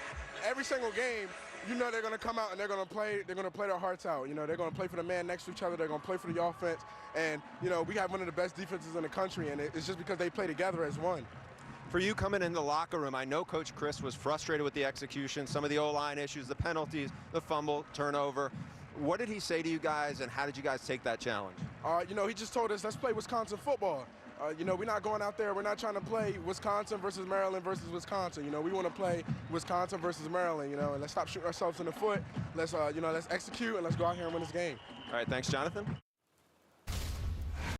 every single game, you know they're going to come out and they're going to play their hearts out. You know, they're going to play for the man next to each other. They're going to play for the offense. And, you know, we have one of the best defenses in the country, and it's just because they play together as one. For you coming in the locker room, I know Coach Chris was frustrated with the execution, some of the O-line issues, the penalties, the fumble, turnover. What did he say to you guys, and how did you guys take that challenge? You know, he just told us, let's play Wisconsin football. You know, we're not going out there, we're not trying to play Wisconsin versus Maryland versus Wisconsin. You know, we want to play Wisconsin versus Maryland, you know, and let's stop shooting ourselves in the foot. Let's, you know, let's execute and let's go out here and win this game. All right, thanks, Jonathan.